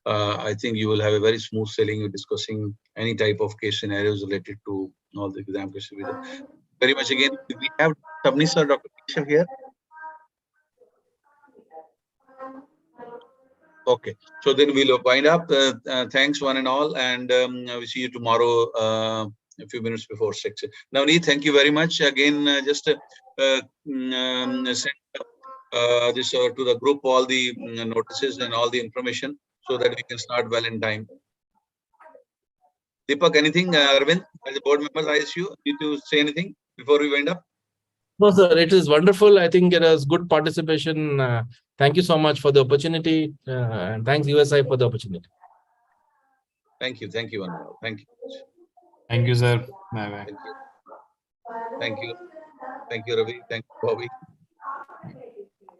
I think you will have a very smooth sailing discussing any type of case scenarios related to all the exam questions. Very much again, we have Tabnisa, Dr. Keshav here. Okay, so then we'll wind up. Thanks one and all, and we'll see you tomorrow a few minutes before 6. Navneet, thank you very much. Again, just send this to the group, all the notices and all the information so that we can start well in time. Deepak, anything? Arvind, as a board member, ISU, need to say anything before we wind up? No, sir, it is wonderful. I think it was good participation. Thank you so much for the opportunity. And thanks USI for the opportunity. Thank you. Thank you, Anurag. Thank you. Thank you, sir. Bye-bye. Thank you. Thank you. Thank you, Ravi. Thank you, Bobby.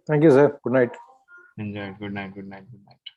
Thank you, sir. Good night. Enjoy. Good night. Good night. Good night.